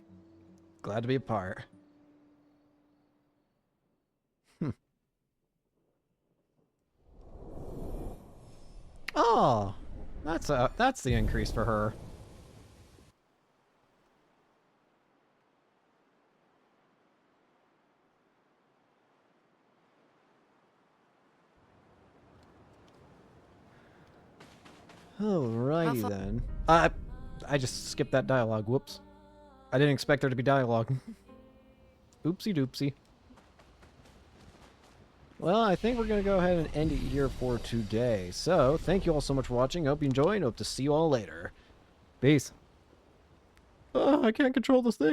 Glad to be a part. Oh, that's the increase for her. Alrighty then. I just skipped that dialogue. Whoops. I didn't expect there to be dialogue. Oopsie doopsie. Well, I think we're going to go ahead and end it here for today. So, thank you all so much for watching. Hope you enjoyed. Hope to see you all later. Peace. Oh, I can't control this thing.